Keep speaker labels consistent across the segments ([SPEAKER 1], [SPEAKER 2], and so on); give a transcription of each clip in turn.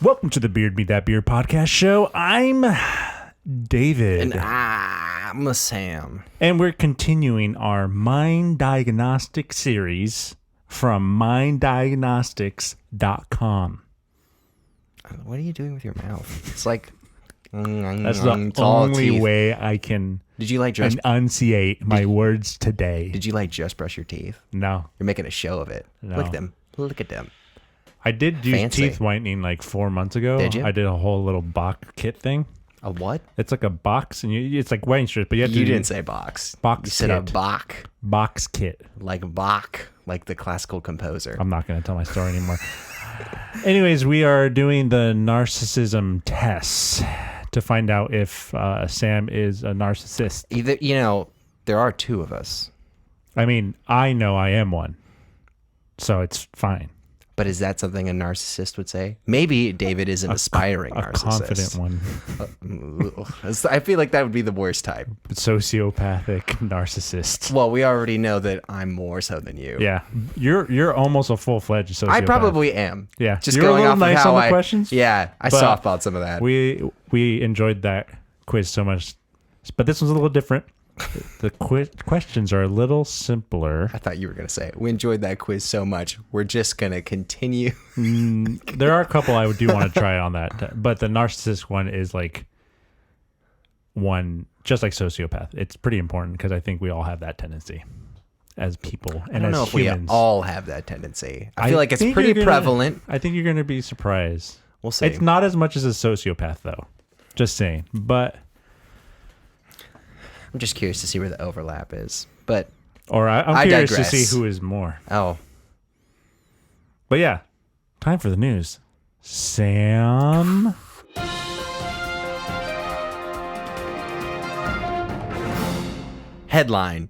[SPEAKER 1] Welcome to the Beard Me That Beer podcast show. I'm David.
[SPEAKER 2] And I'm a Sam.
[SPEAKER 1] And we're continuing our Mind Diagnostics series from minddiagnostics.com.
[SPEAKER 2] What are you doing with your mouth? It's like...
[SPEAKER 1] That's the only way I can enunciate my words today.
[SPEAKER 2] Did you just brush your teeth?
[SPEAKER 1] No.
[SPEAKER 2] You're making a show of it.
[SPEAKER 1] No.
[SPEAKER 2] Look at them. Look at them.
[SPEAKER 1] I did do teeth whitening 4 months ago.
[SPEAKER 2] Did you?
[SPEAKER 1] I did a whole little box kit thing.
[SPEAKER 2] A what?
[SPEAKER 1] It's like a box, and it's like whitening strips, but you
[SPEAKER 2] didn't say box.
[SPEAKER 1] Box
[SPEAKER 2] You said
[SPEAKER 1] kit.
[SPEAKER 2] a Bach.
[SPEAKER 1] Box kit.
[SPEAKER 2] Like Bach, like the classical composer.
[SPEAKER 1] I'm not going to tell my story anymore. Anyways, we are doing the narcissism tests to find out if Sam is a narcissist.
[SPEAKER 2] There are two of us.
[SPEAKER 1] I mean, I know I am one, so it's fine.
[SPEAKER 2] But is that something a narcissist would say? Maybe David is an aspiring narcissist.
[SPEAKER 1] Confident one.
[SPEAKER 2] I feel like that would be the worst type.
[SPEAKER 1] Sociopathic narcissist.
[SPEAKER 2] Well, we already know that I'm more so than you.
[SPEAKER 1] Yeah, you're almost a full-fledged sociopath.
[SPEAKER 2] I probably am.
[SPEAKER 1] Yeah,
[SPEAKER 2] just
[SPEAKER 1] you're
[SPEAKER 2] going
[SPEAKER 1] a little
[SPEAKER 2] off
[SPEAKER 1] nice
[SPEAKER 2] of how
[SPEAKER 1] on the questions.
[SPEAKER 2] Yeah, I softballed some of that.
[SPEAKER 1] We enjoyed that quiz so much, but this one's a little different. The questions are a little simpler.
[SPEAKER 2] I thought you were going to say it. We enjoyed that quiz so much. We're just going to continue.
[SPEAKER 1] There are a couple I do want to try on that, but the narcissist one is one just like sociopath. It's pretty important because I think we all have that tendency as people and
[SPEAKER 2] I don't know
[SPEAKER 1] as
[SPEAKER 2] if
[SPEAKER 1] humans.
[SPEAKER 2] we all have that tendency. I feel like it's pretty prevalent.
[SPEAKER 1] I think you're going to be surprised.
[SPEAKER 2] We'll see.
[SPEAKER 1] It's not as much as a sociopath, though. Just saying. But
[SPEAKER 2] I'm just curious to see where the overlap is. But
[SPEAKER 1] I'm curious
[SPEAKER 2] digress.
[SPEAKER 1] to see who is more.
[SPEAKER 2] Oh.
[SPEAKER 1] But yeah, time for the news. Sam.
[SPEAKER 2] Headline.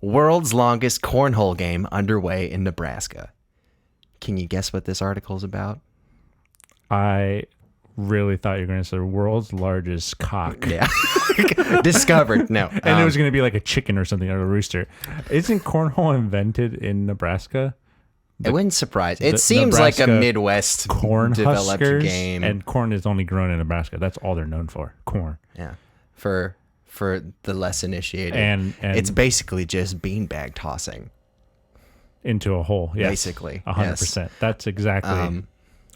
[SPEAKER 2] World's longest cornhole game underway in Nebraska. Can you guess what this article is about?
[SPEAKER 1] I really thought you were going to say world's largest cock.
[SPEAKER 2] Yeah. Discovered. No.
[SPEAKER 1] And it was going to be like a chicken or something, or a rooster. Isn't cornhole invented in Nebraska?
[SPEAKER 2] It wouldn't surprise. It seems like a Midwest
[SPEAKER 1] corn
[SPEAKER 2] developed
[SPEAKER 1] huskers,
[SPEAKER 2] game.
[SPEAKER 1] And corn is only grown in Nebraska. That's all they're known for. Corn.
[SPEAKER 2] Yeah. For the less initiated.
[SPEAKER 1] And
[SPEAKER 2] it's basically just beanbag tossing.
[SPEAKER 1] Into a hole. Yes.
[SPEAKER 2] Basically.
[SPEAKER 1] 100%.
[SPEAKER 2] Yes.
[SPEAKER 1] That's exactly.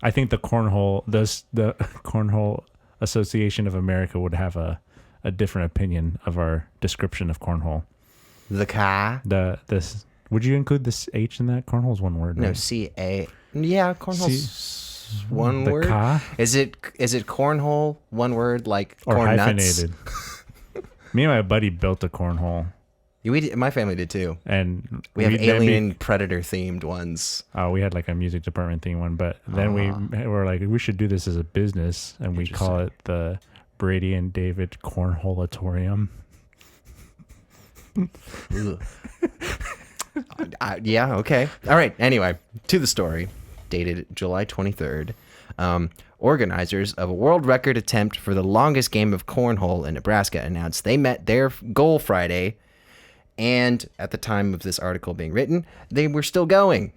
[SPEAKER 1] I think the Cornhole Association of America would have a different opinion of our description of cornhole.
[SPEAKER 2] The car.
[SPEAKER 1] Would you include this H in that? Cornhole's one word.
[SPEAKER 2] No,
[SPEAKER 1] right?
[SPEAKER 2] C-A. Yeah, cornhole's one word.
[SPEAKER 1] Ka?
[SPEAKER 2] Is it cornhole one word like
[SPEAKER 1] or
[SPEAKER 2] corn
[SPEAKER 1] hyphenated?
[SPEAKER 2] Nuts?
[SPEAKER 1] Me and my buddy built a cornhole.
[SPEAKER 2] My family did too.
[SPEAKER 1] And
[SPEAKER 2] we have alien predator themed ones.
[SPEAKER 1] Oh, we had like a music department themed one, but then we were like, we should do this as a business, and we call it the Brady and David Cornholatorium.
[SPEAKER 2] Yeah, okay. All right. Anyway, to the story, dated July 23rd. Organizers of a world record attempt for the longest game of cornhole in Nebraska announced they met their goal Friday. And at the time of this article being written, they were still going.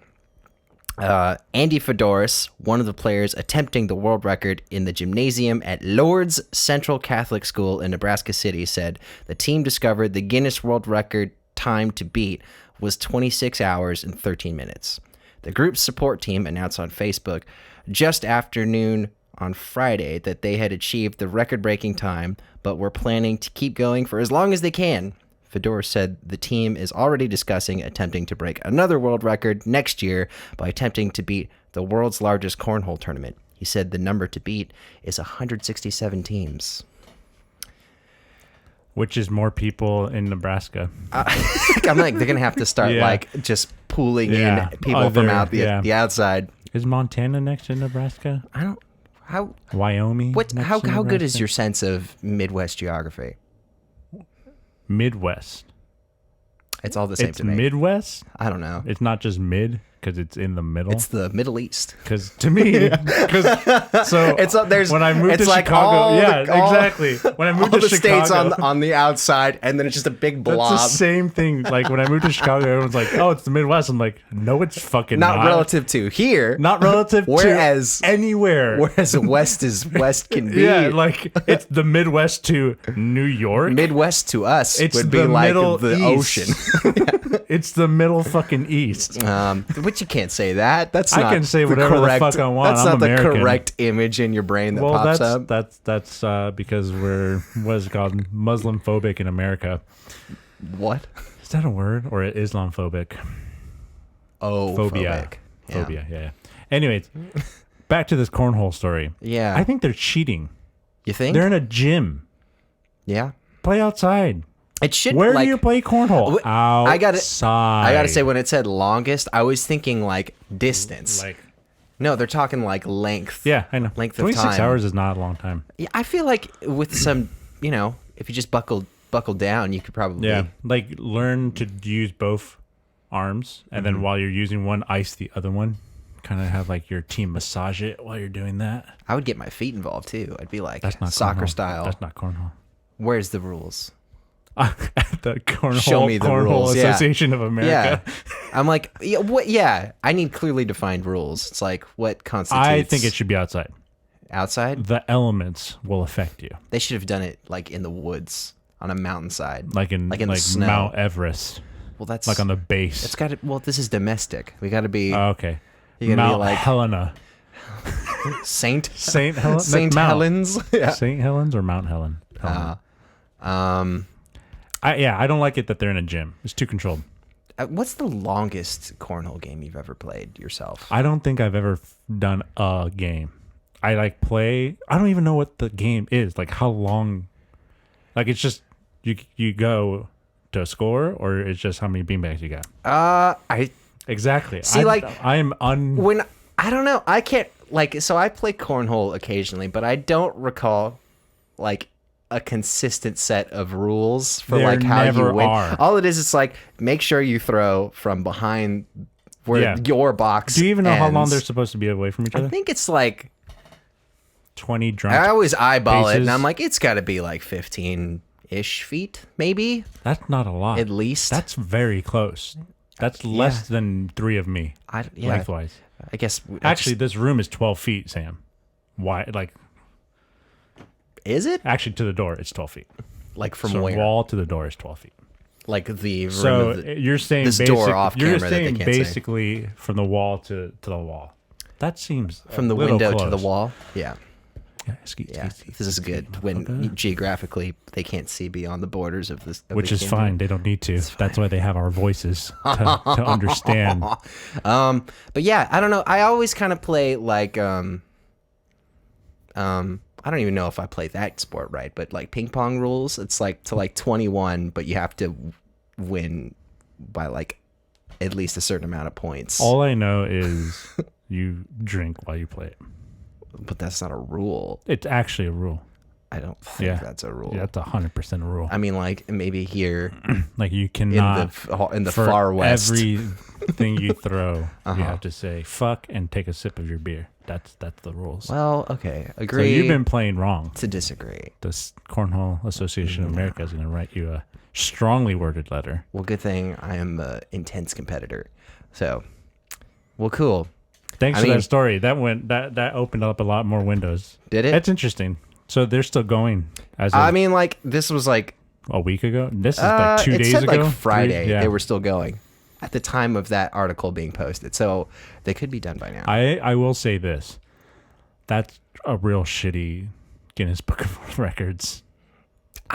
[SPEAKER 2] Andy Fedoris, one of the players attempting the world record in the gymnasium at Lourdes Central Catholic School in Nebraska City, said the team discovered the Guinness World Record time to beat was 26 hours and 13 minutes. The group's support team announced on Facebook just after noon on Friday that they had achieved the record-breaking time, but were planning to keep going for as long as they can. Fedor said the team is already discussing attempting to break another world record next year by attempting to beat the world's largest cornhole tournament. He said the number to beat is 167 teams.
[SPEAKER 1] Which is more people in Nebraska.
[SPEAKER 2] I'm like, they're going to have to start just pooling in people from the outside.
[SPEAKER 1] Is Montana next to Nebraska? Wyoming?
[SPEAKER 2] How good is your sense of Midwest geography?
[SPEAKER 1] Midwest.
[SPEAKER 2] It's all the same to me.
[SPEAKER 1] Midwest?
[SPEAKER 2] I don't know.
[SPEAKER 1] It's not just mid? because it's in the middle.
[SPEAKER 2] It's the Middle East.
[SPEAKER 1] Because to me, so
[SPEAKER 2] It's there's
[SPEAKER 1] when I moved
[SPEAKER 2] it's
[SPEAKER 1] to
[SPEAKER 2] like
[SPEAKER 1] Chicago,
[SPEAKER 2] all
[SPEAKER 1] exactly. When I moved
[SPEAKER 2] all
[SPEAKER 1] to
[SPEAKER 2] the
[SPEAKER 1] Chicago,
[SPEAKER 2] states on the outside, and then it's just a big
[SPEAKER 1] that's
[SPEAKER 2] blob.
[SPEAKER 1] the same thing. Like when I moved to Chicago, everyone's like, "Oh, it's the Midwest." I'm like, "No, it's fucking
[SPEAKER 2] Not relative to here.
[SPEAKER 1] Not relative
[SPEAKER 2] Whereas-
[SPEAKER 1] to anywhere.
[SPEAKER 2] Whereas west is west can be.
[SPEAKER 1] Yeah, like it's the Midwest to New York.
[SPEAKER 2] Midwest to us
[SPEAKER 1] It's
[SPEAKER 2] would be
[SPEAKER 1] the
[SPEAKER 2] like
[SPEAKER 1] Middle
[SPEAKER 2] the
[SPEAKER 1] East.
[SPEAKER 2] ocean.
[SPEAKER 1] It's the middle fucking East.
[SPEAKER 2] But you can't say that. That's
[SPEAKER 1] I
[SPEAKER 2] not
[SPEAKER 1] can say
[SPEAKER 2] the
[SPEAKER 1] whatever the
[SPEAKER 2] correct,
[SPEAKER 1] fuck I want.
[SPEAKER 2] That's
[SPEAKER 1] I'm
[SPEAKER 2] not
[SPEAKER 1] American.
[SPEAKER 2] the correct image in your brain that pops up.
[SPEAKER 1] That's because we're what is it called, Muslim phobic in America.
[SPEAKER 2] What?
[SPEAKER 1] Is that a word or Islamophobic?
[SPEAKER 2] Oh,
[SPEAKER 1] Phobia.
[SPEAKER 2] phobic.
[SPEAKER 1] Phobia. Yeah. Anyways, back to this cornhole story.
[SPEAKER 2] Yeah.
[SPEAKER 1] I think they're cheating.
[SPEAKER 2] You think?
[SPEAKER 1] They're in a gym.
[SPEAKER 2] Yeah.
[SPEAKER 1] Play outside.
[SPEAKER 2] It should.
[SPEAKER 1] Where
[SPEAKER 2] like,
[SPEAKER 1] do you play cornhole? Outside.
[SPEAKER 2] I gotta say, when it said longest, I was thinking like distance.
[SPEAKER 1] Like,
[SPEAKER 2] No, they're talking like length.
[SPEAKER 1] yeah, I know.
[SPEAKER 2] Length of
[SPEAKER 1] 26
[SPEAKER 2] time.
[SPEAKER 1] hours is not a long time.
[SPEAKER 2] Yeah, I feel like with some, if you just buckle down, you could probably.
[SPEAKER 1] Yeah, like learn to use both arms, and then while you're using one, ice the other one. Kind of have like your team massage it while you're doing that.
[SPEAKER 2] I would get my feet involved too. I'd be like,
[SPEAKER 1] That's not
[SPEAKER 2] soccer
[SPEAKER 1] cornhole.
[SPEAKER 2] style.
[SPEAKER 1] That's not cornhole.
[SPEAKER 2] Where's the rules?
[SPEAKER 1] The Cornhole,
[SPEAKER 2] Show me the
[SPEAKER 1] Cornhole
[SPEAKER 2] rules, yeah.
[SPEAKER 1] Association of America.
[SPEAKER 2] Yeah. I'm like, yeah, what? Yeah, I need clearly defined rules. It's like, what constitutes?
[SPEAKER 1] I think it should be outside.
[SPEAKER 2] Outside.
[SPEAKER 1] The elements will affect you,
[SPEAKER 2] They should have done it like in the woods on a mountainside,
[SPEAKER 1] like in
[SPEAKER 2] the snow.
[SPEAKER 1] Mount Everest,
[SPEAKER 2] Well, that's
[SPEAKER 1] like on the base.
[SPEAKER 2] It's got to. Well, this is domestic. We got to be
[SPEAKER 1] Oh, okay.
[SPEAKER 2] You gotta be
[SPEAKER 1] Mount
[SPEAKER 2] like-
[SPEAKER 1] Helena,
[SPEAKER 2] Saint
[SPEAKER 1] Saint Helen,
[SPEAKER 2] Saint
[SPEAKER 1] Mount.
[SPEAKER 2] Helens. Yeah.
[SPEAKER 1] Saint Helens or Mount Helen. I don't like it that they're in a gym. It's too controlled.
[SPEAKER 2] What's the longest cornhole game you've ever played yourself?
[SPEAKER 1] I don't think I've ever done a game. I like play. I don't even know what the game is. Like how long? Like it's just you go to score, or it's just how many beanbags you got.
[SPEAKER 2] I
[SPEAKER 1] Exactly.
[SPEAKER 2] See, like,
[SPEAKER 1] I am
[SPEAKER 2] when I don't know. I can't like. So I play cornhole occasionally, but I don't recall like a consistent set of rules for
[SPEAKER 1] There
[SPEAKER 2] like how you
[SPEAKER 1] never
[SPEAKER 2] win.
[SPEAKER 1] are.
[SPEAKER 2] All it is, it's like make sure you throw from behind where your box.
[SPEAKER 1] Do you even know how long
[SPEAKER 2] ends.
[SPEAKER 1] they're supposed to be away from each
[SPEAKER 2] I
[SPEAKER 1] other?
[SPEAKER 2] think it's like
[SPEAKER 1] 20 drunk.
[SPEAKER 2] I always eyeball it, and
[SPEAKER 1] paces.
[SPEAKER 2] I'm like, it's got to be like 15-ish feet, maybe
[SPEAKER 1] That's not a lot.
[SPEAKER 2] at least.
[SPEAKER 1] That's very close. That's less than 3 of me, lengthwise.
[SPEAKER 2] I guess.
[SPEAKER 1] Actually, this room is 12 feet, Sam. Why? Like,
[SPEAKER 2] is it
[SPEAKER 1] actually, to the door, it's 12 feet.
[SPEAKER 2] like from
[SPEAKER 1] So
[SPEAKER 2] where?
[SPEAKER 1] wall to the door is 12 feet.
[SPEAKER 2] Like the room
[SPEAKER 1] So
[SPEAKER 2] of the,
[SPEAKER 1] you're saying
[SPEAKER 2] this door off
[SPEAKER 1] you're
[SPEAKER 2] camera that they
[SPEAKER 1] saying
[SPEAKER 2] can't see.
[SPEAKER 1] basically from the wall to the wall. That seems
[SPEAKER 2] from the
[SPEAKER 1] a little
[SPEAKER 2] window to the
[SPEAKER 1] close.
[SPEAKER 2] wall. Yeah,
[SPEAKER 1] Yeah,
[SPEAKER 2] yeah. This is good when geographically they can't see beyond the borders of this. Of
[SPEAKER 1] which
[SPEAKER 2] the
[SPEAKER 1] is
[SPEAKER 2] kingdom.
[SPEAKER 1] fine. They don't need to. That's why they have our voices to understand.
[SPEAKER 2] But yeah, I don't know. I always kind of play like I don't even know if I play that sport right, but like ping pong rules, it's like to like 21, but you have to win by like at least a certain amount of points.
[SPEAKER 1] All I know is you drink while you play it.
[SPEAKER 2] But that's not a rule.
[SPEAKER 1] It's actually a rule.
[SPEAKER 2] I don't think that's a rule.
[SPEAKER 1] Yeah, that's 100% a rule.
[SPEAKER 2] I mean, like maybe here
[SPEAKER 1] Like you
[SPEAKER 2] in
[SPEAKER 1] cannot
[SPEAKER 2] the
[SPEAKER 1] for
[SPEAKER 2] far west.
[SPEAKER 1] everything you throw, you have to say fuck and take a sip of your beer. That's the rules.
[SPEAKER 2] Well, okay,
[SPEAKER 1] So
[SPEAKER 2] agree.
[SPEAKER 1] you've been playing wrong.
[SPEAKER 2] to disagree.
[SPEAKER 1] The Cornhole Association of America is going to write you a strongly worded letter.
[SPEAKER 2] Well, good thing I am an intense competitor. So, well, cool.
[SPEAKER 1] Thanks
[SPEAKER 2] I
[SPEAKER 1] for
[SPEAKER 2] mean-
[SPEAKER 1] that story. That opened up a lot more windows.
[SPEAKER 2] Did it?
[SPEAKER 1] That's interesting. So they're still going as of
[SPEAKER 2] I mean, like this was like
[SPEAKER 1] a week ago. This is like 2
[SPEAKER 2] it
[SPEAKER 1] days
[SPEAKER 2] said
[SPEAKER 1] ago.
[SPEAKER 2] like Friday.
[SPEAKER 1] Yeah.
[SPEAKER 2] They were still going at the time of that article being posted. So they could be done by now.
[SPEAKER 1] I will say this. That's a real shitty Guinness Book of World Records.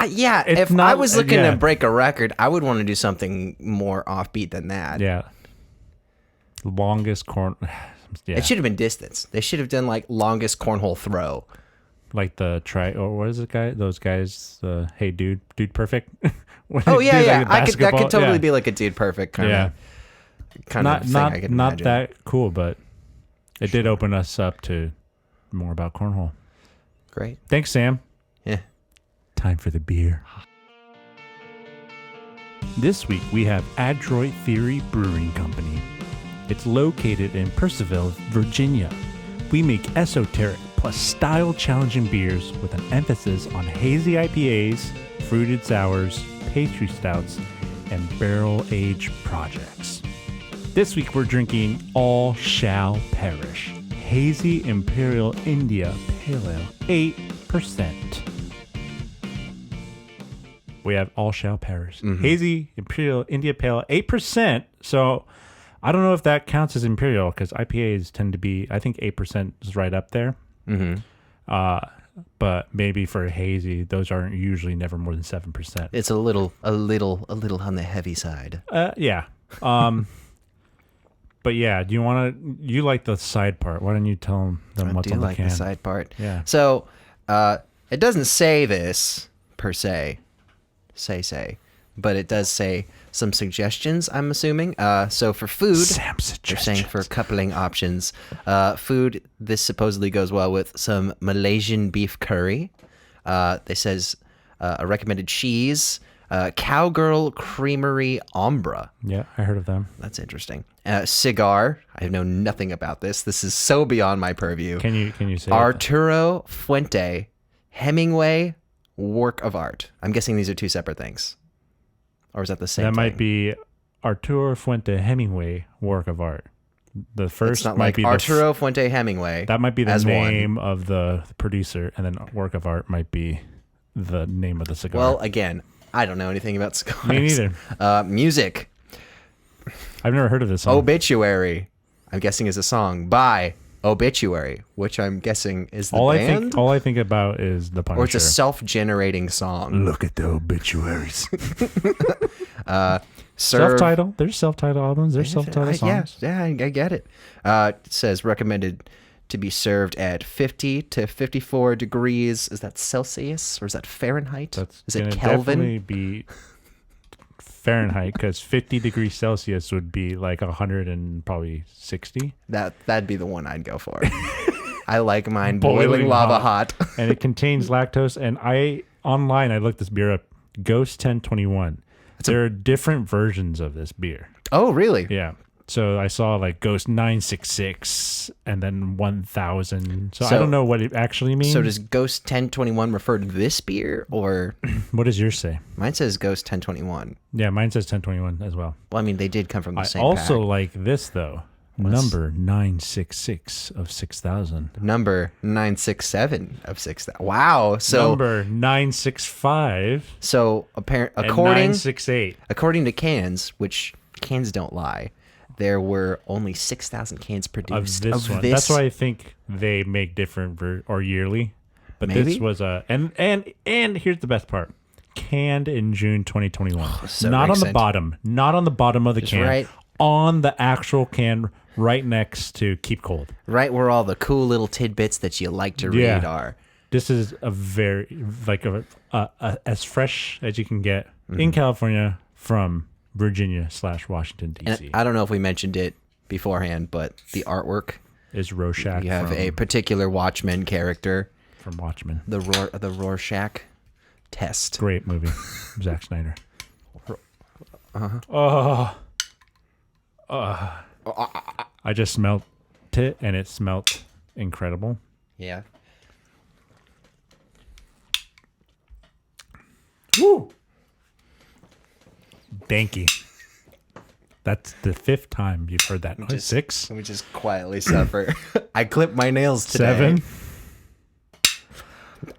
[SPEAKER 2] Yeah,
[SPEAKER 1] It's
[SPEAKER 2] if
[SPEAKER 1] not-
[SPEAKER 2] I was looking
[SPEAKER 1] yeah.
[SPEAKER 2] to break a record, I would want to do something more offbeat than that.
[SPEAKER 1] Yeah. Longest corn. Yeah.
[SPEAKER 2] It should have been distance. They should have done like longest cornhole throw.
[SPEAKER 1] Like the or what is it, guy? Those guys. Hey, dude, perfect. When
[SPEAKER 2] Oh
[SPEAKER 1] they
[SPEAKER 2] yeah,
[SPEAKER 1] do,
[SPEAKER 2] yeah.
[SPEAKER 1] like,
[SPEAKER 2] that could
[SPEAKER 1] basketball,
[SPEAKER 2] totally
[SPEAKER 1] yeah.
[SPEAKER 2] be like a dude perfect kind
[SPEAKER 1] Yeah.
[SPEAKER 2] of thing
[SPEAKER 1] Not
[SPEAKER 2] I could
[SPEAKER 1] not
[SPEAKER 2] imagine.
[SPEAKER 1] that cool, but it did open us up to more about cornhole.
[SPEAKER 2] Great.
[SPEAKER 1] Thanks, Sam.
[SPEAKER 2] Yeah.
[SPEAKER 1] Time for the beer. This week we have Adroit Theory Brewing Company. It's located in Purcellville, Virginia. We make esoteric plus style-challenging beers with an emphasis on hazy IPAs, fruited sours, pastry stouts, and barrel-aged projects. This week we're drinking All Shall Perish, Hazy Imperial India Pale Ale, 8%. We have All Shall Perish. Hazy Imperial India Pale Ale, 8%. So I don't know if that counts as Imperial because IPAs tend to be, I think 8% is right up there. But maybe for a hazy, those aren't usually never more than 7%.
[SPEAKER 2] It's a little on the heavy side.
[SPEAKER 1] Yeah. But yeah, you like the side part. Why don't you tell them what's on the can? I do like
[SPEAKER 2] the side part.
[SPEAKER 1] Yeah.
[SPEAKER 2] So, it doesn't say this per se, but it does say some suggestions, I'm assuming. So for food, they're saying for coupling options. Food, this supposedly goes well with some Malaysian beef curry. They says a recommended cheese, Cowgirl Creamery Ombra.
[SPEAKER 1] Yeah, I heard of them.
[SPEAKER 2] That's interesting. Cigar. I know nothing about this. This is so beyond my purview.
[SPEAKER 1] Can you say
[SPEAKER 2] Arturo Fuente Hemingway work of art. I'm guessing these are two separate things. Or is that the same thing?
[SPEAKER 1] That might be Arturo Fuente Hemingway work of art. The first
[SPEAKER 2] might
[SPEAKER 1] like
[SPEAKER 2] be Arturo Fuente Hemingway.
[SPEAKER 1] That might be the name of the producer, and then work of art might be the name of the cigar.
[SPEAKER 2] Well, again, I don't know anything about cigars.
[SPEAKER 1] Me neither.
[SPEAKER 2] Music.
[SPEAKER 1] I've never heard of this song.
[SPEAKER 2] Obituary, I'm guessing is a song by Obituary, which I'm guessing is the band.
[SPEAKER 1] All I think about is the Punisher.
[SPEAKER 2] Or it's a self-generating song.
[SPEAKER 1] Look at the obituaries.
[SPEAKER 2] Serve.
[SPEAKER 1] Self-title. There's self-title albums. There's self-title songs.
[SPEAKER 2] Yeah, I get it. It says recommended to be served at 50 to 54 degrees. Is that Celsius or is that Fahrenheit? Is it Kelvin?
[SPEAKER 1] Definitely be Fahrenheit because 50 degrees Celsius would be like 100 and probably 60.
[SPEAKER 2] That'd be the one I'd go for. I like mine boiling lava hot.
[SPEAKER 1] And it contains lactose. And online I looked this beer up. Ghost 1021. There are different versions of this beer.
[SPEAKER 2] Oh, really?
[SPEAKER 1] Yeah. So I saw like Ghost 966 and then 1000. So I don't know what it actually means.
[SPEAKER 2] So does Ghost 1021 refer to this beer or?
[SPEAKER 1] What does yours say?
[SPEAKER 2] Mine says Ghost 1021.
[SPEAKER 1] Yeah, mine says 1021 as well.
[SPEAKER 2] Well, I mean, they did come from the same
[SPEAKER 1] I also
[SPEAKER 2] pack.
[SPEAKER 1] like this though. Number 966 of 6000.
[SPEAKER 2] Number 967 of 6000. Wow. So
[SPEAKER 1] number 965.
[SPEAKER 2] So according
[SPEAKER 1] 968.
[SPEAKER 2] According to cans, which cans don't lie, there were only 6,000 cans produced
[SPEAKER 1] of this one. That's why I think they make different or yearly. But
[SPEAKER 2] Maybe?
[SPEAKER 1] this was and here's the best part. Canned in June 2021.
[SPEAKER 2] So
[SPEAKER 1] not
[SPEAKER 2] recent.
[SPEAKER 1] on the bottom. Not on the bottom of the can.
[SPEAKER 2] Right
[SPEAKER 1] on the actual can right next to Keep Cold.
[SPEAKER 2] Right where all the cool little tidbits that you like to read are.
[SPEAKER 1] This is a very as fresh as you can get in California from Virginia/Washington, D.C.
[SPEAKER 2] And I don't know if we mentioned it beforehand, but the artwork
[SPEAKER 1] is Rorschach.
[SPEAKER 2] You have a particular Watchmen character
[SPEAKER 1] from Watchmen.
[SPEAKER 2] The Rorschach test.
[SPEAKER 1] Great movie. Zack Snyder. Oh. I just smelt it, and it smelt incredible.
[SPEAKER 2] Yeah.
[SPEAKER 1] Woo! Danky. That's the 5th time you've heard that noise. 6?
[SPEAKER 2] Let me just quietly suffer. I clipped my nails today.
[SPEAKER 1] 7?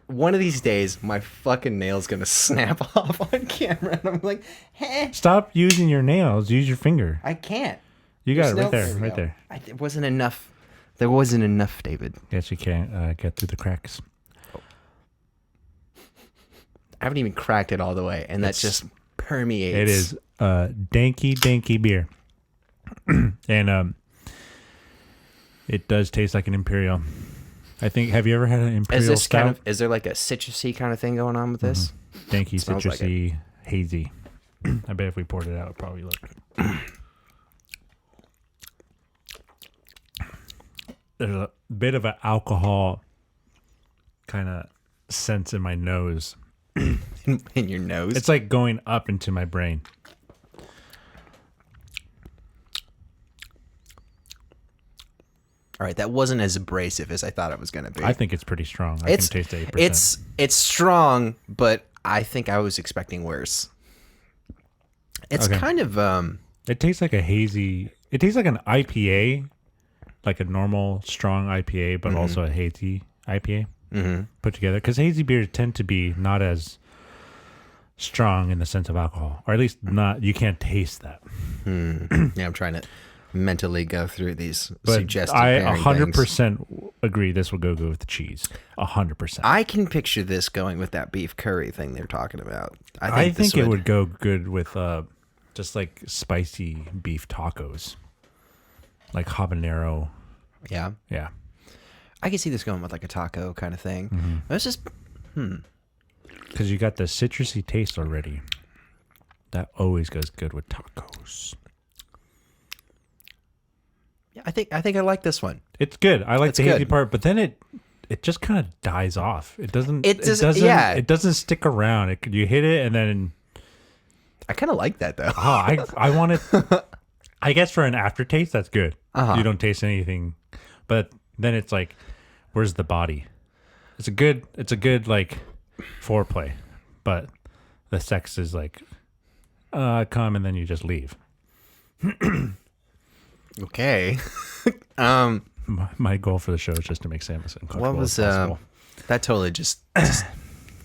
[SPEAKER 2] One of these days, my fucking nail's gonna snap off on camera, and I'm like, "Heh."
[SPEAKER 1] Stop using your nails. Use your finger.
[SPEAKER 2] I can't.
[SPEAKER 1] You got it right there, right there.
[SPEAKER 2] There wasn't enough. There wasn't enough, David.
[SPEAKER 1] Yes, you can't get through the cracks.
[SPEAKER 2] I haven't even cracked it all the way, and that just permeates.
[SPEAKER 1] It is danky beer, and it does taste like an imperial. I think. Have you ever had an imperial stout?
[SPEAKER 2] Is there like a citrusy kind of thing going on with this?
[SPEAKER 1] Danky, citrusy, hazy. I bet if we poured it out, it'd probably look. There's a bit of an alcohol kind of sense in my nose.
[SPEAKER 2] In your nose?
[SPEAKER 1] It's like going up into my brain.
[SPEAKER 2] All right, that wasn't as abrasive as I thought it was going to be.
[SPEAKER 1] I think it's pretty strong. I can taste 8%.
[SPEAKER 2] It's strong, but I think I was expecting worse. It's kind of
[SPEAKER 1] It tastes like a hazy. It tastes like an IPA, like a normal strong IPA, but also a hazy IPA put together. Because hazy beers tend to be not as strong in the sense of alcohol, or at least not. You can't taste that.
[SPEAKER 2] Yeah, I'm trying to mentally go through these
[SPEAKER 1] But
[SPEAKER 2] suggested
[SPEAKER 1] I
[SPEAKER 2] pairing
[SPEAKER 1] 100% agree. This will go good with the cheese. 100%.
[SPEAKER 2] I can picture this going with that beef curry thing they're talking about.
[SPEAKER 1] I think it would go good with just like spicy beef tacos, like habanero.
[SPEAKER 2] Yeah,
[SPEAKER 1] Yeah.
[SPEAKER 2] I can see this going with like a taco kind of thing. It's just
[SPEAKER 1] Because you got the citrusy taste already. That always goes good with tacos.
[SPEAKER 2] yeah. I think I like this one.
[SPEAKER 1] It's good. I like
[SPEAKER 2] It's
[SPEAKER 1] the hazy
[SPEAKER 2] good.
[SPEAKER 1] part, but then it just kind of dies off. It doesn't.
[SPEAKER 2] It doesn't-
[SPEAKER 1] doesn't.
[SPEAKER 2] yeah.
[SPEAKER 1] It doesn't stick around. You hit it and then.
[SPEAKER 2] I kind of like that though.
[SPEAKER 1] I want it. I guess for an aftertaste, that's good. You don't taste anything, but then it's like, where's the body? It's a good like foreplay, but the sex is like, come and then you just leave.
[SPEAKER 2] Okay.
[SPEAKER 1] My goal for the show is just to make Sam as uncomfortable
[SPEAKER 2] What was
[SPEAKER 1] as possible.
[SPEAKER 2] that? Totally just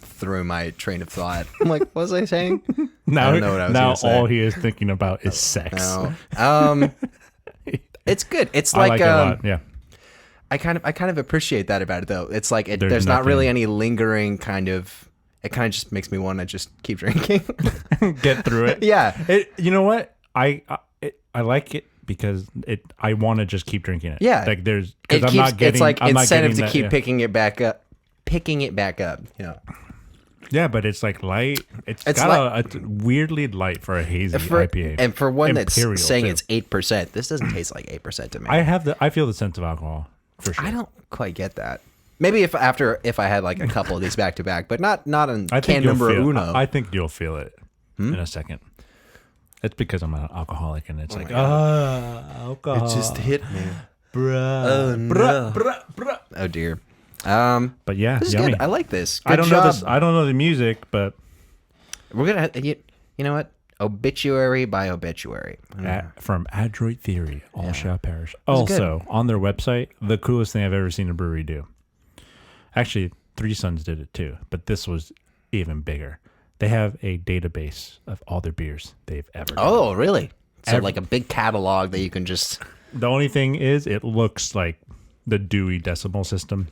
[SPEAKER 2] threw my train of thought. I'm like, what was I saying?
[SPEAKER 1] Now,
[SPEAKER 2] I don't know what I was
[SPEAKER 1] now
[SPEAKER 2] gonna say.
[SPEAKER 1] all he is thinking about is sex.
[SPEAKER 2] No. It's good. It's
[SPEAKER 1] I
[SPEAKER 2] like
[SPEAKER 1] like it a lot. Yeah.
[SPEAKER 2] I kind of appreciate that about it though. It's like
[SPEAKER 1] There's
[SPEAKER 2] there's not really
[SPEAKER 1] nothing-
[SPEAKER 2] any lingering kind of. It kind of just makes me want to just keep drinking.
[SPEAKER 1] Get through it.
[SPEAKER 2] Yeah.
[SPEAKER 1] You know what? I like it because I want to just keep drinking it.
[SPEAKER 2] Yeah.
[SPEAKER 1] Like there's
[SPEAKER 2] It
[SPEAKER 1] because I'm
[SPEAKER 2] keeps.
[SPEAKER 1] not getting.
[SPEAKER 2] It's like
[SPEAKER 1] I'm not
[SPEAKER 2] incentive
[SPEAKER 1] getting
[SPEAKER 2] to
[SPEAKER 1] that,
[SPEAKER 2] keep
[SPEAKER 1] yeah.
[SPEAKER 2] picking it back up. Picking it back up. You know.
[SPEAKER 1] Yeah, but it's like light. It's
[SPEAKER 2] It's
[SPEAKER 1] got a weirdly light for a hazy IPA.
[SPEAKER 2] And for one
[SPEAKER 1] Imperial,
[SPEAKER 2] that's saying
[SPEAKER 1] too.
[SPEAKER 2] it's 8%, this doesn't taste like 8% to me.
[SPEAKER 1] I feel the sense of alcohol for sure.
[SPEAKER 2] I don't quite get that. Maybe if I had like a couple of these back to back, but not on
[SPEAKER 1] I think
[SPEAKER 2] can
[SPEAKER 1] you'll
[SPEAKER 2] number
[SPEAKER 1] feel,
[SPEAKER 2] uno.
[SPEAKER 1] I think you'll feel it in a second. It's because I'm an alcoholic, and it's like, alcohol.
[SPEAKER 2] it just hit me.
[SPEAKER 1] bruh.
[SPEAKER 2] Oh no.
[SPEAKER 1] Bruh.
[SPEAKER 2] Oh dear.
[SPEAKER 1] But yeah,
[SPEAKER 2] This is
[SPEAKER 1] yummy.
[SPEAKER 2] good. I like this. Good
[SPEAKER 1] I don't
[SPEAKER 2] job.
[SPEAKER 1] know this. I don't know the music, but
[SPEAKER 2] We're gonna. You know what? Obituary by obituary.
[SPEAKER 1] from Adroit Theory, all shall perish.
[SPEAKER 2] was good.
[SPEAKER 1] Also, on their website, the coolest thing I've ever seen a brewery do. Actually, Three Sons did it too, but this was even bigger. They have a database of all their beers they've ever done.
[SPEAKER 2] Oh, really? So like a big catalog that you can just.
[SPEAKER 1] The only thing is, it looks like the Dewey Decimal System.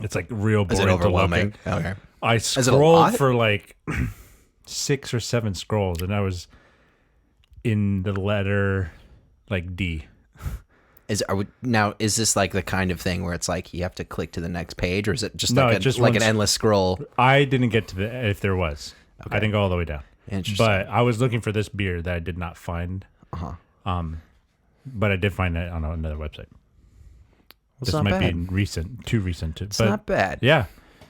[SPEAKER 1] It's like real boring
[SPEAKER 2] Is it
[SPEAKER 1] to look
[SPEAKER 2] overwhelming?
[SPEAKER 1] at.
[SPEAKER 2] Okay.
[SPEAKER 1] I
[SPEAKER 2] it a
[SPEAKER 1] scrolled
[SPEAKER 2] lot?
[SPEAKER 1] for like 6 or 7 scrolls, and I was in the letter like D.
[SPEAKER 2] Is this like the kind of thing where it's like you have to click to the next page, or is it just
[SPEAKER 1] No,
[SPEAKER 2] like
[SPEAKER 1] it just
[SPEAKER 2] an
[SPEAKER 1] runs-
[SPEAKER 2] endless scroll?
[SPEAKER 1] I didn't get to the if there was. I didn't go all the way down.
[SPEAKER 2] Interesting.
[SPEAKER 1] But I was looking for this beer that I did not find. But I did find it on another website.
[SPEAKER 2] It's
[SPEAKER 1] This
[SPEAKER 2] not
[SPEAKER 1] might
[SPEAKER 2] bad.
[SPEAKER 1] be recent, too recent.
[SPEAKER 2] It's not bad.
[SPEAKER 1] Yeah,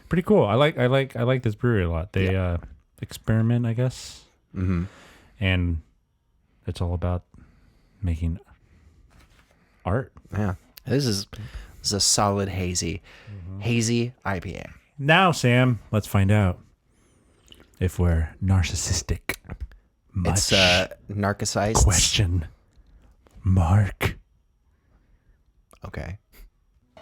[SPEAKER 1] pretty cool. I like this brewery a lot. They experiment, I guess, and it's all about making art.
[SPEAKER 2] Yeah. This is a solid hazy IPA.
[SPEAKER 1] Now, Sam, let's find out if we're narcissistic.
[SPEAKER 2] It's narcissized.
[SPEAKER 1] Question mark.
[SPEAKER 2] Okay.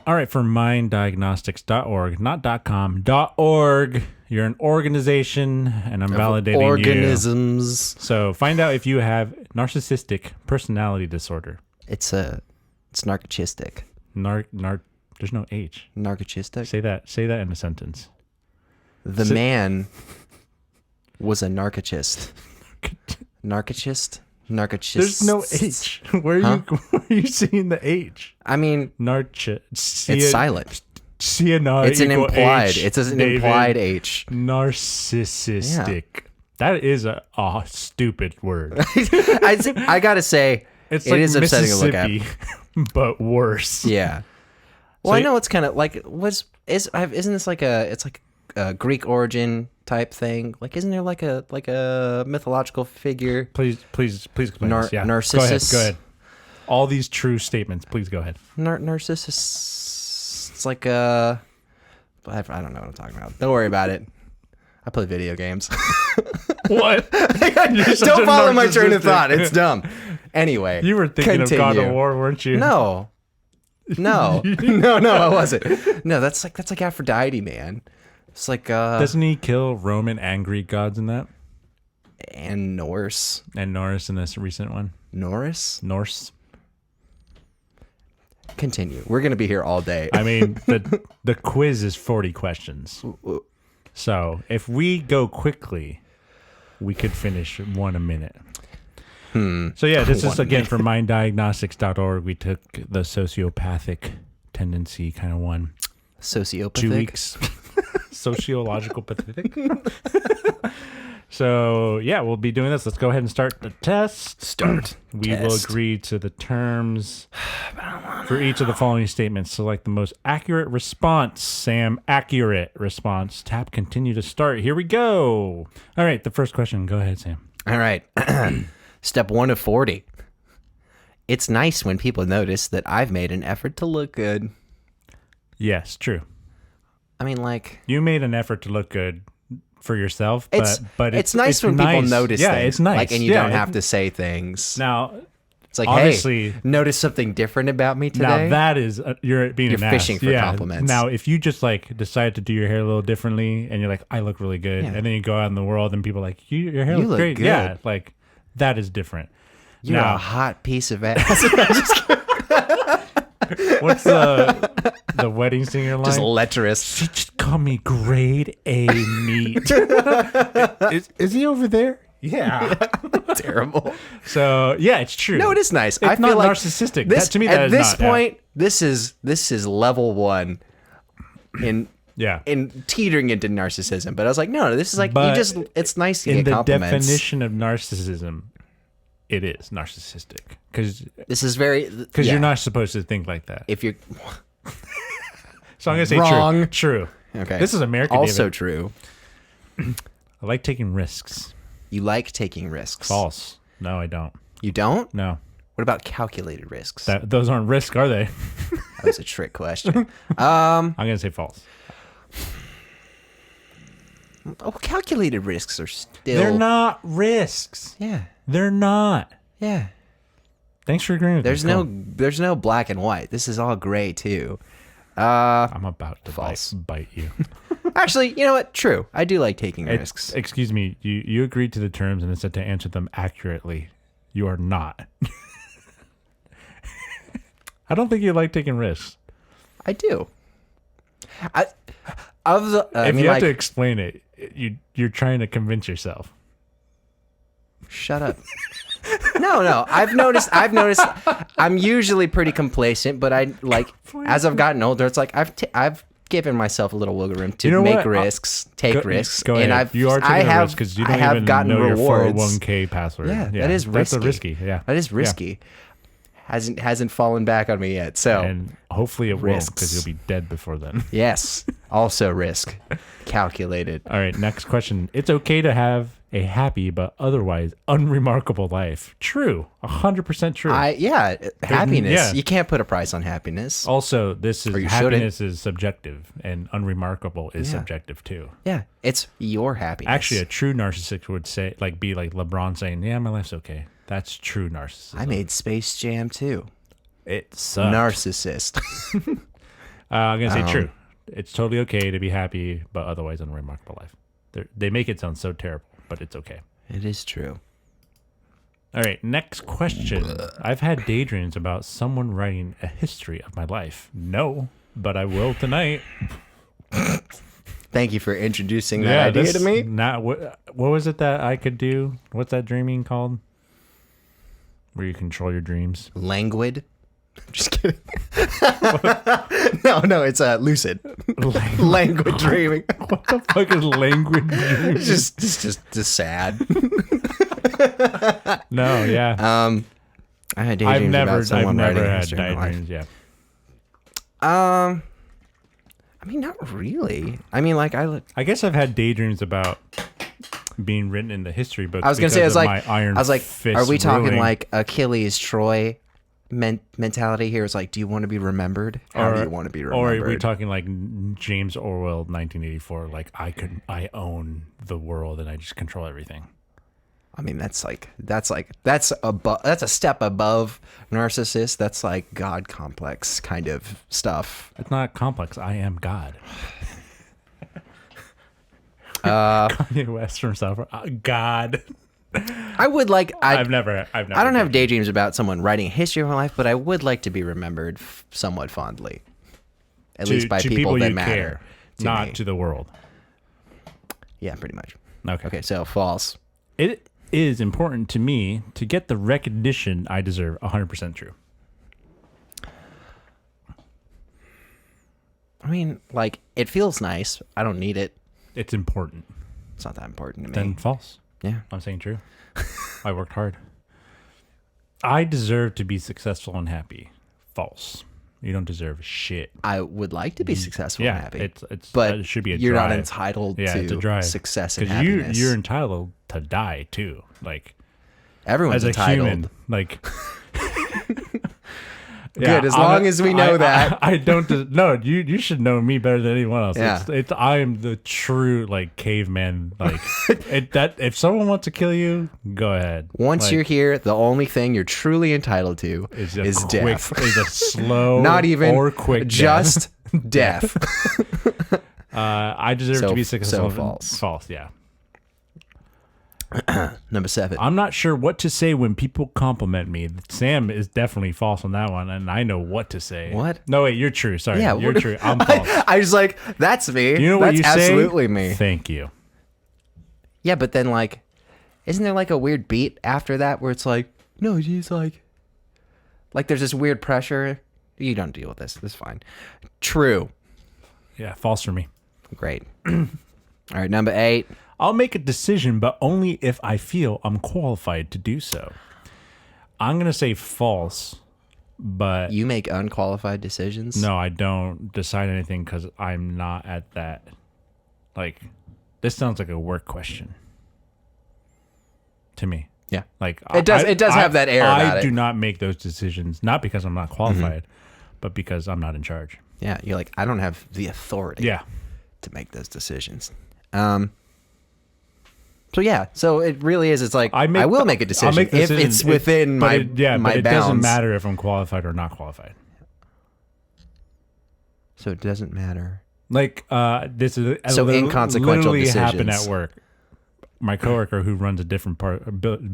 [SPEAKER 1] All right, for minddiagnostics.org, not .com, .org. You're an organization, and I'm validating you.
[SPEAKER 2] Organisms.
[SPEAKER 1] So find out if you have narcissistic personality disorder.
[SPEAKER 2] It's narcissistic.
[SPEAKER 1] There's no H.
[SPEAKER 2] Narcissistic.
[SPEAKER 1] Say that in a sentence.
[SPEAKER 2] The man was a narcissist. Narcissist? Narcissist.
[SPEAKER 1] There's no H. Where are you seeing the H?
[SPEAKER 2] I mean,
[SPEAKER 1] It's
[SPEAKER 2] silent.
[SPEAKER 1] CNR.
[SPEAKER 2] It's an implied.
[SPEAKER 1] H,
[SPEAKER 2] It's an
[SPEAKER 1] David.
[SPEAKER 2] implied H.
[SPEAKER 1] Narcissistic. That is a stupid word.
[SPEAKER 2] I gotta say,
[SPEAKER 1] It's
[SPEAKER 2] it
[SPEAKER 1] like
[SPEAKER 2] is upsetting to look at.
[SPEAKER 1] Mississippi, but worse.
[SPEAKER 2] Yeah. Well,
[SPEAKER 1] So
[SPEAKER 2] I know it's kind of like isn't this like a Greek origin type thing? Like, isn't there like a mythological figure?
[SPEAKER 1] Please explain this. Yeah.
[SPEAKER 2] Narcissus.
[SPEAKER 1] Go ahead. All these true statements. Please go ahead.
[SPEAKER 2] Narcissist. It's like I don't know what I'm talking about. Don't worry about it. I play video games.
[SPEAKER 1] What?
[SPEAKER 2] Don't follow my train of thought. It's dumb. Anyway,
[SPEAKER 1] You were thinking of God of War, weren't you?
[SPEAKER 2] No, I wasn't. No, that's like Aphrodite, man. It's like
[SPEAKER 1] Doesn't he kill Roman and Greek gods in that?
[SPEAKER 2] And Norse.
[SPEAKER 1] And Norse in this recent one. Norse.
[SPEAKER 2] Continue. We're gonna be here all day.
[SPEAKER 1] I mean, the quiz is 40 questions. So if we go quickly, we could finish one a minute. So yeah, this is again from minddiagnostics.org. We took the sociopathic tendency kind of one.
[SPEAKER 2] Sociopathic.
[SPEAKER 1] 2 weeks. Sociological pathetic. So yeah, we'll be doing this. Let's go ahead and start the test. We will agree to the terms for each of the following statements. Select the most accurate response. Sam, accurate response. Tap continue to start. Here we go. All right, the first question. Go ahead, Sam.
[SPEAKER 2] All right. Step 1 of 40. It's nice when people notice that I've made an effort to look good.
[SPEAKER 1] Yes, true.
[SPEAKER 2] I mean, like,
[SPEAKER 1] You made an effort to look good for yourself, but
[SPEAKER 2] it's nice when people notice things.
[SPEAKER 1] It's nice.
[SPEAKER 2] Like, and you don't have to say things.
[SPEAKER 1] Now,
[SPEAKER 2] It's like,
[SPEAKER 1] obviously,
[SPEAKER 2] hey, notice something different about me today?
[SPEAKER 1] now that is you're being an ass.
[SPEAKER 2] fishing for compliments.
[SPEAKER 1] Now, if you just like decide to do your hair a little differently, and you're like, I look really good, and then you go out in the world and people are like, your hair looks
[SPEAKER 2] look
[SPEAKER 1] great.
[SPEAKER 2] good.
[SPEAKER 1] Yeah, like that is different.
[SPEAKER 2] You're
[SPEAKER 1] now,
[SPEAKER 2] a hot piece of ass.
[SPEAKER 1] what's the wedding singer line?
[SPEAKER 2] Just lecherous.
[SPEAKER 1] She just called me grade A meat. is he over there? Yeah.
[SPEAKER 2] Terrible.
[SPEAKER 1] So yeah, it's true.
[SPEAKER 2] No, it is nice.
[SPEAKER 1] It's
[SPEAKER 2] I feel
[SPEAKER 1] not
[SPEAKER 2] like
[SPEAKER 1] narcissistic.
[SPEAKER 2] This,
[SPEAKER 1] To me,
[SPEAKER 2] at
[SPEAKER 1] that is
[SPEAKER 2] this
[SPEAKER 1] not,
[SPEAKER 2] point, this is level 1 in teetering into narcissism. But I was like, no, this is like it's nice to get compliments.
[SPEAKER 1] In the definition of narcissism, it is narcissistic because
[SPEAKER 2] This is very
[SPEAKER 1] you're not supposed to think like that.
[SPEAKER 2] If you're
[SPEAKER 1] So I'm gonna say
[SPEAKER 2] Wrong.
[SPEAKER 1] true.
[SPEAKER 2] okay,
[SPEAKER 1] This is American.
[SPEAKER 2] also
[SPEAKER 1] David.
[SPEAKER 2] true.
[SPEAKER 1] I like taking risks.
[SPEAKER 2] You like taking risks.
[SPEAKER 1] False. No, I don't.
[SPEAKER 2] You don't?
[SPEAKER 1] No,
[SPEAKER 2] What about calculated risks?
[SPEAKER 1] those aren't risks, are they?
[SPEAKER 2] That was a trick question.
[SPEAKER 1] I'm gonna say false.
[SPEAKER 2] Calculated risks are still.
[SPEAKER 1] They're not risks.
[SPEAKER 2] Yeah.
[SPEAKER 1] They're not.
[SPEAKER 2] Yeah.
[SPEAKER 1] Thanks for agreeing with
[SPEAKER 2] There's
[SPEAKER 1] me.
[SPEAKER 2] there's no black and white. This is all gray too.
[SPEAKER 1] I'm about to
[SPEAKER 2] False.
[SPEAKER 1] bite you.
[SPEAKER 2] Actually, you know what? True. I do like taking risks.
[SPEAKER 1] Excuse me. You agreed to the terms and it said to answer them accurately. You are not. I don't think you like taking risks.
[SPEAKER 2] I do.
[SPEAKER 1] If you have to explain it, you're trying to convince yourself.
[SPEAKER 2] Shut up. No. I've noticed I'm usually pretty complacent, but I like as I've gotten older, it's like I've given myself a little wiggle room to make risks, take risks,
[SPEAKER 1] Go
[SPEAKER 2] and
[SPEAKER 1] ahead. You are taking a risk because you don't even
[SPEAKER 2] gotten
[SPEAKER 1] know
[SPEAKER 2] rewards.
[SPEAKER 1] your 401k password.
[SPEAKER 2] Yeah, that is risky.
[SPEAKER 1] That's a risky. Yeah,
[SPEAKER 2] That is risky. Hasn't fallen back on me yet. So
[SPEAKER 1] and hopefully it won't because you'll be dead before then.
[SPEAKER 2] yes, also risk calculated.
[SPEAKER 1] All right, next question. It's okay to have a happy but otherwise unremarkable life. True, 100% true.
[SPEAKER 2] Happiness.
[SPEAKER 1] Yeah.
[SPEAKER 2] You can't put a price on happiness.
[SPEAKER 1] Also, this is
[SPEAKER 2] you
[SPEAKER 1] happiness is subjective, and unremarkable is subjective too.
[SPEAKER 2] Yeah, it's your happiness.
[SPEAKER 1] Actually, a true narcissist would say, be like LeBron saying, "Yeah, my life's okay." That's true narcissism.
[SPEAKER 2] I made Space Jam too.
[SPEAKER 1] It sucked.
[SPEAKER 2] Narcissist.
[SPEAKER 1] I'm gonna say true. It's totally okay to be happy, but otherwise unremarkable life. They make it sound so terrible, but it's okay.
[SPEAKER 2] It is true.
[SPEAKER 1] All right, next question. I've had daydreams about someone writing a history of my life. No, but I will tonight.
[SPEAKER 2] Thank you for introducing that idea to me.
[SPEAKER 1] What was it that I could do? What's that dreaming called? Where you control your dreams?
[SPEAKER 2] Languid. Just kidding. No, it's lucid. Languid dreaming.
[SPEAKER 1] What the fuck is languid dreaming?
[SPEAKER 2] It's just sad.
[SPEAKER 1] No, yeah.
[SPEAKER 2] I had daydreams about someone writing
[SPEAKER 1] had
[SPEAKER 2] history of my life.
[SPEAKER 1] daydreams. Yeah.
[SPEAKER 2] I mean, not really. I mean, like
[SPEAKER 1] I guess I've had daydreams about being written in the history books.
[SPEAKER 2] I was gonna say,
[SPEAKER 1] my iron
[SPEAKER 2] are we talking
[SPEAKER 1] fist
[SPEAKER 2] like Achilles, Troy, mentality here is like, do you want to be remembered? How do you want to be remembered?
[SPEAKER 1] Or are we talking like James Orwell 1984? Like I own the world and I just control everything.
[SPEAKER 2] I mean, that's a step above narcissist. That's like God complex kind of stuff.
[SPEAKER 1] It's not complex. I am God. Kanye West from South God.
[SPEAKER 2] I've
[SPEAKER 1] never.
[SPEAKER 2] I don't have daydreams about someone writing a history of my life, but I would like to be remembered somewhat fondly, at least by people that matter,
[SPEAKER 1] care, not
[SPEAKER 2] me.
[SPEAKER 1] to the world.
[SPEAKER 2] Yeah, pretty much.
[SPEAKER 1] Okay.
[SPEAKER 2] So false.
[SPEAKER 1] It is important to me to get the recognition I deserve. 100% true.
[SPEAKER 2] I mean, like, it feels nice. I don't need it.
[SPEAKER 1] It's important.
[SPEAKER 2] It's not that important to me.
[SPEAKER 1] Then false.
[SPEAKER 2] Yeah.
[SPEAKER 1] I'm saying true. I worked hard. I deserve to be successful and happy. False. You don't deserve shit.
[SPEAKER 2] I would like to be successful and happy.
[SPEAKER 1] But it should be a
[SPEAKER 2] you're
[SPEAKER 1] drive.
[SPEAKER 2] not entitled
[SPEAKER 1] it's a
[SPEAKER 2] to
[SPEAKER 1] drive.
[SPEAKER 2] success and
[SPEAKER 1] Because
[SPEAKER 2] happiness.
[SPEAKER 1] you're entitled to die too. Like
[SPEAKER 2] everyone's
[SPEAKER 1] as a
[SPEAKER 2] entitled.
[SPEAKER 1] human. Like
[SPEAKER 2] Good, as long as we know that.
[SPEAKER 1] I don't. No, you should know me better than anyone else.
[SPEAKER 2] Yeah.
[SPEAKER 1] I am the true like caveman. Like if someone wants to kill you, go ahead.
[SPEAKER 2] Once you're here, the only thing you're truly entitled to is death.
[SPEAKER 1] Is a slow,
[SPEAKER 2] not even
[SPEAKER 1] or quick,
[SPEAKER 2] just death.
[SPEAKER 1] I deserve to be successful.
[SPEAKER 2] So false.
[SPEAKER 1] False. Yeah.
[SPEAKER 2] Number 7.
[SPEAKER 1] I'm not sure what to say when people compliment me. Sam is definitely false on that one, and I know what to say.
[SPEAKER 2] What?
[SPEAKER 1] No, wait, you're true. Sorry,
[SPEAKER 2] Yeah,
[SPEAKER 1] you're true. I'm false.
[SPEAKER 2] I was like, that's me.
[SPEAKER 1] You know what
[SPEAKER 2] that's
[SPEAKER 1] you say?
[SPEAKER 2] absolutely me.
[SPEAKER 1] Thank you.
[SPEAKER 2] Yeah, but then like, isn't there like a weird beat after that where it's like, no, she's like there's this weird pressure. You don't deal with this. This is fine. True.
[SPEAKER 1] Yeah, false for me.
[SPEAKER 2] Great. All right, number 8.
[SPEAKER 1] I'll make a decision, but only if I feel I'm qualified to do so. I'm going to say false, but...
[SPEAKER 2] You make unqualified decisions?
[SPEAKER 1] No, I don't decide anything because I'm not at that. Like, this sounds like a work question to me.
[SPEAKER 2] Yeah.
[SPEAKER 1] Like
[SPEAKER 2] it does have that air about it.
[SPEAKER 1] I do not make those decisions, not because I'm not qualified, but because I'm not in charge.
[SPEAKER 2] Yeah, you're like, I don't have the authority to make those decisions. So it really is. It's like I will make a decision if it's within my bounds.
[SPEAKER 1] It doesn't matter if I'm qualified or not qualified.
[SPEAKER 2] So it doesn't matter.
[SPEAKER 1] Like this is
[SPEAKER 2] inconsequential
[SPEAKER 1] literally
[SPEAKER 2] decisions
[SPEAKER 1] happened at work. My coworker who runs a different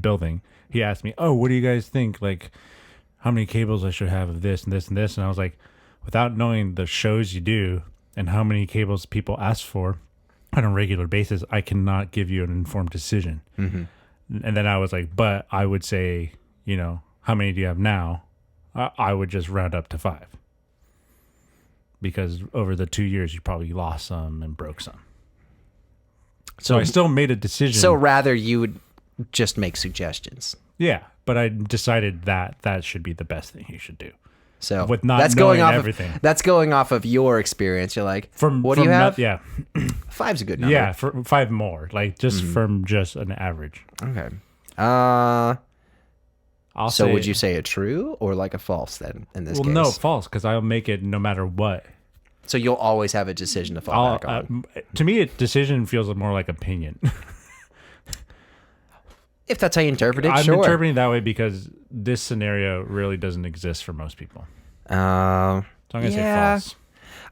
[SPEAKER 1] building, he asked me, "Oh, what do you guys think? Like, how many cables I should have of this and this and this?" And I was like, without knowing the shows you do and how many cables people ask for on a regular basis, I cannot give you an informed decision. Mm-hmm. And then I was like, but I would say, how many do you have now? I would just round up to 5. Because over the 2 years, you probably lost some and broke some. So I still made a decision.
[SPEAKER 2] So rather you would just make suggestions.
[SPEAKER 1] Yeah, but I decided that should be the best thing you should do.
[SPEAKER 2] So
[SPEAKER 1] with not knowing everything.
[SPEAKER 2] That's going off of your experience. You're like, what do you have? 5's a good number.
[SPEAKER 1] Yeah, for 5 more. Like just from just an average.
[SPEAKER 2] Okay.
[SPEAKER 1] So
[SPEAKER 2] would you say a true or like a false then in this case?
[SPEAKER 1] Well, no, false, because I'll make it no matter what.
[SPEAKER 2] So you'll always have a decision to fall back on.
[SPEAKER 1] To me, a decision feels more like opinion.
[SPEAKER 2] If that's how you interpret it,
[SPEAKER 1] I'm
[SPEAKER 2] sure.
[SPEAKER 1] interpreting it that way because this scenario really doesn't exist for most people. So I'm going to say false.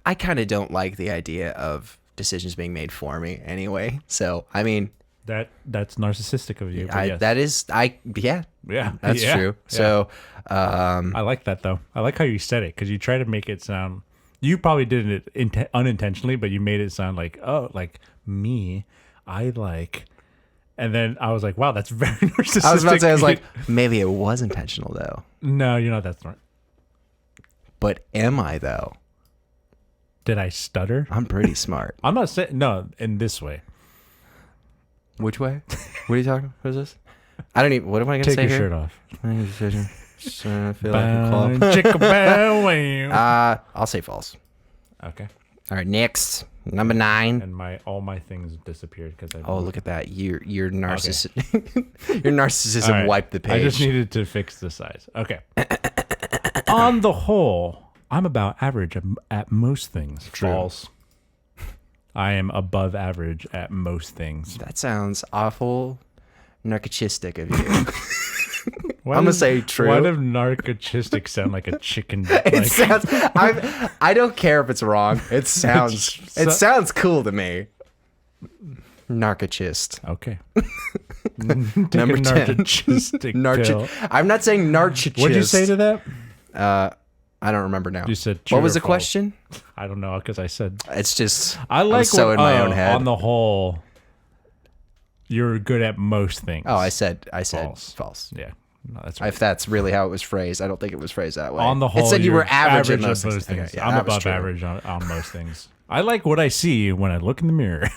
[SPEAKER 2] I kind of don't like the idea of decisions being made for me anyway. So, I mean...
[SPEAKER 1] That's narcissistic of you. Yes.
[SPEAKER 2] That is...
[SPEAKER 1] Yeah.
[SPEAKER 2] That's true. Yeah. So...
[SPEAKER 1] I like that, though. I like how you said it because you try to make it sound... You probably did it unintentionally, but you made it sound like, oh, like me, I like... And then I was like, wow, that's very narcissistic.
[SPEAKER 2] I was about to say, I was like, maybe it was intentional, though.
[SPEAKER 1] No, you're not that smart.
[SPEAKER 2] But am I, though?
[SPEAKER 1] Did I stutter?
[SPEAKER 2] I'm pretty smart.
[SPEAKER 1] I'm not saying, no, in this way.
[SPEAKER 2] Which way? What are you talking about? What is this? I don't even, what am I going to say
[SPEAKER 1] here? Take
[SPEAKER 2] your
[SPEAKER 1] shirt off.
[SPEAKER 2] Make a decision. I feel like I'll say false.
[SPEAKER 1] Okay.
[SPEAKER 2] All right, next. Number 9.
[SPEAKER 1] And all my things disappeared because I.
[SPEAKER 2] Oh, look at that! Your narcissism. Okay. Your narcissism wiped the page.
[SPEAKER 1] I just needed to fix the size. Okay. On the whole, I'm about average at most things.
[SPEAKER 2] True.
[SPEAKER 1] False. I am above average at most things.
[SPEAKER 2] That sounds awful narcissistic of you.
[SPEAKER 1] Why
[SPEAKER 2] I'm gonna
[SPEAKER 1] does-
[SPEAKER 2] say true.
[SPEAKER 1] Why does narcissistic sound like a chicken?
[SPEAKER 2] It sounds. I don't care if it's wrong. It sounds. It sounds cool to me. Narcissist.
[SPEAKER 1] Okay.
[SPEAKER 2] Number 10.
[SPEAKER 1] Narcissistic pill.
[SPEAKER 2] I'm not saying narcissist.
[SPEAKER 1] What did you say to that?
[SPEAKER 2] I don't remember now.
[SPEAKER 1] You said true
[SPEAKER 2] what was
[SPEAKER 1] or
[SPEAKER 2] the
[SPEAKER 1] false?
[SPEAKER 2] question?
[SPEAKER 1] I don't know because I said
[SPEAKER 2] It's just.
[SPEAKER 1] I like
[SPEAKER 2] I'm so in my own head.
[SPEAKER 1] On the whole, you're good at most things.
[SPEAKER 2] Oh, I said
[SPEAKER 1] False.
[SPEAKER 2] false.
[SPEAKER 1] Yeah, no, that's
[SPEAKER 2] If that's really how it was phrased, I don't think it was phrased that way.
[SPEAKER 1] on the whole.
[SPEAKER 2] it said you
[SPEAKER 1] you're
[SPEAKER 2] were average at
[SPEAKER 1] at
[SPEAKER 2] most things.
[SPEAKER 1] things.
[SPEAKER 2] Okay, yeah,
[SPEAKER 1] I'm
[SPEAKER 2] that was
[SPEAKER 1] above
[SPEAKER 2] true.
[SPEAKER 1] average on most things. I like what I see when I look in the mirror.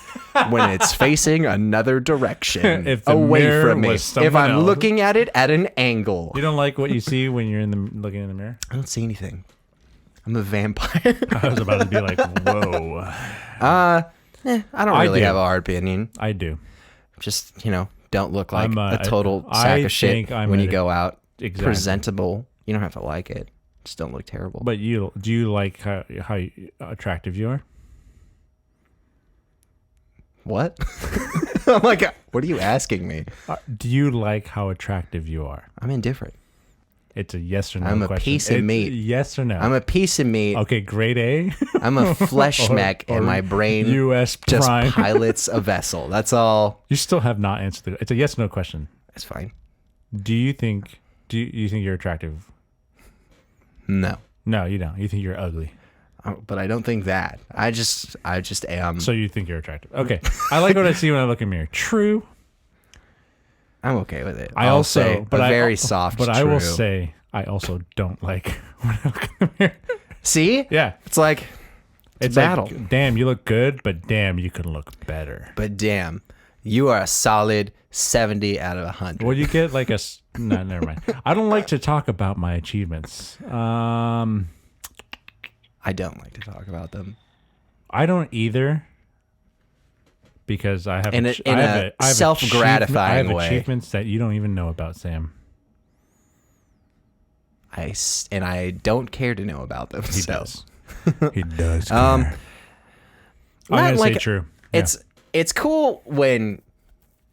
[SPEAKER 2] When it's facing another direction,
[SPEAKER 1] If the
[SPEAKER 2] away
[SPEAKER 1] mirror
[SPEAKER 2] from me.
[SPEAKER 1] was
[SPEAKER 2] If
[SPEAKER 1] someone
[SPEAKER 2] I'm
[SPEAKER 1] else.
[SPEAKER 2] looking at it at an angle,
[SPEAKER 1] You don't like what you see when you're looking in the mirror.
[SPEAKER 2] I don't see anything. I'm a vampire.
[SPEAKER 1] I was about to be like, whoa.
[SPEAKER 2] I don't
[SPEAKER 1] I
[SPEAKER 2] really
[SPEAKER 1] do.
[SPEAKER 2] have a hard opinion.
[SPEAKER 1] I do.
[SPEAKER 2] Just, don't look like
[SPEAKER 1] I'm
[SPEAKER 2] a total
[SPEAKER 1] I
[SPEAKER 2] sack of shit
[SPEAKER 1] think I'm
[SPEAKER 2] when you
[SPEAKER 1] a-
[SPEAKER 2] go out.
[SPEAKER 1] Exactly.
[SPEAKER 2] Presentable. You don't have to like it. Just don't look terrible.
[SPEAKER 1] But do you like how attractive you are?
[SPEAKER 2] What? Oh my God. What are you asking me?
[SPEAKER 1] Do you like how attractive you are?
[SPEAKER 2] I'm indifferent.
[SPEAKER 1] It's a yes or no
[SPEAKER 2] I'm a
[SPEAKER 1] question.
[SPEAKER 2] piece of
[SPEAKER 1] It's
[SPEAKER 2] meat.
[SPEAKER 1] Yes or no?
[SPEAKER 2] I'm a piece of meat.
[SPEAKER 1] Okay, grade A.
[SPEAKER 2] I'm a flesh
[SPEAKER 1] Or-
[SPEAKER 2] mech, and
[SPEAKER 1] or
[SPEAKER 2] my brain
[SPEAKER 1] U.S.
[SPEAKER 2] just
[SPEAKER 1] Prime.
[SPEAKER 2] pilots a vessel. That's all.
[SPEAKER 1] You still have not answered it's a yes or no question.
[SPEAKER 2] It's fine.
[SPEAKER 1] Do you think you're attractive?
[SPEAKER 2] No.
[SPEAKER 1] No, you don't. You think you're ugly.
[SPEAKER 2] But I don't think that. I just am.
[SPEAKER 1] So you think you're attractive. Okay. I like what I see when I look in the mirror. True.
[SPEAKER 2] I'm okay with it.
[SPEAKER 1] I
[SPEAKER 2] I'll
[SPEAKER 1] also
[SPEAKER 2] say
[SPEAKER 1] but
[SPEAKER 2] a very soft.
[SPEAKER 1] But I will
[SPEAKER 2] true.
[SPEAKER 1] say I also don't like when I look in the mirror.
[SPEAKER 2] See?
[SPEAKER 1] Yeah.
[SPEAKER 2] It's like
[SPEAKER 1] It's
[SPEAKER 2] battle.
[SPEAKER 1] like, damn, you look good, but damn, you could look better.
[SPEAKER 2] But damn, you are a solid 70 out of 100.
[SPEAKER 1] Well, you get like no, never mind. I don't like to talk about my achievements.
[SPEAKER 2] I don't like to talk about them.
[SPEAKER 1] I don't either, because I have
[SPEAKER 2] In a
[SPEAKER 1] I have
[SPEAKER 2] self-gratifying
[SPEAKER 1] I have
[SPEAKER 2] way.
[SPEAKER 1] achievements that you don't even know about, Sam.
[SPEAKER 2] And I don't care to know about them.
[SPEAKER 1] He
[SPEAKER 2] so.
[SPEAKER 1] does. He does. Care.
[SPEAKER 2] Um,
[SPEAKER 1] I'm gonna
[SPEAKER 2] not like-
[SPEAKER 1] say true.
[SPEAKER 2] It's cool when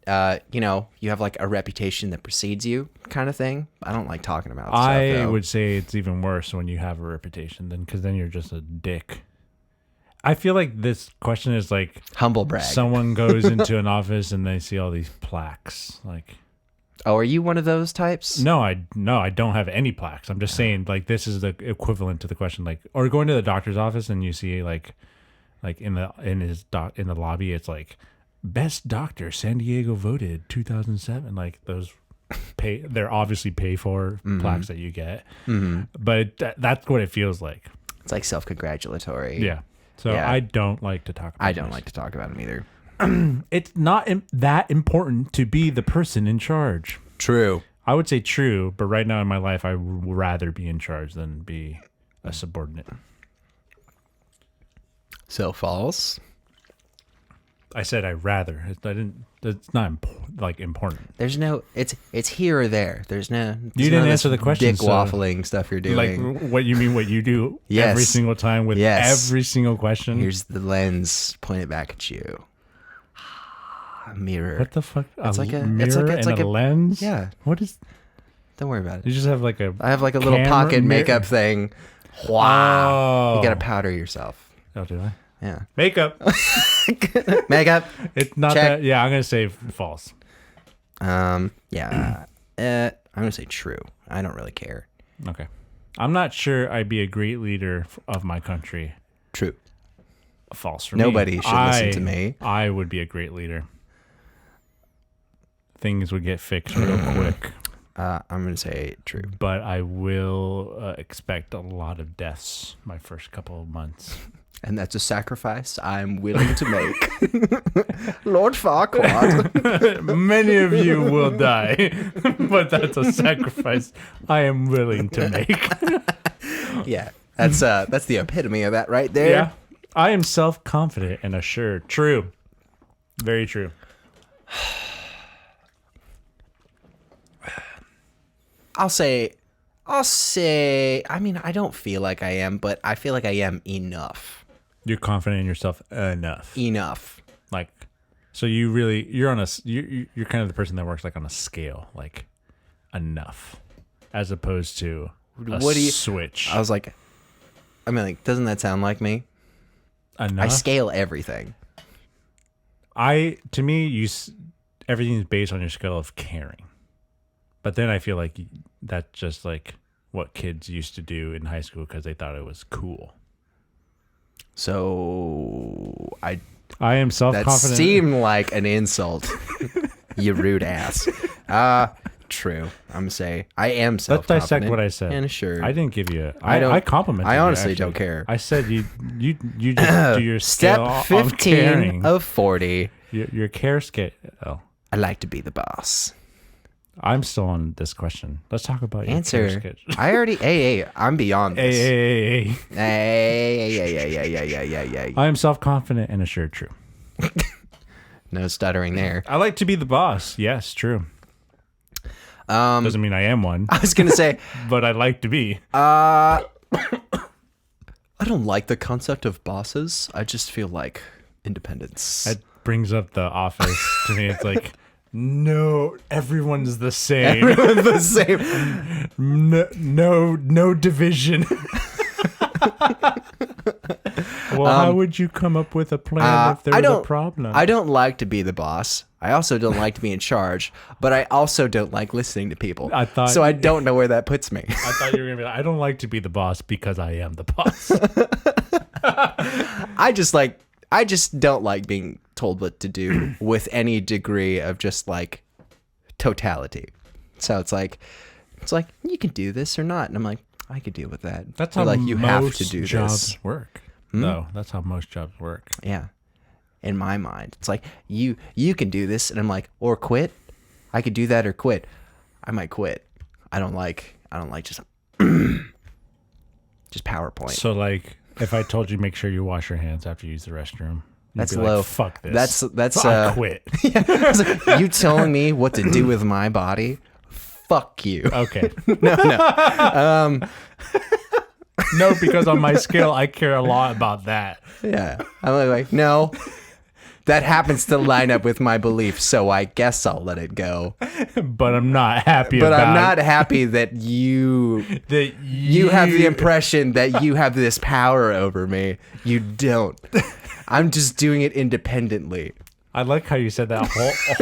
[SPEAKER 2] you have like a reputation that precedes you, kind of thing. I don't like talking about stuff.
[SPEAKER 1] I
[SPEAKER 2] though.
[SPEAKER 1] would say it's even worse when you have a reputation, because then you're just a dick. I feel like this question is like
[SPEAKER 2] humble brag.
[SPEAKER 1] someone goes into an office and they see all these plaques. Like,
[SPEAKER 2] Oh, are you one of those types?
[SPEAKER 1] no, I don't have any plaques. I'm just saying, like, this is the equivalent to the question, like, or going to the doctor's office and you see like in the lobby, it's like best doctor San Diego voted 2007. Like those they're obviously pay for plaques that you get, but that's what it feels like.
[SPEAKER 2] It's like self-congratulatory.
[SPEAKER 1] Yeah. So
[SPEAKER 2] Yeah.
[SPEAKER 1] I don't like to talk about
[SPEAKER 2] I don't
[SPEAKER 1] this.
[SPEAKER 2] like to talk about them either.
[SPEAKER 1] It's not that important to be the person in charge.
[SPEAKER 2] True.
[SPEAKER 1] I would say true, but right now in my life, I would rather be in charge than be a subordinate.
[SPEAKER 2] So false.
[SPEAKER 1] I said I rather. I didn't. It's not important.
[SPEAKER 2] There's no. It's here or there. There's no.
[SPEAKER 1] You
[SPEAKER 2] there's
[SPEAKER 1] didn't
[SPEAKER 2] none of
[SPEAKER 1] answer
[SPEAKER 2] this
[SPEAKER 1] the question,
[SPEAKER 2] Dick
[SPEAKER 1] so-
[SPEAKER 2] waffling stuff you're doing.
[SPEAKER 1] Like what you mean? What you do
[SPEAKER 2] Yes.
[SPEAKER 1] every single time with
[SPEAKER 2] Yes.
[SPEAKER 1] every single question.
[SPEAKER 2] Here's the lens pointed back at you. A mirror.
[SPEAKER 1] What the fuck?
[SPEAKER 2] It's like a- it's
[SPEAKER 1] mirror
[SPEAKER 2] like- it's
[SPEAKER 1] and
[SPEAKER 2] like
[SPEAKER 1] a
[SPEAKER 2] a-
[SPEAKER 1] lens.
[SPEAKER 2] yeah.
[SPEAKER 1] What is?
[SPEAKER 2] Don't worry about it.
[SPEAKER 1] You just have like a.
[SPEAKER 2] I have like a little
[SPEAKER 1] camera
[SPEAKER 2] pocket
[SPEAKER 1] mirror-
[SPEAKER 2] makeup thing. Wow.
[SPEAKER 1] Oh.
[SPEAKER 2] You gotta powder yourself.
[SPEAKER 1] Oh, do I?
[SPEAKER 2] Yeah.
[SPEAKER 1] Makeup.
[SPEAKER 2] Makeup.
[SPEAKER 1] It's not
[SPEAKER 2] Check.
[SPEAKER 1] that. Yeah, I'm gonna say false.
[SPEAKER 2] Yeah. I'm gonna say true. I don't really care.
[SPEAKER 1] Okay. I'm not sure I'd be a great leader of my country.
[SPEAKER 2] True.
[SPEAKER 1] False for
[SPEAKER 2] Nobody
[SPEAKER 1] me.
[SPEAKER 2] should listen to me.
[SPEAKER 1] I would be a great leader. Things would get fixed real quick,
[SPEAKER 2] I'm gonna say true.
[SPEAKER 1] but I will expect a lot of deaths my first couple of months.
[SPEAKER 2] And that's a sacrifice I'm willing to make. Lord Farquaad.
[SPEAKER 1] Many of you will die, but that's a sacrifice I am willing to make.
[SPEAKER 2] Yeah. That's the epitome of that right there.
[SPEAKER 1] Yeah. I am self-confident and assured. True. Very true.
[SPEAKER 2] I'll say I'll say, I mean, I don't feel like I am, but I feel like I am enough.
[SPEAKER 1] You're confident in yourself enough.
[SPEAKER 2] Enough.
[SPEAKER 1] Like, so you're on a, you're kind of the person that works like on a scale, like enough, as opposed to a switch.
[SPEAKER 2] I was like, I mean, like, doesn't that sound like me?
[SPEAKER 1] Enough?
[SPEAKER 2] I scale everything.
[SPEAKER 1] To me, everything is based on your scale of caring. But then I feel like that's just like what kids used to do in high school because they thought it was cool.
[SPEAKER 2] So I
[SPEAKER 1] am self-confident.
[SPEAKER 2] That seemed like an insult. You rude ass. True. I'm gonna say I am self-confident.
[SPEAKER 1] Let's dissect what I said.
[SPEAKER 2] And assured.
[SPEAKER 1] I didn't give you. I complimented.
[SPEAKER 2] I honestly
[SPEAKER 1] you,
[SPEAKER 2] don't care.
[SPEAKER 1] I said you just do your
[SPEAKER 2] step 15 of 40.
[SPEAKER 1] Your care scale.
[SPEAKER 2] I like to be the boss.
[SPEAKER 1] I'm still on this question. Let's talk about your care scale.
[SPEAKER 2] I already. I'm beyond this.
[SPEAKER 1] Hey.
[SPEAKER 2] Hey.
[SPEAKER 1] I am self-confident and assured. True.
[SPEAKER 2] No stuttering there.
[SPEAKER 1] I like to be the boss. Yes, true. Doesn't mean I am one.
[SPEAKER 2] I was gonna say,
[SPEAKER 1] but I like to be.
[SPEAKER 2] I don't like the concept of bosses. I just feel like independence.
[SPEAKER 1] That brings up The Office to me. It's like, no, everyone's the same.
[SPEAKER 2] Everyone's the same.
[SPEAKER 1] No division. Well, how would you come up with a plan if there was a problem?
[SPEAKER 2] I don't like to be the boss. I also don't like to be in charge, but I also don't like listening to people. So I don't know where that puts me.
[SPEAKER 1] I thought you were going to be like, I don't like to be the boss because I am the boss.
[SPEAKER 2] I just don't like being told what to do with any degree of just like totality. So it's like you can do this or not, and I'm like, I could deal with that.
[SPEAKER 1] That's how
[SPEAKER 2] like
[SPEAKER 1] you
[SPEAKER 2] have to do
[SPEAKER 1] jobs
[SPEAKER 2] this.
[SPEAKER 1] Work. No, that's how most jobs work.
[SPEAKER 2] Yeah. In my mind, it's like you can do this, and I'm like, or quit. I could do that or quit. I might quit. I don't like just just PowerPoint.
[SPEAKER 1] So like, if I told you make sure you wash your hands after you use the restroom,
[SPEAKER 2] that's low.
[SPEAKER 1] Like, fuck this.
[SPEAKER 2] That's
[SPEAKER 1] I quit.
[SPEAKER 2] Yeah, I was like, you telling me what to do with my body? Fuck you.
[SPEAKER 1] Okay.
[SPEAKER 2] No.
[SPEAKER 1] No, because on my scale, I care a lot about that.
[SPEAKER 2] Yeah. I'm like, no, that happens to line up with my beliefs, so I guess I'll let it go.
[SPEAKER 1] But I'm not happy
[SPEAKER 2] But I'm not happy that you have the impression that you have this power over me. You don't. I'm just doing it independently.
[SPEAKER 1] I like how you said that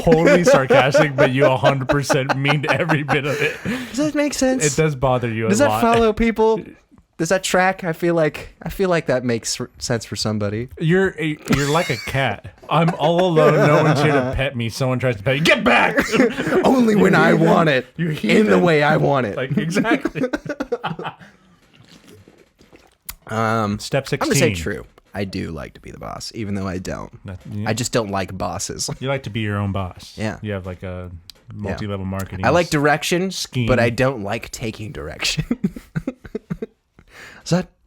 [SPEAKER 1] wholly sarcastic, but you 100% mean every bit of it.
[SPEAKER 2] Does that make sense?
[SPEAKER 1] It does bother you a lot.
[SPEAKER 2] Does that follow people? Does that track? I feel like that makes sense for somebody.
[SPEAKER 1] You're like a cat. I'm all alone. No one's here to pet me. Someone tries to pet you. Get back!
[SPEAKER 2] Only when I want it. In the way I want it.
[SPEAKER 1] Like, exactly. Step 16.
[SPEAKER 2] I'm gonna say true. I do like to be the boss, even though I don't.
[SPEAKER 1] Yeah.
[SPEAKER 2] I just don't like bosses.
[SPEAKER 1] You like to be your own boss.
[SPEAKER 2] Yeah.
[SPEAKER 1] You have like a multi-level marketing.
[SPEAKER 2] I like direction,
[SPEAKER 1] scheme.
[SPEAKER 2] But I don't like taking direction.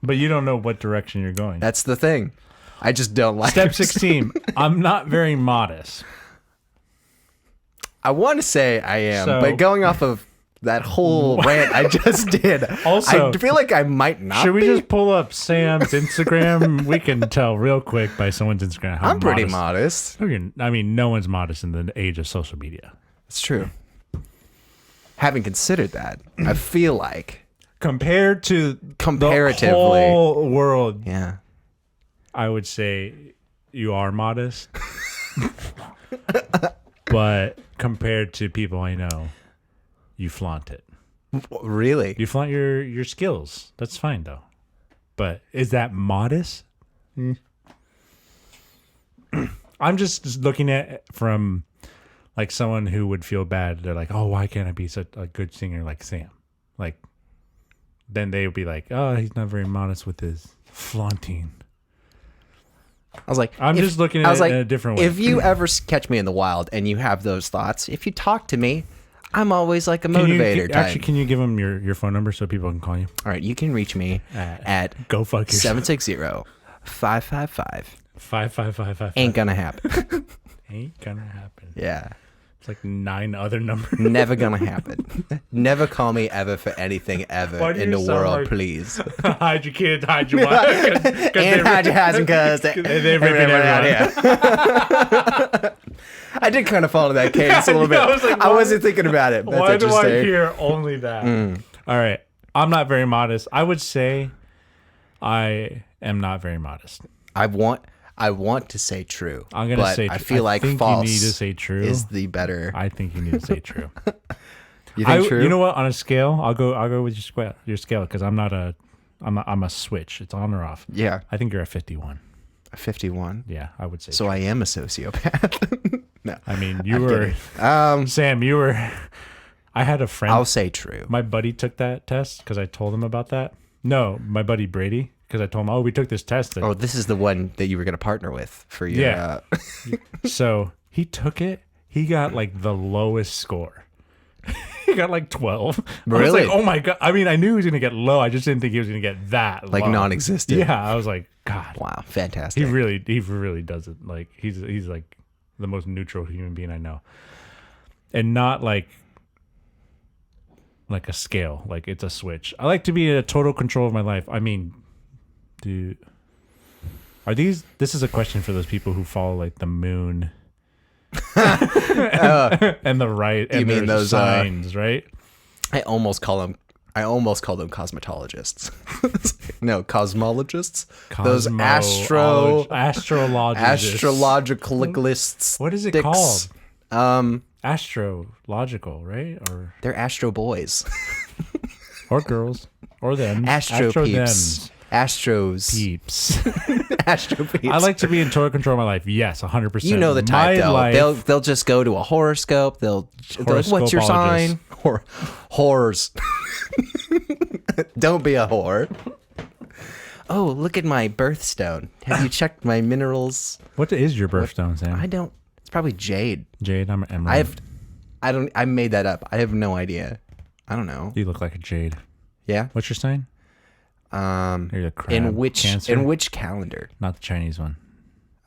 [SPEAKER 1] But you don't know what direction you're going.
[SPEAKER 2] That's the thing. I just don't like
[SPEAKER 1] Step 16. I'm not very modest.
[SPEAKER 2] I want to say I am, but going off of that whole rant I just did,
[SPEAKER 1] also,
[SPEAKER 2] I feel like I might not
[SPEAKER 1] Should we just pull up Sam's Instagram? We can tell real quick by someone's Instagram how
[SPEAKER 2] I'm pretty modest.
[SPEAKER 1] I mean, no one's modest in the age of social media.
[SPEAKER 2] It's true. Having considered that, I feel like
[SPEAKER 1] comparatively,
[SPEAKER 2] the
[SPEAKER 1] whole world,
[SPEAKER 2] yeah,
[SPEAKER 1] I would say you are modest. But compared to people I know, you flaunt it.
[SPEAKER 2] Really?
[SPEAKER 1] You flaunt your skills. That's fine though. But is that modest? I'm just looking at it from like someone who would feel bad. They're like, oh, why can't I be such a good singer like Sam? Like, then they would be like, oh, he's not very modest with his flaunting.
[SPEAKER 2] I was like,
[SPEAKER 1] I'm just looking at it in a different way.
[SPEAKER 2] If you ever catch me in the wild and you have those thoughts, if you talk to me, I'm always like a motivator type.
[SPEAKER 1] Actually, can you give them your phone number so people can call you?
[SPEAKER 2] All right, you can reach me at
[SPEAKER 1] go fuck yourself.
[SPEAKER 2] 760-555.
[SPEAKER 1] 55555.
[SPEAKER 2] Ain't gonna happen.
[SPEAKER 1] Ain't gonna happen.
[SPEAKER 2] Yeah.
[SPEAKER 1] It's like 9 other numbers.
[SPEAKER 2] Never gonna happen. Never call me ever for anything ever
[SPEAKER 1] Why do
[SPEAKER 2] in
[SPEAKER 1] you
[SPEAKER 2] the
[SPEAKER 1] sound
[SPEAKER 2] world,
[SPEAKER 1] like-
[SPEAKER 2] please.
[SPEAKER 1] Hide your kids, hide your wife.
[SPEAKER 2] And hide your house because
[SPEAKER 1] they're ripping everyone.
[SPEAKER 2] yeah. I did kind of follow that cadence a little bit.
[SPEAKER 1] I was like,
[SPEAKER 2] I wasn't thinking about it. That's
[SPEAKER 1] Why do I
[SPEAKER 2] interesting.
[SPEAKER 1] hear only that? All right. I'm not very modest. I would say I am not very modest.
[SPEAKER 2] I want to say true.
[SPEAKER 1] I'm gonna
[SPEAKER 2] but
[SPEAKER 1] say.
[SPEAKER 2] I feel like
[SPEAKER 1] think
[SPEAKER 2] false
[SPEAKER 1] you need to say true.
[SPEAKER 2] is the better.
[SPEAKER 1] I think you need to say true.
[SPEAKER 2] You think true?
[SPEAKER 1] You know what? On a scale, I'll go with your scale because I'm a switch. It's on or off.
[SPEAKER 2] Yeah,
[SPEAKER 1] I think you're a 51.
[SPEAKER 2] a 51.
[SPEAKER 1] Yeah, I would say.
[SPEAKER 2] So I am a sociopath. No,
[SPEAKER 1] I mean, you
[SPEAKER 2] I'm
[SPEAKER 1] were
[SPEAKER 2] kidding.
[SPEAKER 1] Sam. You were. I had a friend.
[SPEAKER 2] I'll say true.
[SPEAKER 1] My buddy took that test because I told him about that. No, my buddy Brady, because I told him, oh, we took this test.
[SPEAKER 2] Oh, this is the one that you were going to partner with for your.
[SPEAKER 1] Yeah. So he took it. He got like the lowest score. He got like 12. I was
[SPEAKER 2] Really?
[SPEAKER 1] like, oh my God. I mean, I knew he was going to get low. I just didn't think he was going to get that
[SPEAKER 2] Like
[SPEAKER 1] low.
[SPEAKER 2] non-existent.
[SPEAKER 1] Yeah. I was like, God.
[SPEAKER 2] Wow, fantastic.
[SPEAKER 1] He really does it. Like he's like the most neutral human being I know. And not like a scale. Like it's a switch. I like to be in a total control of my life. I mean, dude, this is a question for those people who follow like the moon and the right and
[SPEAKER 2] You mean
[SPEAKER 1] those
[SPEAKER 2] those,
[SPEAKER 1] signs, right?
[SPEAKER 2] I almost call them cosmetologists. No, cosmologists. Those astrologicalists.
[SPEAKER 1] What is it
[SPEAKER 2] dicks.
[SPEAKER 1] called? Astrological, right? Or
[SPEAKER 2] They're astro boys.
[SPEAKER 1] or girls or them.
[SPEAKER 2] Astro peeps.
[SPEAKER 1] Thems.
[SPEAKER 2] Astros.
[SPEAKER 1] Peeps.
[SPEAKER 2] Astro peeps.
[SPEAKER 1] I like to be in total control of my life. Yes, 100%.
[SPEAKER 2] You know the
[SPEAKER 1] My
[SPEAKER 2] type though.
[SPEAKER 1] life-
[SPEAKER 2] They'll just go to a horoscope. They're like, what's your sign? Whores. Don't be a whore. Oh, look at my birthstone. Have you checked my minerals?
[SPEAKER 1] What is your birthstone, Sam?
[SPEAKER 2] I don't. It's probably jade.
[SPEAKER 1] Jade. I'm an emerald.
[SPEAKER 2] I made that up. I have no idea. I don't know.
[SPEAKER 1] You look like a jade.
[SPEAKER 2] Yeah.
[SPEAKER 1] What's your sign? You're a crab.
[SPEAKER 2] In which
[SPEAKER 1] Cancer?
[SPEAKER 2] calendar?
[SPEAKER 1] Not the Chinese one.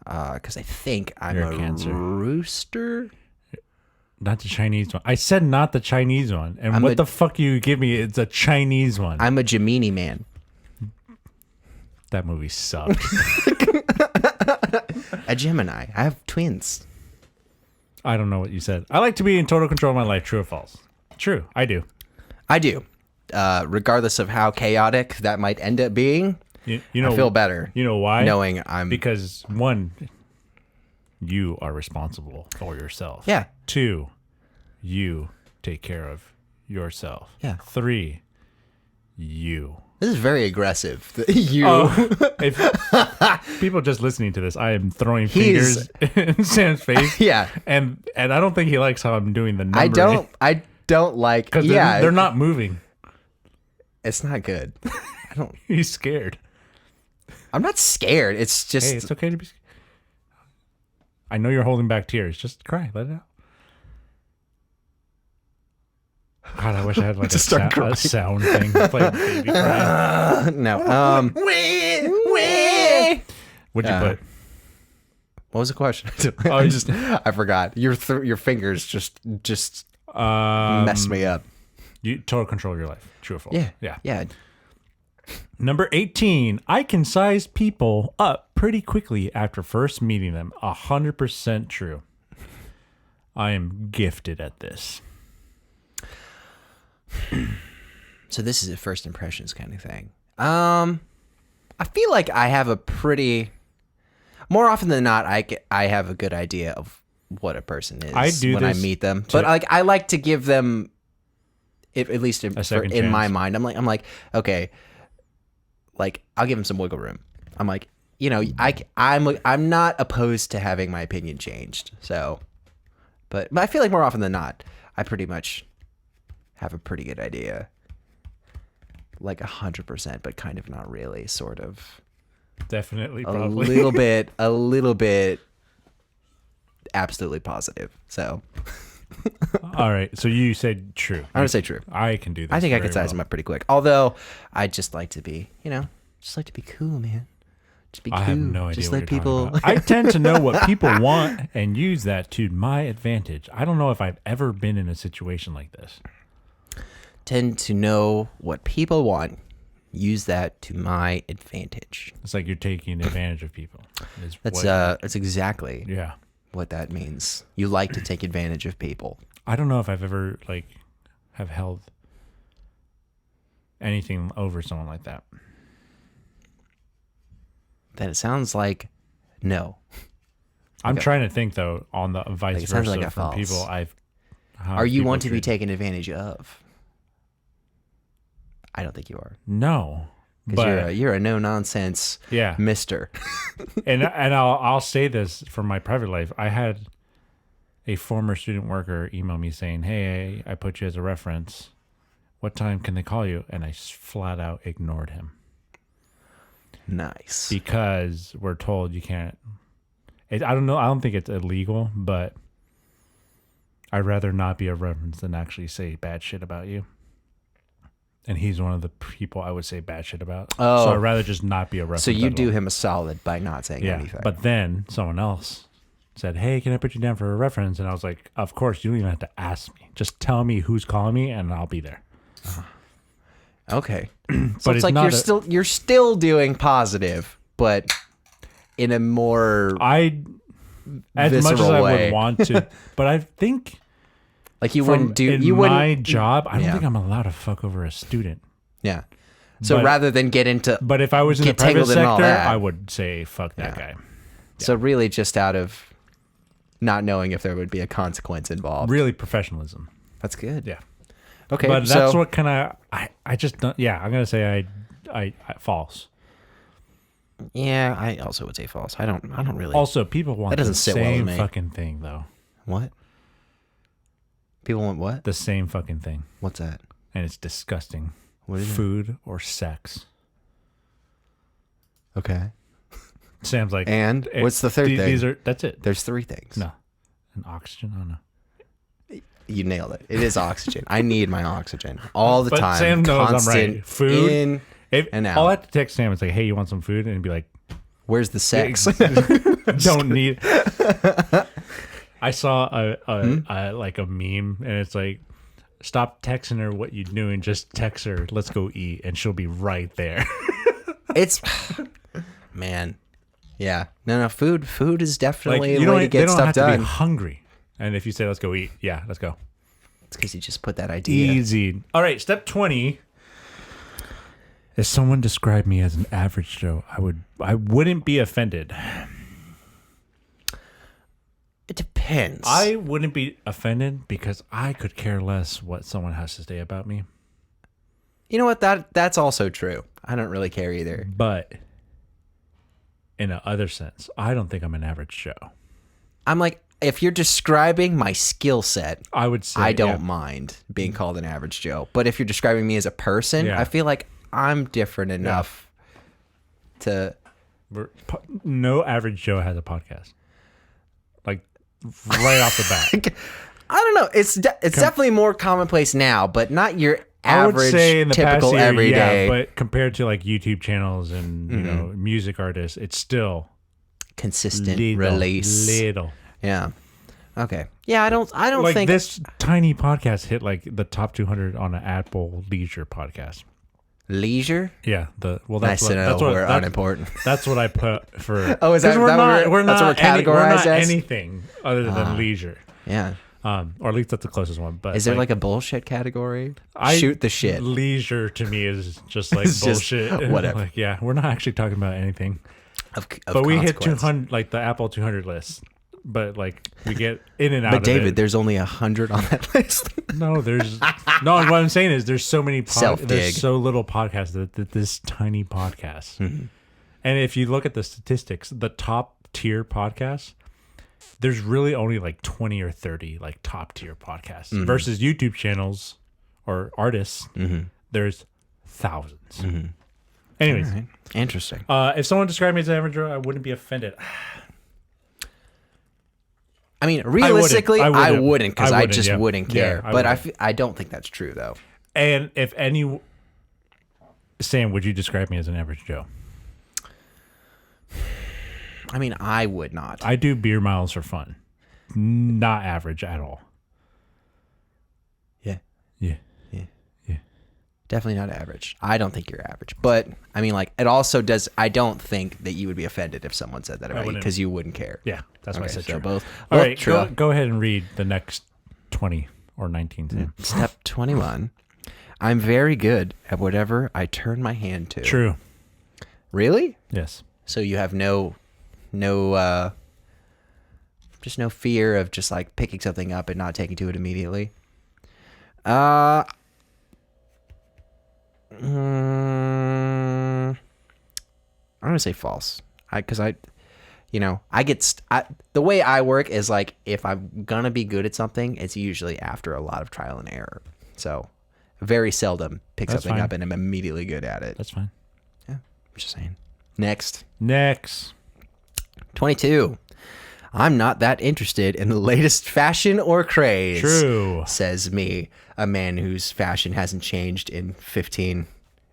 [SPEAKER 2] Because I think I'm
[SPEAKER 1] You're a
[SPEAKER 2] a
[SPEAKER 1] Cancer.
[SPEAKER 2] rooster.
[SPEAKER 1] Not the Chinese one. I said not the Chinese one. And
[SPEAKER 2] I'm
[SPEAKER 1] what
[SPEAKER 2] a-
[SPEAKER 1] the fuck you give me? It's a Chinese one.
[SPEAKER 2] I'm a Gemini man.
[SPEAKER 1] That movie sucked.
[SPEAKER 2] A Gemini. I have twins.
[SPEAKER 1] I don't know what you said. I like to be in total control of my life. True or false? True. I do.
[SPEAKER 2] I do. Regardless of how chaotic that might end up being,
[SPEAKER 1] You know.
[SPEAKER 2] I feel better.
[SPEAKER 1] You know why?
[SPEAKER 2] Knowing I'm.
[SPEAKER 1] Because one, you are responsible for yourself.
[SPEAKER 2] Yeah.
[SPEAKER 1] 2, you take care of yourself.
[SPEAKER 2] Yeah.
[SPEAKER 1] 3, you.
[SPEAKER 2] This is very aggressive. You.
[SPEAKER 1] If people just listening to this, I am throwing
[SPEAKER 2] He's-
[SPEAKER 1] fingers in Sam's face.
[SPEAKER 2] Yeah.
[SPEAKER 1] And I don't think he likes how I'm doing the numbering.
[SPEAKER 2] I don't like.
[SPEAKER 1] Because
[SPEAKER 2] Yeah.
[SPEAKER 1] they're not moving.
[SPEAKER 2] It's not good. I don't.
[SPEAKER 1] He's scared.
[SPEAKER 2] I'm not scared. It's just.
[SPEAKER 1] Hey, it's okay to be scared. I know you're holding back tears. Just cry. Let it out. God, I wish I had like
[SPEAKER 2] Just start crying.
[SPEAKER 1] a sound thing. Play baby crying.
[SPEAKER 2] No.
[SPEAKER 1] What'd you put?
[SPEAKER 2] What was the question?
[SPEAKER 1] Oh,
[SPEAKER 2] I forgot. Your fingers just messed me up.
[SPEAKER 1] You total control of your life. True or false?
[SPEAKER 2] Yeah.
[SPEAKER 1] Number 18. I can size people up pretty quickly after first meeting them. 100% true. I am gifted at this.
[SPEAKER 2] So this is a first impressions kind of thing. I feel like I have a pretty. More often than not, I have a good idea of what a person is
[SPEAKER 1] I do
[SPEAKER 2] when I
[SPEAKER 1] this
[SPEAKER 2] meet them.
[SPEAKER 1] to-
[SPEAKER 2] But I like to give them, at least in
[SPEAKER 1] second
[SPEAKER 2] my
[SPEAKER 1] chance.
[SPEAKER 2] mind. I'm like, okay, like I'll give them some wiggle room. I'm like, I'm not opposed to having my opinion changed. So, but I feel like more often than not, I pretty much have a pretty good idea. Like 100%, but kind of not really, sort of.
[SPEAKER 1] Definitely,
[SPEAKER 2] A
[SPEAKER 1] probably.
[SPEAKER 2] little bit absolutely positive. So
[SPEAKER 1] All right. So you said true.
[SPEAKER 2] I'm gonna say true.
[SPEAKER 1] I can do this.
[SPEAKER 2] I think I
[SPEAKER 1] very
[SPEAKER 2] could size
[SPEAKER 1] well.
[SPEAKER 2] them up pretty quick. Although I just like to be, just like to be cool, man. Just be
[SPEAKER 1] I
[SPEAKER 2] cool.
[SPEAKER 1] have no idea
[SPEAKER 2] Just
[SPEAKER 1] what
[SPEAKER 2] let
[SPEAKER 1] you're
[SPEAKER 2] people.
[SPEAKER 1] talking about. I tend to know what people want and use that to my advantage. I don't know if I've ever been in a situation like this.
[SPEAKER 2] Tend to know what people want. Use that to my advantage.
[SPEAKER 1] It's like you're taking advantage of people.
[SPEAKER 2] That's exactly
[SPEAKER 1] Yeah.
[SPEAKER 2] what that means. You like to take advantage of people.
[SPEAKER 1] I don't know if I've ever have held anything over someone like that.
[SPEAKER 2] That it sounds like no.
[SPEAKER 1] I'm trying to think though on the vice
[SPEAKER 2] it sounds
[SPEAKER 1] versa
[SPEAKER 2] like a
[SPEAKER 1] from
[SPEAKER 2] false.
[SPEAKER 1] people I've.
[SPEAKER 2] Are you want to be taken advantage of? I don't think you are.
[SPEAKER 1] No,
[SPEAKER 2] Because you're a no nonsense
[SPEAKER 1] yeah,
[SPEAKER 2] mister.
[SPEAKER 1] and I'll say this from my private life. I had a former student worker email me saying, "Hey, I put you as a reference. What time can they call you?" And I flat out ignored him.
[SPEAKER 2] Nice.
[SPEAKER 1] Because we're told you can't. I don't know. I don't think it's illegal, but I'd rather not be a reference than actually say bad shit about you. And he's one of the people I would say bad shit about.
[SPEAKER 2] Oh.
[SPEAKER 1] So I'd rather just not be a reference.
[SPEAKER 2] So you
[SPEAKER 1] at
[SPEAKER 2] do
[SPEAKER 1] all.
[SPEAKER 2] him a solid by not saying anything.
[SPEAKER 1] But then someone else said, "Hey, can I put you down for a reference?" And I was like, "Of course, you don't even have to ask me. Just tell me who's calling me and I'll be there."
[SPEAKER 2] Okay.
[SPEAKER 1] But
[SPEAKER 2] So it's like
[SPEAKER 1] not
[SPEAKER 2] you're still doing positive, but in a more
[SPEAKER 1] as much as
[SPEAKER 2] visceral
[SPEAKER 1] I
[SPEAKER 2] way.
[SPEAKER 1] would want to, but I think
[SPEAKER 2] like you wouldn't do
[SPEAKER 1] in
[SPEAKER 2] you wouldn't
[SPEAKER 1] my job, I don't
[SPEAKER 2] Yeah.
[SPEAKER 1] think I'm allowed to fuck over a student.
[SPEAKER 2] Yeah. So
[SPEAKER 1] But-
[SPEAKER 2] rather than get into
[SPEAKER 1] But if I was in the
[SPEAKER 2] Get
[SPEAKER 1] private
[SPEAKER 2] tangled in all
[SPEAKER 1] sector,
[SPEAKER 2] that.
[SPEAKER 1] I would say fuck that guy.
[SPEAKER 2] so really just out of not knowing if there would be a consequence involved.
[SPEAKER 1] Really professionalism.
[SPEAKER 2] That's good.
[SPEAKER 1] Yeah.
[SPEAKER 2] Okay.
[SPEAKER 1] But that's
[SPEAKER 2] so
[SPEAKER 1] what kind of I just don't. Yeah, I'm gonna say I false.
[SPEAKER 2] yeah, I also would say false. I don't really
[SPEAKER 1] Also, people want
[SPEAKER 2] That doesn't
[SPEAKER 1] the
[SPEAKER 2] sit well with
[SPEAKER 1] same
[SPEAKER 2] me.
[SPEAKER 1] fucking thing though.
[SPEAKER 2] What? People want what?
[SPEAKER 1] The same fucking thing,
[SPEAKER 2] What's that?
[SPEAKER 1] and it's disgusting.
[SPEAKER 2] What is it?
[SPEAKER 1] Food or sex.
[SPEAKER 2] Okay.
[SPEAKER 1] Sam's like,
[SPEAKER 2] And what's the third thing?
[SPEAKER 1] These are that's it.
[SPEAKER 2] There's three things.
[SPEAKER 1] No, an oxygen. I don't know.
[SPEAKER 2] You nailed it. It is oxygen. I need my oxygen all the
[SPEAKER 1] But
[SPEAKER 2] time.
[SPEAKER 1] Sam knows I'm
[SPEAKER 2] Constant
[SPEAKER 1] right. Food
[SPEAKER 2] in and out.
[SPEAKER 1] I'll have to text Sam and say, "Hey, you want some food?" And he'd be like,
[SPEAKER 2] Where's the sex?
[SPEAKER 1] "Don't need." I saw a like a meme, and it's like, "Stop texting her what you're doing. Just text her, let's go eat, and she'll be right there."
[SPEAKER 2] It's man. Yeah. No. Food is definitely
[SPEAKER 1] you
[SPEAKER 2] a way to
[SPEAKER 1] they
[SPEAKER 2] get
[SPEAKER 1] don't
[SPEAKER 2] stuff
[SPEAKER 1] have to
[SPEAKER 2] done.
[SPEAKER 1] be hungry. And if you say, "Let's go eat," yeah, let's go.
[SPEAKER 2] It's because you just put that idea.
[SPEAKER 1] Easy. All right, step 20. If someone described me as an average Joe, I wouldn't be offended.
[SPEAKER 2] It depends.
[SPEAKER 1] I wouldn't be offended because I could care less what someone has to say about me.
[SPEAKER 2] You know what? That's also true. I don't really care either.
[SPEAKER 1] But in a other sense, I don't think I'm an average Joe.
[SPEAKER 2] I'm like, if you're describing my skill set,
[SPEAKER 1] I would say
[SPEAKER 2] I don't mind being called an average Joe. But if you're describing me as a person,
[SPEAKER 1] Yeah.
[SPEAKER 2] I feel like I'm different enough to.
[SPEAKER 1] No average Joe has a podcast. Like right off the bat.
[SPEAKER 2] I don't know. It's definitely more commonplace now, but not your
[SPEAKER 1] I would
[SPEAKER 2] average,
[SPEAKER 1] say in the
[SPEAKER 2] typical
[SPEAKER 1] past year,
[SPEAKER 2] everyday.
[SPEAKER 1] but compared to like YouTube channels and you know music artists, it's still
[SPEAKER 2] consistent
[SPEAKER 1] little,
[SPEAKER 2] release.
[SPEAKER 1] Little.
[SPEAKER 2] Yeah. Okay. Yeah, I don't
[SPEAKER 1] Like
[SPEAKER 2] think
[SPEAKER 1] this tiny podcast hit like the top 200 on an Apple Leisure podcast.
[SPEAKER 2] leisure.
[SPEAKER 1] Yeah, that's
[SPEAKER 2] Nice to know we're unimportant.
[SPEAKER 1] That's what I put for.
[SPEAKER 2] Oh, is that
[SPEAKER 1] 'cause we're
[SPEAKER 2] that
[SPEAKER 1] not? We're
[SPEAKER 2] that's
[SPEAKER 1] not
[SPEAKER 2] what we're categorized
[SPEAKER 1] we're not
[SPEAKER 2] as?
[SPEAKER 1] anything other than leisure.
[SPEAKER 2] Yeah.
[SPEAKER 1] Or at least that's the closest one. But
[SPEAKER 2] Is there like a bullshit category?
[SPEAKER 1] I
[SPEAKER 2] Shoot the shit.
[SPEAKER 1] Leisure to me is just like
[SPEAKER 2] It's just
[SPEAKER 1] bullshit.
[SPEAKER 2] whatever.
[SPEAKER 1] Like, yeah, we're not actually talking about anything.
[SPEAKER 2] Of
[SPEAKER 1] But we hit
[SPEAKER 2] consequence.
[SPEAKER 1] 200, like the Apple 200 list. But like we get in and out.
[SPEAKER 2] But David,
[SPEAKER 1] of it.
[SPEAKER 2] there's only 100 on that list.
[SPEAKER 1] No, what I'm saying is there's so many
[SPEAKER 2] Self-dig.
[SPEAKER 1] there's so little podcasts that this tiny podcast. And if you look at the statistics, the top tier podcasts, there's really only like 20 or 30 like top tier podcasts versus YouTube channels or artists. There's thousands. Anyways,
[SPEAKER 2] All right. Interesting.
[SPEAKER 1] if someone described me as an average Joe, I wouldn't be offended.
[SPEAKER 2] I mean, realistically, I wouldn't because I just
[SPEAKER 1] yeah.
[SPEAKER 2] wouldn't
[SPEAKER 1] Yeah,
[SPEAKER 2] care.
[SPEAKER 1] I
[SPEAKER 2] But
[SPEAKER 1] wouldn't.
[SPEAKER 2] I don't think that's true, though.
[SPEAKER 1] And if any, Sam, would you describe me as an average Joe?
[SPEAKER 2] I mean, I would not.
[SPEAKER 1] I do beer miles for fun. Not average at all.
[SPEAKER 2] Yeah.
[SPEAKER 1] Yeah.
[SPEAKER 2] Yeah.
[SPEAKER 1] Yeah.
[SPEAKER 2] Definitely not average. I don't think you're average. But, I mean, like, it also does... I don't think that you would be offended if someone said that about you, because you wouldn't care.
[SPEAKER 1] Yeah, that's why I said
[SPEAKER 2] so
[SPEAKER 1] true.
[SPEAKER 2] both
[SPEAKER 1] All right,
[SPEAKER 2] true.
[SPEAKER 1] go ahead and read the next 20 or 19. Sam.
[SPEAKER 2] Step 21. I'm very good at whatever I turn my hand to.
[SPEAKER 1] True.
[SPEAKER 2] Really?
[SPEAKER 1] Yes.
[SPEAKER 2] So you have just no fear of just like picking something up and not taking to it immediately. I'm gonna say false. The way I work is like, if I'm gonna be good at something, it's usually after a lot of trial and error. So very seldom pick
[SPEAKER 1] That's
[SPEAKER 2] something
[SPEAKER 1] fine.
[SPEAKER 2] up and I'm immediately good at it.
[SPEAKER 1] That's fine.
[SPEAKER 2] Yeah, I'm just saying. Next. 22. I'm not that interested in the latest fashion or craze.
[SPEAKER 1] True.
[SPEAKER 2] Says me, a man whose fashion hasn't changed in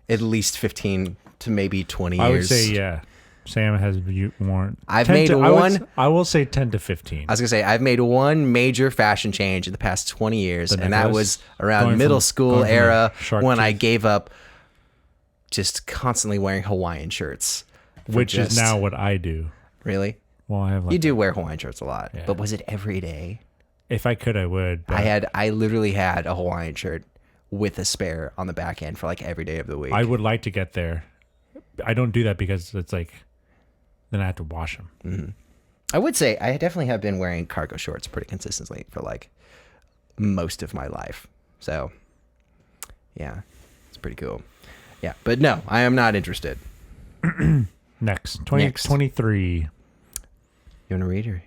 [SPEAKER 2] at least 15 to maybe 20 years.
[SPEAKER 1] I would say, yeah. Sam has worn.
[SPEAKER 2] I've made one.
[SPEAKER 1] I will say 10 to 15.
[SPEAKER 2] I was going to say, I've made one major fashion change in the past 20 years, and that was around middle school era when I gave up just constantly wearing Hawaiian shirts.
[SPEAKER 1] Which is now what I do.
[SPEAKER 2] Really?
[SPEAKER 1] Well, I have like...
[SPEAKER 2] You do wear Hawaiian shirts a lot,
[SPEAKER 1] Yeah.
[SPEAKER 2] but was it every day?
[SPEAKER 1] If I could, I would. But
[SPEAKER 2] I literally had a Hawaiian shirt with a spare on the back end for like every day of the week.
[SPEAKER 1] I would like to get there. I don't do that because it's like, then I have to wash them.
[SPEAKER 2] Mm-hmm. I would say I definitely have been wearing cargo shorts pretty consistently for like most of my life. So, yeah, it's pretty cool. Yeah, but no, I am not interested.
[SPEAKER 1] Next. 23.
[SPEAKER 2] You want to read or?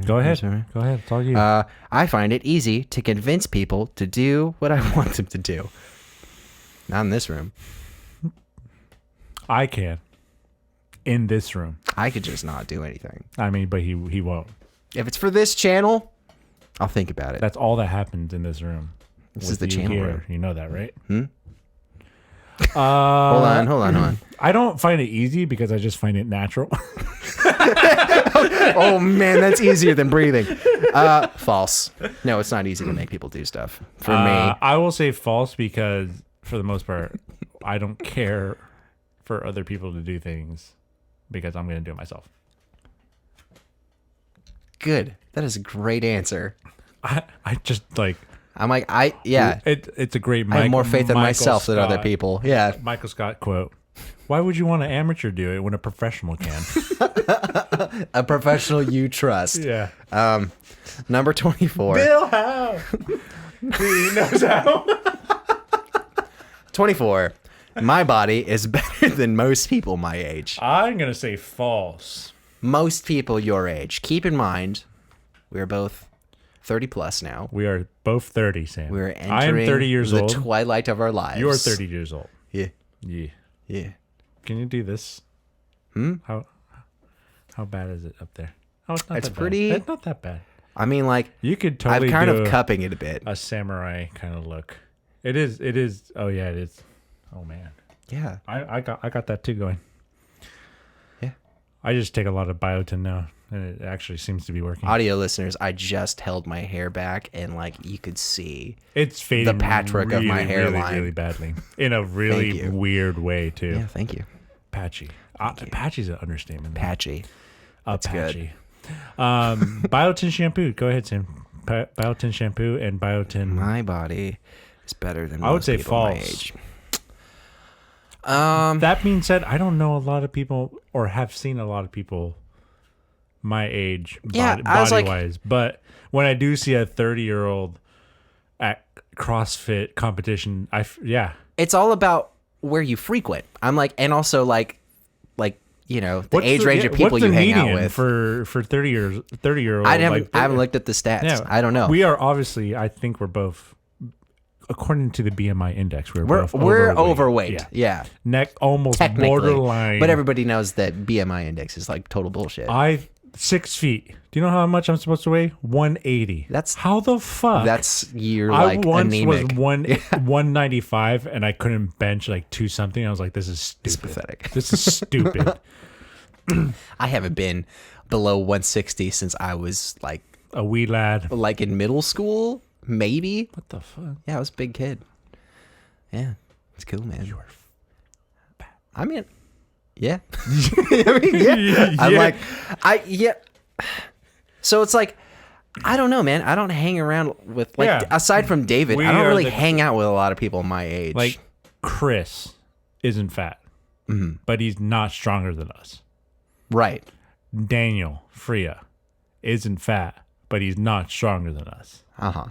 [SPEAKER 1] Go ahead. Go ahead. It's all you.
[SPEAKER 2] I find it easy to convince people to do what I want them to do. Not in this room.
[SPEAKER 1] I can. In this room.
[SPEAKER 2] I could just not do anything.
[SPEAKER 1] I mean, but he won't.
[SPEAKER 2] If it's for this channel, I'll think about it.
[SPEAKER 1] That's all that happens in this room.
[SPEAKER 2] This is the channel room.
[SPEAKER 1] You know that, right?
[SPEAKER 2] Hold on.
[SPEAKER 1] I don't find it easy because I just find it natural.
[SPEAKER 2] Oh man, that's easier than breathing. False. No, it's not easy to make people do stuff. For me,
[SPEAKER 1] I will say false because for the most part, I don't care for other people to do things because I'm going to do it myself.
[SPEAKER 2] Good. That is a great answer.
[SPEAKER 1] I just like...
[SPEAKER 2] I'm like,
[SPEAKER 1] It's a great...
[SPEAKER 2] I have more faith in myself than other people. Yeah.
[SPEAKER 1] Michael Scott quote. Why would you want an amateur do it when a professional can?
[SPEAKER 2] A professional you trust.
[SPEAKER 1] Yeah.
[SPEAKER 2] Number 24.
[SPEAKER 1] Bill Howe. He knows how.
[SPEAKER 2] 24. My body is better than most people my age.
[SPEAKER 1] I'm going to say false.
[SPEAKER 2] Most people your age. Keep in mind, we're both 30 plus now.
[SPEAKER 1] We are both 30, Sam.
[SPEAKER 2] We're entering
[SPEAKER 1] I am 30 years
[SPEAKER 2] the
[SPEAKER 1] old.
[SPEAKER 2] twilight of our lives.
[SPEAKER 1] You're 30 years old.
[SPEAKER 2] Yeah.
[SPEAKER 1] Yeah.
[SPEAKER 2] Yeah.
[SPEAKER 1] Can you do this? How bad is it up there? Oh, it's not
[SPEAKER 2] It's
[SPEAKER 1] that
[SPEAKER 2] pretty...
[SPEAKER 1] bad. It's not that bad.
[SPEAKER 2] I mean, like...
[SPEAKER 1] You could totally
[SPEAKER 2] I'm kind
[SPEAKER 1] do
[SPEAKER 2] of cupping it a bit.
[SPEAKER 1] a samurai kind of look. It is. Oh, yeah, it is. Oh, man.
[SPEAKER 2] Yeah.
[SPEAKER 1] I got that too going.
[SPEAKER 2] Yeah.
[SPEAKER 1] I just take a lot of biotin now, and it actually seems to be working.
[SPEAKER 2] Audio listeners, I just held my hair back, and like you could see
[SPEAKER 1] It's fading
[SPEAKER 2] the patchwork of my hairline.
[SPEAKER 1] really badly. In a really weird way, too.
[SPEAKER 2] Yeah, thank you.
[SPEAKER 1] Patchy. Patchy's an understatement.
[SPEAKER 2] Patchy.
[SPEAKER 1] That's
[SPEAKER 2] good.
[SPEAKER 1] Biotin shampoo. Go ahead, Sam. Biotin shampoo and biotin.
[SPEAKER 2] My body is better than
[SPEAKER 1] I would
[SPEAKER 2] most
[SPEAKER 1] say
[SPEAKER 2] people my
[SPEAKER 1] false.
[SPEAKER 2] age.
[SPEAKER 1] That being said, I don't know a lot of people or have seen a lot of people my age body-wise. But when I do see a 30-year-old at CrossFit competition,
[SPEAKER 2] It's all about where you frequent. I'm like, and also like you know, the age range of people you hang out with.
[SPEAKER 1] For 30-year-old.
[SPEAKER 2] I haven't looked at the stats.
[SPEAKER 1] Yeah,
[SPEAKER 2] I don't know.
[SPEAKER 1] We are obviously, I think we're both, according to the BMI index, we're
[SPEAKER 2] overweight. Yeah.
[SPEAKER 1] Neck almost
[SPEAKER 2] Technically.
[SPEAKER 1] borderline.
[SPEAKER 2] But everybody knows that BMI index is like total bullshit.
[SPEAKER 1] 6 feet. Do you know how much I'm supposed to weigh? 180. How the fuck?
[SPEAKER 2] You're like anemic.
[SPEAKER 1] Was 195 and I couldn't bench like 2 something. I was like, this is stupid.
[SPEAKER 2] It's pathetic.
[SPEAKER 1] This is stupid.
[SPEAKER 2] I haven't been below 160 since I was like
[SPEAKER 1] A wee lad.
[SPEAKER 2] in middle school, maybe.
[SPEAKER 1] What the fuck?
[SPEAKER 2] Yeah, I was a big kid. Yeah, it's cool, man.
[SPEAKER 1] You are
[SPEAKER 2] I mean, yeah. I mean, yeah. I'm like, So it's like, I don't know, man. I don't hang around with, like, aside from David, I don't really hang out with a lot of people my age.
[SPEAKER 1] Like, Chris isn't fat, but he's not stronger than us.
[SPEAKER 2] Right.
[SPEAKER 1] Daniel Freya isn't fat, but he's not stronger than us.
[SPEAKER 2] Uh-huh.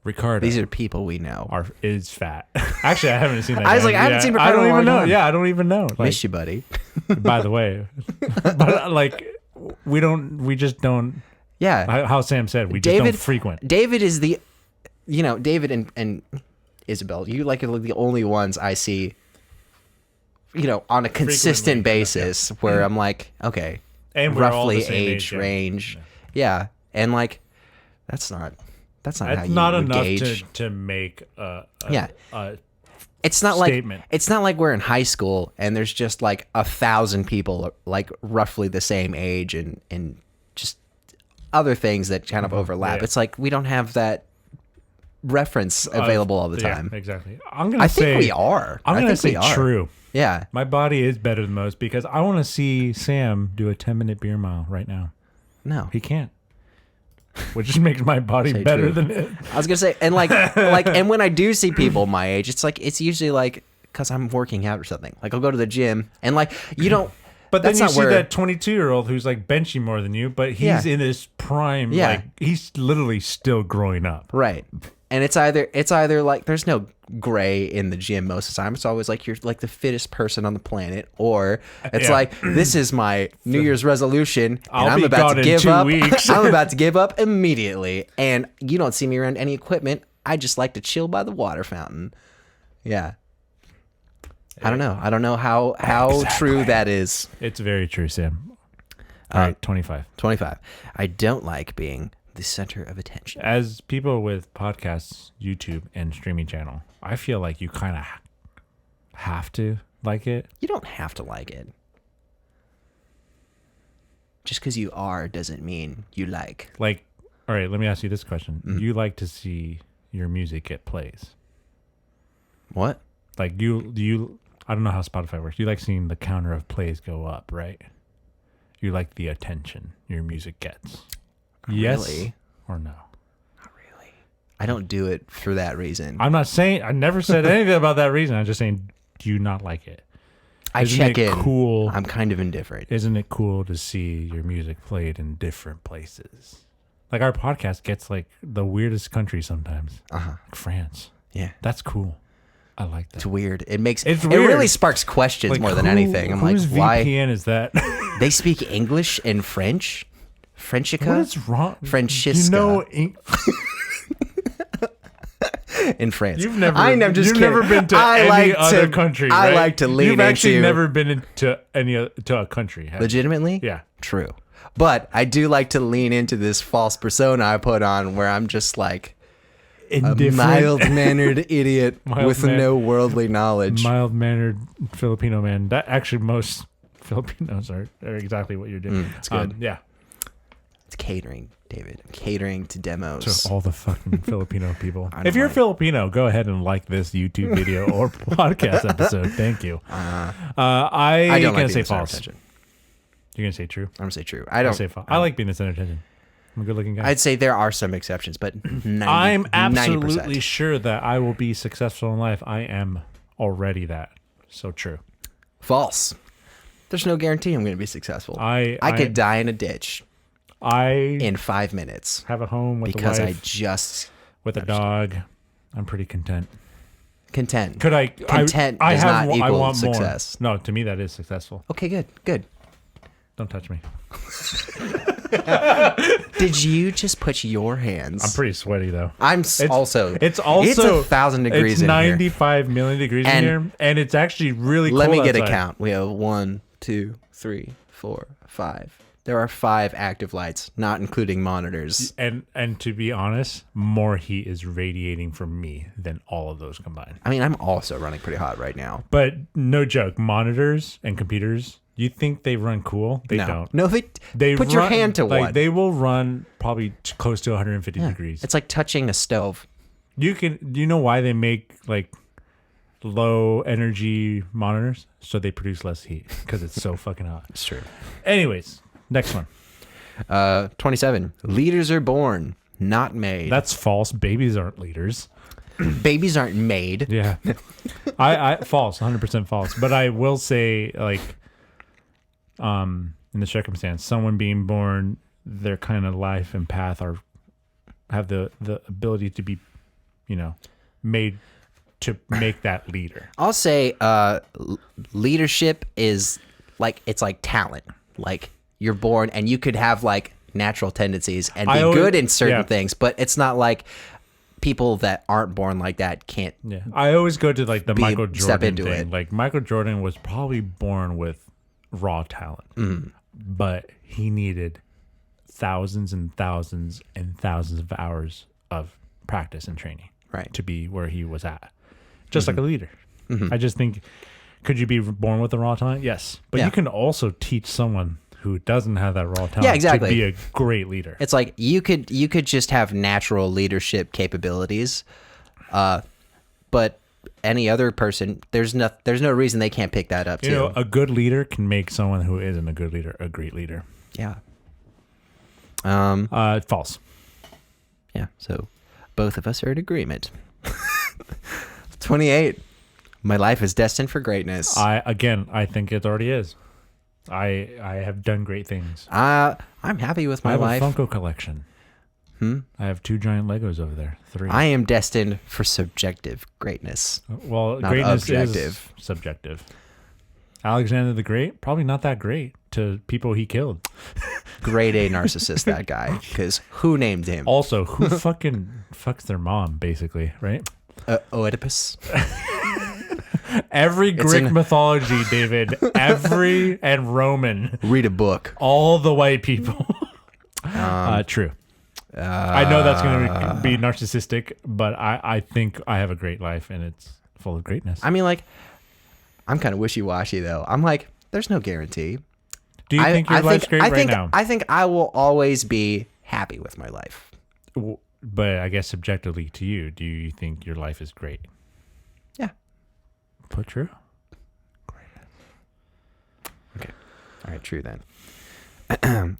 [SPEAKER 1] Ricardo.
[SPEAKER 2] These are people we know.
[SPEAKER 1] Is fat. Actually, I haven't seen that.
[SPEAKER 2] I was like, I haven't seen Ricardo.
[SPEAKER 1] I don't
[SPEAKER 2] in a
[SPEAKER 1] even
[SPEAKER 2] long
[SPEAKER 1] know.
[SPEAKER 2] time.
[SPEAKER 1] Yeah, I don't even know. Like,
[SPEAKER 2] Miss you, buddy.
[SPEAKER 1] by the way, but like, we just don't.
[SPEAKER 2] Yeah.
[SPEAKER 1] How Sam said, we just don't frequent.
[SPEAKER 2] David is David and Isabel, you like are the only ones I see, on a consistent basis where I'm like, okay,
[SPEAKER 1] and we're all
[SPEAKER 2] roughly
[SPEAKER 1] the same
[SPEAKER 2] age range. Yeah. And like, that's not how you
[SPEAKER 1] not
[SPEAKER 2] would
[SPEAKER 1] enough
[SPEAKER 2] gauge.
[SPEAKER 1] to make a
[SPEAKER 2] It's not
[SPEAKER 1] statement.
[SPEAKER 2] like it's not like we're in high school and there's just like 1,000 people like roughly the same age and just other things that kind of overlap.
[SPEAKER 1] Yeah.
[SPEAKER 2] It's like we don't have that reference available all the time.
[SPEAKER 1] Yeah, exactly.
[SPEAKER 2] I think we are.
[SPEAKER 1] I'm going to say true.
[SPEAKER 2] Yeah.
[SPEAKER 1] My body is better than most because I want to see Sam do a 10-minute beer mile right now.
[SPEAKER 2] No.
[SPEAKER 1] He can't. Which just makes my body better
[SPEAKER 2] true.
[SPEAKER 1] than it.
[SPEAKER 2] I was gonna say, and and when I do see people my age, it's usually like because I'm working out or something. Like I'll go to the gym and like you don't.
[SPEAKER 1] But then
[SPEAKER 2] that's
[SPEAKER 1] you
[SPEAKER 2] not
[SPEAKER 1] see
[SPEAKER 2] where,
[SPEAKER 1] that 22-year-old who's like benching more than you, but he's in his prime.
[SPEAKER 2] Yeah.
[SPEAKER 1] Like he's literally still growing up.
[SPEAKER 2] right, and it's either like there's no gray in the gym most of the time. It's always like you're like the fittest person on the planet, or it's like this is my New Year's resolution, and I'm about to give up. I'm about to give up immediately, and you don't see me around any equipment. I just like to chill by the water fountain. Yeah. I don't know how true that is.
[SPEAKER 1] It's very true, Sam. All right, 25.
[SPEAKER 2] 25. I don't like being the center of attention.
[SPEAKER 1] As people with podcasts, YouTube, and streaming channel, I feel like you kind of have to like it.
[SPEAKER 2] You don't have to like it. Just because you are doesn't mean you like.
[SPEAKER 1] Like, all right, let me ask you this question. You like to see your music get plays?
[SPEAKER 2] What?
[SPEAKER 1] Like, you I don't know how Spotify works. You like seeing the counter of plays go up, right? You like the attention your music gets. Yes
[SPEAKER 2] really?
[SPEAKER 1] Or no?
[SPEAKER 2] Not really. I don't do it for that reason.
[SPEAKER 1] I'm not saying, I never said anything about that reason. I'm just saying, do you not like it?
[SPEAKER 2] Isn't check
[SPEAKER 1] it
[SPEAKER 2] in.
[SPEAKER 1] Cool?
[SPEAKER 2] I'm kind of indifferent.
[SPEAKER 1] Isn't it cool to see your music played in different places? Like our podcast gets like the weirdest country sometimes. Like France.
[SPEAKER 2] Yeah.
[SPEAKER 1] That's cool. I like that.
[SPEAKER 2] It's weird. It weird.
[SPEAKER 1] It
[SPEAKER 2] really sparks questions
[SPEAKER 1] like,
[SPEAKER 2] more than anything. I'm like,
[SPEAKER 1] whose
[SPEAKER 2] why?
[SPEAKER 1] VPN is that?
[SPEAKER 2] They speak English and French? Frenchica?
[SPEAKER 1] What is wrong?
[SPEAKER 2] Francesca. In France.
[SPEAKER 1] You've never been to any other country, right?
[SPEAKER 2] I like to lean
[SPEAKER 1] You've actually
[SPEAKER 2] into...
[SPEAKER 1] never been to a country. Have
[SPEAKER 2] Legitimately?
[SPEAKER 1] You? Yeah.
[SPEAKER 2] True. But I do like to lean into this false persona I put on where I'm just like a mild-mannered idiot with no worldly knowledge.
[SPEAKER 1] Mild-mannered Filipino man. That actually most Filipinos are exactly what you're doing.
[SPEAKER 2] It's good.
[SPEAKER 1] Yeah.
[SPEAKER 2] It's catering, David. I'm catering to demos.
[SPEAKER 1] To all the fucking Filipino people. If you're Filipino, go ahead and like this YouTube video or podcast episode. Thank you.
[SPEAKER 2] I don't like
[SPEAKER 1] say false. You're going to say true?
[SPEAKER 2] I'm going to say true. I don't
[SPEAKER 1] say false. I like being the center of attention. I'm a good-looking guy.
[SPEAKER 2] I'd say there are some exceptions, but 90%.
[SPEAKER 1] I'm absolutely sure that I will be successful in life. I am already that. So true.
[SPEAKER 2] False. There's no guarantee I'm going to be successful. I could die in a ditch. In 5 minutes.
[SPEAKER 1] Have a home with
[SPEAKER 2] because
[SPEAKER 1] a wife.
[SPEAKER 2] I just
[SPEAKER 1] with a dog. I'm pretty content.
[SPEAKER 2] Content.
[SPEAKER 1] Could I?
[SPEAKER 2] Content does not equal success.
[SPEAKER 1] More. No, to me that is successful.
[SPEAKER 2] Okay, good.
[SPEAKER 1] Don't touch me.
[SPEAKER 2] Did you just put your hands?
[SPEAKER 1] I'm pretty sweaty though.
[SPEAKER 2] It's
[SPEAKER 1] 1,000
[SPEAKER 2] degrees
[SPEAKER 1] it's
[SPEAKER 2] in
[SPEAKER 1] 95 million degrees in here, and it's actually really cold.
[SPEAKER 2] Let me get
[SPEAKER 1] outside.
[SPEAKER 2] a count. We have 1, 2, 3, 4, 5. There are 5 active lights, not including monitors.
[SPEAKER 1] And to be honest, more heat is radiating from me than all of those combined.
[SPEAKER 2] I mean, I'm also running pretty hot right now.
[SPEAKER 1] But no joke, monitors and computers You think they run cool? They don't.
[SPEAKER 2] No, they put your hand to one.
[SPEAKER 1] They will run probably close to 150 degrees.
[SPEAKER 2] It's like touching a stove.
[SPEAKER 1] You know why they make like low energy monitors? So they produce less heat because it's so fucking hot.
[SPEAKER 2] It's true.
[SPEAKER 1] Anyways, next one.
[SPEAKER 2] 27. Leaders are born, not made.
[SPEAKER 1] That's false. Babies aren't leaders.
[SPEAKER 2] Babies aren't made.
[SPEAKER 1] Yeah. I false, 100% false. But I will say, like, in the circumstance, someone being born, their kind of life and path have the ability to be, made to make that leader.
[SPEAKER 2] I'll say leadership is it's like talent. Like you're born and you could have like natural tendencies and be good in certain things, but it's not like people that aren't born like that can't.
[SPEAKER 1] Yeah. I always go to like the Michael
[SPEAKER 2] step
[SPEAKER 1] Jordan
[SPEAKER 2] into
[SPEAKER 1] thing.
[SPEAKER 2] it.
[SPEAKER 1] Like Michael Jordan was probably born with raw talent, but he needed thousands and thousands and thousands of hours of practice and training to be where he was at. Just like a leader. I just think, could you be born with the raw talent? Yes. But you can also teach someone who doesn't have that raw talent to be a great leader.
[SPEAKER 2] It's like you could just have natural leadership capabilities, but any other person, there's no reason they can't pick that up too.
[SPEAKER 1] A good leader can make someone who isn't a good leader a great leader.
[SPEAKER 2] Yeah.
[SPEAKER 1] False.
[SPEAKER 2] Yeah. So both of us are in agreement. 28. My life is destined for greatness.
[SPEAKER 1] I think it already is. I have done great things.
[SPEAKER 2] I'm happy with my life.
[SPEAKER 1] I have a Funko collection. I have 2 giant Legos over there. 3.
[SPEAKER 2] I am destined for subjective greatness.
[SPEAKER 1] Well,
[SPEAKER 2] not
[SPEAKER 1] greatness
[SPEAKER 2] objective.
[SPEAKER 1] Is subjective. Alexander the Great, probably not that great to people he killed.
[SPEAKER 2] Grade A narcissist, that guy. Because who named him?
[SPEAKER 1] Also, who fucking fucks their mom, basically, right?
[SPEAKER 2] Oedipus.
[SPEAKER 1] Every Greek mythology, David. And Roman.
[SPEAKER 2] Read a book.
[SPEAKER 1] All the white people. True. I know that's going to be narcissistic, but I think I have a great life and it's full of greatness.
[SPEAKER 2] I mean, like, I'm kind of wishy-washy, though. I'm like, there's no guarantee.
[SPEAKER 1] Do you think your life's great right now?
[SPEAKER 2] I think I will always be happy with my life.
[SPEAKER 1] But I guess subjectively to you, do you think your life is great?
[SPEAKER 2] Yeah.
[SPEAKER 1] But true.
[SPEAKER 2] Okay. All right, true then.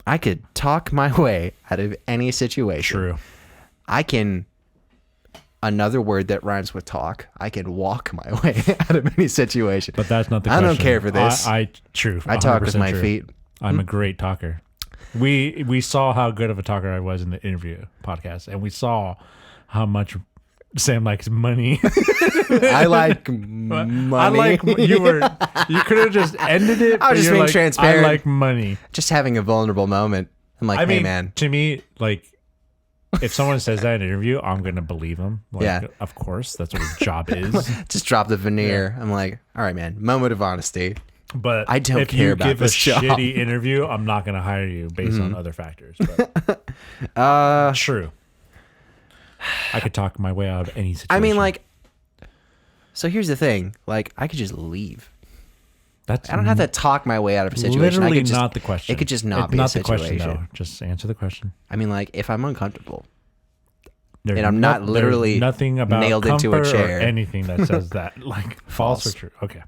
[SPEAKER 2] I could talk my way out of any situation.
[SPEAKER 1] True.
[SPEAKER 2] I can, another word that rhymes with talk, I can walk my way out of any situation.
[SPEAKER 1] But that's not the question.
[SPEAKER 2] I don't care for this.
[SPEAKER 1] True.
[SPEAKER 2] I talk with my feet.
[SPEAKER 1] I'm a great talker. We saw how good of a talker I was in the interview podcast, and we saw how much Sam likes money.
[SPEAKER 2] I like money.
[SPEAKER 1] I like you could have just ended it.
[SPEAKER 2] I was just being transparent.
[SPEAKER 1] I like money.
[SPEAKER 2] Just having a vulnerable moment. I'm like, hey man.
[SPEAKER 1] To me, like, if someone says that in an interview, I'm gonna believe them. Like,
[SPEAKER 2] yeah,
[SPEAKER 1] of course, that's what his job is.
[SPEAKER 2] Just drop the veneer. Yeah. I'm like, all right, man. Moment of honesty.
[SPEAKER 1] But
[SPEAKER 2] I don't care about this job.
[SPEAKER 1] If you give a shitty interview, I'm not going to hire you based on other factors. But true. I could talk my way out of any situation.
[SPEAKER 2] I mean, like, so here's the thing. Like, I could just leave. I don't have to talk my way out of a situation.
[SPEAKER 1] Literally not the question.
[SPEAKER 2] It could just not be a situation.
[SPEAKER 1] Not the question, though. Just answer the question.
[SPEAKER 2] I mean, like, if I'm uncomfortable and I'm not literally
[SPEAKER 1] nothing about
[SPEAKER 2] nailed into a chair.
[SPEAKER 1] Or anything that says that. Like, false or true. Okay.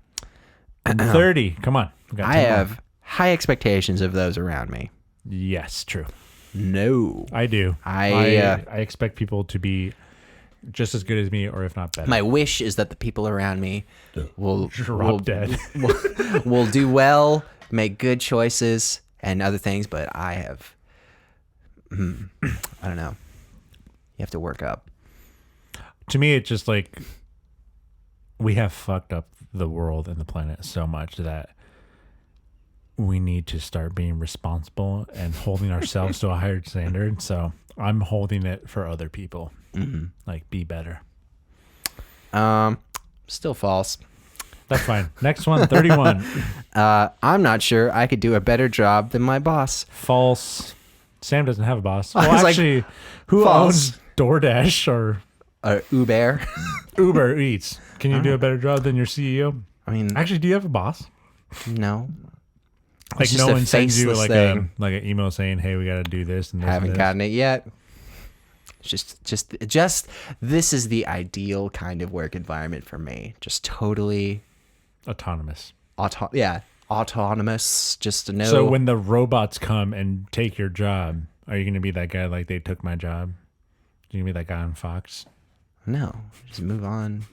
[SPEAKER 1] 30. Come on.
[SPEAKER 2] I have high expectations of those around me.
[SPEAKER 1] Yes, true.
[SPEAKER 2] No.
[SPEAKER 1] I do. I expect people to be just as good as me, or if not better.
[SPEAKER 2] My wish is that the people around me will
[SPEAKER 1] dead.
[SPEAKER 2] will do well, make good choices, and other things. But I have, I don't know. You have to work up.
[SPEAKER 1] To me, it's just like we have fucked up the world and the planet so much that we need to start being responsible and holding ourselves to a higher standard. So I'm holding it for other people. Like, be better.
[SPEAKER 2] Still false.
[SPEAKER 1] That's fine. Next one, 31.
[SPEAKER 2] I'm not sure I could do a better job than my boss.
[SPEAKER 1] False. Sam doesn't have a boss. Well, actually, who owns DoorDash or
[SPEAKER 2] Uber?
[SPEAKER 1] Uber Eats. Can you do a better job than your CEO?
[SPEAKER 2] I mean,
[SPEAKER 1] actually, do you have a boss?
[SPEAKER 2] No.
[SPEAKER 1] Like
[SPEAKER 2] It's just
[SPEAKER 1] no
[SPEAKER 2] a
[SPEAKER 1] one sends you
[SPEAKER 2] faceless
[SPEAKER 1] like
[SPEAKER 2] thing.
[SPEAKER 1] an email saying, "Hey, we got to do this and this."
[SPEAKER 2] I haven't
[SPEAKER 1] and this.
[SPEAKER 2] gotten it yet. Just this is the ideal kind of work environment for me. Just totally
[SPEAKER 1] Autonomous.
[SPEAKER 2] autonomous. Just to know.
[SPEAKER 1] So when the robots come and take your job, are you going to be that guy like they took my job? Are you going to be that guy on Fox?
[SPEAKER 2] No, just move on.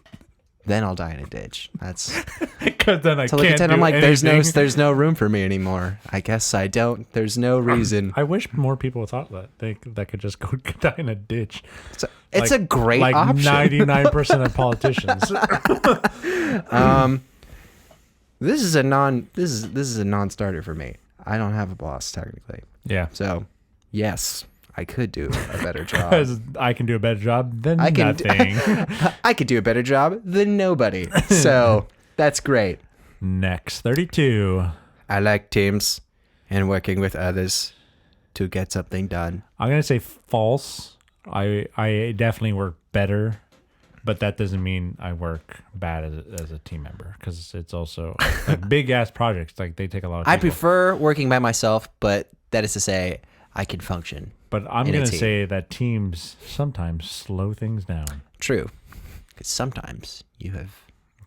[SPEAKER 2] Then I'll die in a ditch. That's
[SPEAKER 1] Because then I
[SPEAKER 2] to look
[SPEAKER 1] can't
[SPEAKER 2] at it.
[SPEAKER 1] do
[SPEAKER 2] I'm like,
[SPEAKER 1] anything.
[SPEAKER 2] there's no room for me anymore. I guess I don't. There's no reason.
[SPEAKER 1] I wish more people thought that could just go die in a ditch.
[SPEAKER 2] It's a great
[SPEAKER 1] like
[SPEAKER 2] option.
[SPEAKER 1] 99% of politicians.
[SPEAKER 2] This is a non-starter for me. I don't have a boss technically.
[SPEAKER 1] Yeah.
[SPEAKER 2] So, yes, I could do a better job.
[SPEAKER 1] Because I can do a better job than
[SPEAKER 2] I can
[SPEAKER 1] nothing.
[SPEAKER 2] I could do a better job than nobody. So, that's great.
[SPEAKER 1] Next, 32.
[SPEAKER 2] I like teams and working with others to get something done.
[SPEAKER 1] I'm going to say false. I definitely work better, but that doesn't mean I work bad as a team member, because it's also like big ass projects. Like they take a lot of people.
[SPEAKER 2] I prefer working by myself, but that is to say I can function.
[SPEAKER 1] But I'm
[SPEAKER 2] in a
[SPEAKER 1] going to
[SPEAKER 2] team.
[SPEAKER 1] say that teams sometimes slow things down.
[SPEAKER 2] True. Because sometimes you have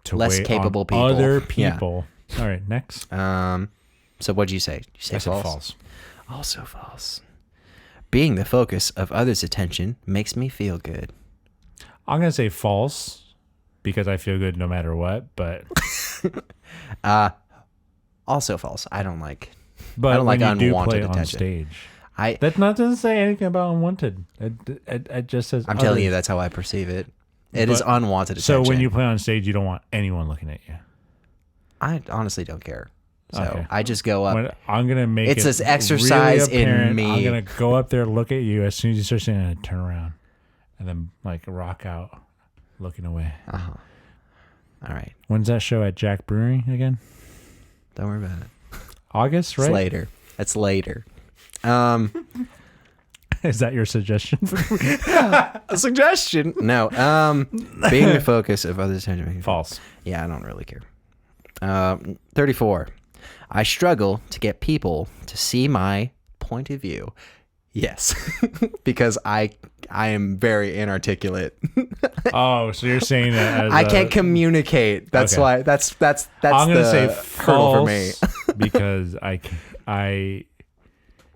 [SPEAKER 1] To
[SPEAKER 2] less
[SPEAKER 1] wait
[SPEAKER 2] capable
[SPEAKER 1] on
[SPEAKER 2] people.
[SPEAKER 1] Other
[SPEAKER 2] Yeah.
[SPEAKER 1] people. All right, next.
[SPEAKER 2] So what'd you say? You say
[SPEAKER 1] I said
[SPEAKER 2] false?
[SPEAKER 1] false.
[SPEAKER 2] Also false. Being the focus of others' attention makes me feel good.
[SPEAKER 1] I'm going to say false because I feel good no matter what, but
[SPEAKER 2] Also false. I don't like
[SPEAKER 1] when
[SPEAKER 2] like
[SPEAKER 1] you do
[SPEAKER 2] unwanted
[SPEAKER 1] play on
[SPEAKER 2] attention.
[SPEAKER 1] stage.
[SPEAKER 2] I
[SPEAKER 1] That doesn't say anything about unwanted. It just says
[SPEAKER 2] I'm telling you
[SPEAKER 1] others.
[SPEAKER 2] that's how I perceive it. It is
[SPEAKER 1] But-
[SPEAKER 2] unwanted
[SPEAKER 1] So
[SPEAKER 2] attention.
[SPEAKER 1] when you play on stage, you don't want anyone looking at you.
[SPEAKER 2] I honestly don't care. So
[SPEAKER 1] Okay.
[SPEAKER 2] I just go up.
[SPEAKER 1] When I'm gonna make
[SPEAKER 2] It's
[SPEAKER 1] it
[SPEAKER 2] this exercise
[SPEAKER 1] really
[SPEAKER 2] in
[SPEAKER 1] apparent.
[SPEAKER 2] me.
[SPEAKER 1] I'm gonna go up there, look at you. As soon as you start saying it, turn around, and then like rock out, looking away.
[SPEAKER 2] Uh-huh. All right.
[SPEAKER 1] When's that show at Jack Brewing again?
[SPEAKER 2] Don't worry about it.
[SPEAKER 1] August, right?
[SPEAKER 2] It's later. It's later.
[SPEAKER 1] Is that your suggestion?
[SPEAKER 2] A suggestion? No. Being the focus of others' attention.
[SPEAKER 1] False.
[SPEAKER 2] Yeah, I don't really care. 34. I struggle to get people to see my point of view. Yes, because I am very inarticulate.
[SPEAKER 1] Oh, so you're saying that as
[SPEAKER 2] I can't communicate. That's
[SPEAKER 1] Okay.
[SPEAKER 2] why. That's
[SPEAKER 1] I'm gonna
[SPEAKER 2] the
[SPEAKER 1] say
[SPEAKER 2] hurdle for
[SPEAKER 1] false
[SPEAKER 2] me.
[SPEAKER 1] because I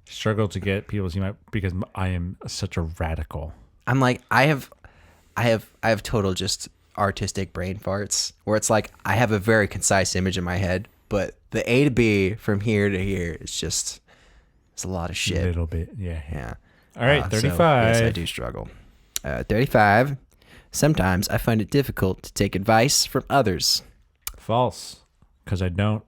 [SPEAKER 1] struggle to get people to see my, because I am such a radical.
[SPEAKER 2] I'm like I have total just artistic brain farts where it's like I have a very concise image in my head, but the A to B from here to here is just it's a lot of
[SPEAKER 1] A
[SPEAKER 2] shit.
[SPEAKER 1] little bit, yeah.
[SPEAKER 2] Yeah.
[SPEAKER 1] All right,
[SPEAKER 2] So,
[SPEAKER 1] 35.
[SPEAKER 2] yes, I do struggle. 35. Sometimes I find it difficult to take advice from others.
[SPEAKER 1] False, because I don't.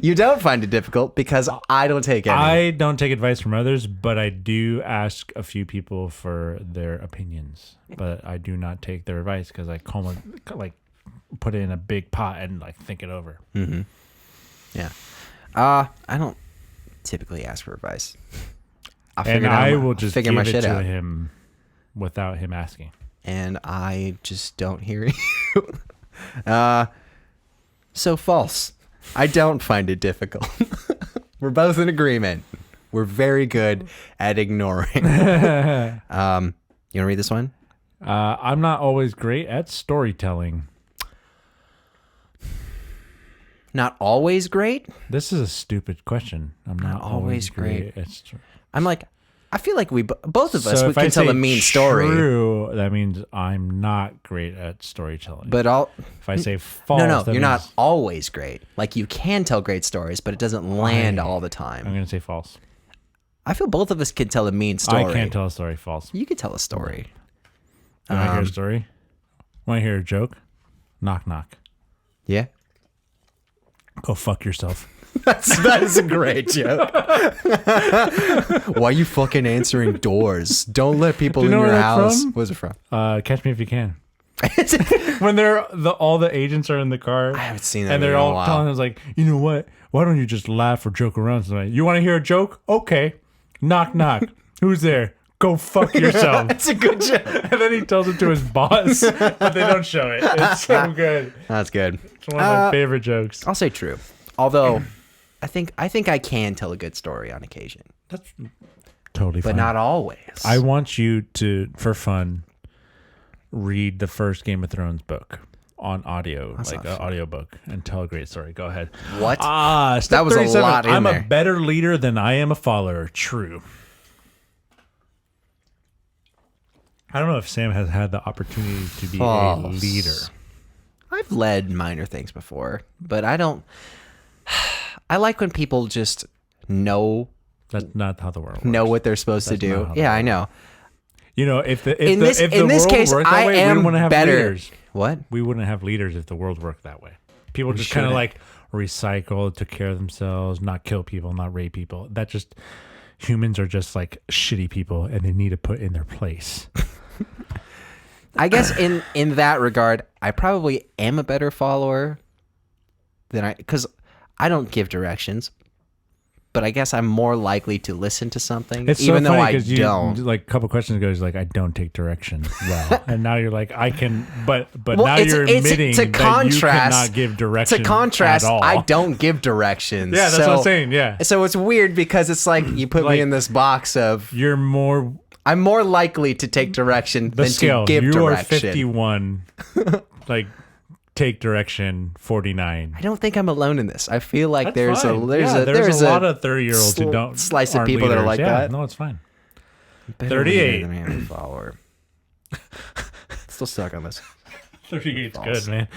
[SPEAKER 2] You don't find it difficult because I don't take any.
[SPEAKER 1] I don't take advice from others, but I do ask a few people for their opinions. But I do not take their advice because I put it in a big pot and like think it over.
[SPEAKER 2] Mm-hmm. Yeah. I don't typically ask for advice.
[SPEAKER 1] And I will just
[SPEAKER 2] figure
[SPEAKER 1] give
[SPEAKER 2] my
[SPEAKER 1] it
[SPEAKER 2] shit
[SPEAKER 1] to
[SPEAKER 2] out.
[SPEAKER 1] him without him asking.
[SPEAKER 2] And I just don't hear you. So false. I don't find it difficult. We're both in agreement. We're very good at ignoring. You want to read this one?
[SPEAKER 1] I'm not always great at storytelling.
[SPEAKER 2] Not always great.
[SPEAKER 1] This is a stupid question. I'm not always great at storytelling.
[SPEAKER 2] I'm like, I feel like both of us
[SPEAKER 1] So
[SPEAKER 2] we
[SPEAKER 1] if I
[SPEAKER 2] can tell
[SPEAKER 1] say
[SPEAKER 2] a mean story.
[SPEAKER 1] True, that means I'm not great at storytelling.
[SPEAKER 2] But
[SPEAKER 1] if I say false,
[SPEAKER 2] no,
[SPEAKER 1] that
[SPEAKER 2] you're not
[SPEAKER 1] means
[SPEAKER 2] always great. Like you can tell great stories, but it doesn't land all the time.
[SPEAKER 1] I'm going to say false.
[SPEAKER 2] I feel both of us can tell a mean story.
[SPEAKER 1] I can't tell a story. False.
[SPEAKER 2] You can tell a story.
[SPEAKER 1] Want to hear a story? Want to hear a joke? Knock, knock.
[SPEAKER 2] Yeah.
[SPEAKER 1] Go fuck yourself.
[SPEAKER 2] That is a great joke. Why are you fucking answering doors? Don't let people
[SPEAKER 1] Do you
[SPEAKER 2] in
[SPEAKER 1] know
[SPEAKER 2] your
[SPEAKER 1] where that's
[SPEAKER 2] house.
[SPEAKER 1] from?
[SPEAKER 2] Where's it from?
[SPEAKER 1] Catch Me If You Can. When all the agents are in the car.
[SPEAKER 2] I haven't seen that
[SPEAKER 1] And they're
[SPEAKER 2] in a
[SPEAKER 1] all
[SPEAKER 2] while.
[SPEAKER 1] telling us like, you know what? Why don't you just laugh or joke around tonight? You want to hear a joke? Okay. Knock, knock. Who's there? Go fuck yourself.
[SPEAKER 2] That's a good joke.
[SPEAKER 1] And then he tells it to his boss, but they don't show it. It's so good.
[SPEAKER 2] That's good.
[SPEAKER 1] It's one of my favorite jokes.
[SPEAKER 2] I'll say true. Although I think I can tell a good story on occasion,
[SPEAKER 1] That's totally
[SPEAKER 2] but
[SPEAKER 1] fine.
[SPEAKER 2] not always.
[SPEAKER 1] I want you to, for fun, read the first Game of Thrones book on audio,
[SPEAKER 2] That's
[SPEAKER 1] like
[SPEAKER 2] not
[SPEAKER 1] an audiobook, and tell a great story. Go ahead.
[SPEAKER 2] What?
[SPEAKER 1] Step
[SPEAKER 2] That was a
[SPEAKER 1] 37.
[SPEAKER 2] lot in
[SPEAKER 1] I'm
[SPEAKER 2] there.
[SPEAKER 1] a better leader than I am a follower. True. I don't know if Sam has had the opportunity to be
[SPEAKER 2] False.
[SPEAKER 1] a leader.
[SPEAKER 2] I've led minor things before, but I don't. I like when people just know
[SPEAKER 1] That's not how the world works.
[SPEAKER 2] what they're supposed to
[SPEAKER 1] That's not
[SPEAKER 2] do.
[SPEAKER 1] how the
[SPEAKER 2] Yeah, I
[SPEAKER 1] world
[SPEAKER 2] know.
[SPEAKER 1] You know, if the
[SPEAKER 2] In this
[SPEAKER 1] world
[SPEAKER 2] case,
[SPEAKER 1] worked that
[SPEAKER 2] I
[SPEAKER 1] way, we
[SPEAKER 2] am
[SPEAKER 1] wouldn't have
[SPEAKER 2] better.
[SPEAKER 1] leaders.
[SPEAKER 2] What?
[SPEAKER 1] We wouldn't have leaders if the world worked that way. People just kind of
[SPEAKER 2] shouldn't.
[SPEAKER 1] like recycle, took care of themselves, not kill people, not rape people. That just humans are just like shitty people, and they need to put in their place.
[SPEAKER 2] I guess in that regard, I probably am a better follower than because I don't give directions, but I guess I'm more likely to listen to something,
[SPEAKER 1] It's
[SPEAKER 2] even
[SPEAKER 1] so
[SPEAKER 2] though
[SPEAKER 1] funny
[SPEAKER 2] I
[SPEAKER 1] 'cause you,
[SPEAKER 2] don't.
[SPEAKER 1] like a couple questions ago, he's like, I don't take direction well, and now you're like, I can, but
[SPEAKER 2] Well,
[SPEAKER 1] now
[SPEAKER 2] it's-
[SPEAKER 1] you're
[SPEAKER 2] it's
[SPEAKER 1] admitting
[SPEAKER 2] to
[SPEAKER 1] that
[SPEAKER 2] contrast-
[SPEAKER 1] you cannot give direction.
[SPEAKER 2] To contrast,
[SPEAKER 1] at all.
[SPEAKER 2] I don't give directions.
[SPEAKER 1] Yeah, that's what I'm saying. Yeah,
[SPEAKER 2] So it's weird because it's like you put
[SPEAKER 1] Like,
[SPEAKER 2] me in this box of
[SPEAKER 1] you're more
[SPEAKER 2] I'm more likely to take direction
[SPEAKER 1] the
[SPEAKER 2] than
[SPEAKER 1] scale.
[SPEAKER 2] to give
[SPEAKER 1] You are
[SPEAKER 2] direction.
[SPEAKER 1] 51. Like, take direction 49.
[SPEAKER 2] I don't think I'm alone in this. I feel like
[SPEAKER 1] That's
[SPEAKER 2] there's
[SPEAKER 1] fine.
[SPEAKER 2] a there's
[SPEAKER 1] Yeah,
[SPEAKER 2] a there's
[SPEAKER 1] a lot of 30-year-olds who
[SPEAKER 2] sl-
[SPEAKER 1] don't
[SPEAKER 2] slice of
[SPEAKER 1] aren't
[SPEAKER 2] people that are
[SPEAKER 1] leaders.
[SPEAKER 2] like
[SPEAKER 1] Yeah,
[SPEAKER 2] that.
[SPEAKER 1] No, it's fine.
[SPEAKER 2] better
[SPEAKER 1] 38.
[SPEAKER 2] leader than I am a follower. Still stuck on this.
[SPEAKER 1] 38's
[SPEAKER 2] False.
[SPEAKER 1] good, man.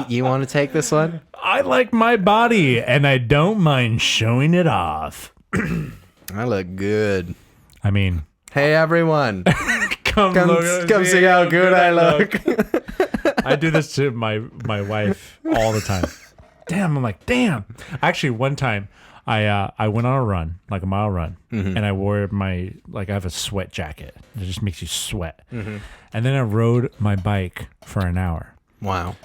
[SPEAKER 2] You want to take this one?
[SPEAKER 1] I like my body, and I don't mind showing it off.
[SPEAKER 2] I look good.
[SPEAKER 1] I mean,
[SPEAKER 2] Hey everyone,
[SPEAKER 1] come
[SPEAKER 2] see how good I look.
[SPEAKER 1] I do this to my wife all the time. Damn, I'm like, damn. Actually, one time I went on a run, like a mile run, and I wore I have a sweat jacket. It just makes you sweat. And then I rode my bike for an hour
[SPEAKER 2] Wow.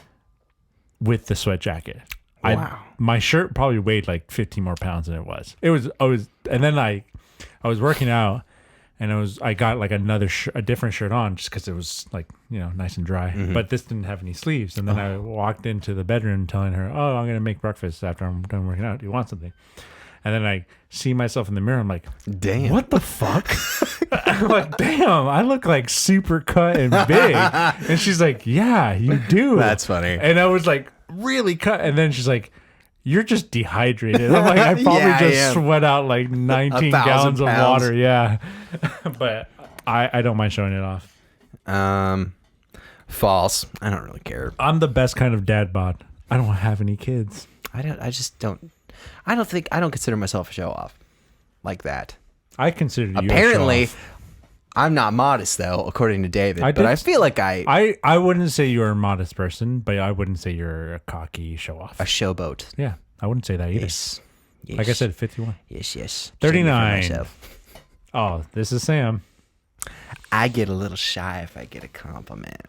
[SPEAKER 1] with the sweat jacket.
[SPEAKER 2] Wow.
[SPEAKER 1] My shirt probably weighed like 15 more pounds than it was. And then I was working out, and I got like a different shirt on just because it was like, nice and dry. But this didn't have any sleeves. And then I walked into the bedroom telling her, "Oh, I'm gonna make breakfast after I'm done working out. Do you want something?" And then I see myself in the mirror. I'm like,
[SPEAKER 2] Damn.
[SPEAKER 1] what the fuck? I'm like, damn, I look like super cut and big. And she's like, yeah, you do.
[SPEAKER 2] That's funny.
[SPEAKER 1] And I was like, really cut. And then she's like, you're just dehydrated. I'm like, I probably
[SPEAKER 2] Yeah, I
[SPEAKER 1] just
[SPEAKER 2] am.
[SPEAKER 1] sweat out like 19
[SPEAKER 2] 1,000
[SPEAKER 1] gallons of
[SPEAKER 2] pounds.
[SPEAKER 1] water. Yeah. But I don't mind showing it off.
[SPEAKER 2] False. I don't really care.
[SPEAKER 1] I'm the best kind of dad bod. I don't have any kids.
[SPEAKER 2] I don't consider myself a show off like that.
[SPEAKER 1] I consider you
[SPEAKER 2] Apparently,
[SPEAKER 1] a show off.
[SPEAKER 2] I'm not modest though, according to David.
[SPEAKER 1] I
[SPEAKER 2] But
[SPEAKER 1] did-
[SPEAKER 2] I feel like
[SPEAKER 1] I wouldn't say you're a modest person, but I wouldn't say you're a cocky show off.
[SPEAKER 2] a showboat.
[SPEAKER 1] Yeah, I wouldn't say that either.
[SPEAKER 2] Yes.
[SPEAKER 1] Like I said, 51.
[SPEAKER 2] Yes.
[SPEAKER 1] 39.
[SPEAKER 2] Shaming for myself.
[SPEAKER 1] Oh, this is Sam.
[SPEAKER 2] I get a little shy if I get a compliment.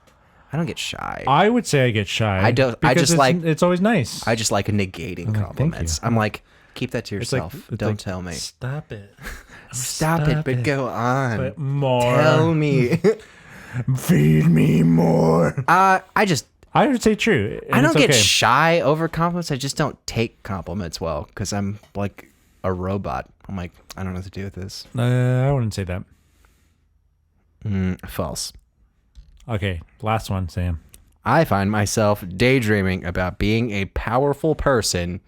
[SPEAKER 2] I don't get shy.
[SPEAKER 1] I would say I get shy.
[SPEAKER 2] I don't- I
[SPEAKER 1] because
[SPEAKER 2] just
[SPEAKER 1] it's always nice.
[SPEAKER 2] I just like negating
[SPEAKER 1] like, thank
[SPEAKER 2] compliments.
[SPEAKER 1] you.
[SPEAKER 2] I'm like, keep that to
[SPEAKER 1] It's like-
[SPEAKER 2] yourself.
[SPEAKER 1] it's
[SPEAKER 2] Don't
[SPEAKER 1] like,
[SPEAKER 2] tell me.
[SPEAKER 1] Stop it.
[SPEAKER 2] Stop it, but go on.
[SPEAKER 1] But more.
[SPEAKER 2] Tell me.
[SPEAKER 1] Feed me more.
[SPEAKER 2] I
[SPEAKER 1] would say true. and
[SPEAKER 2] I don't
[SPEAKER 1] it's
[SPEAKER 2] get
[SPEAKER 1] okay.
[SPEAKER 2] shy over compliments. I just don't take compliments well because I'm like a robot. I'm like, I don't know what to do with this.
[SPEAKER 1] I wouldn't say that.
[SPEAKER 2] False.
[SPEAKER 1] Okay, last one, Sam.
[SPEAKER 2] I find myself daydreaming about being a powerful person.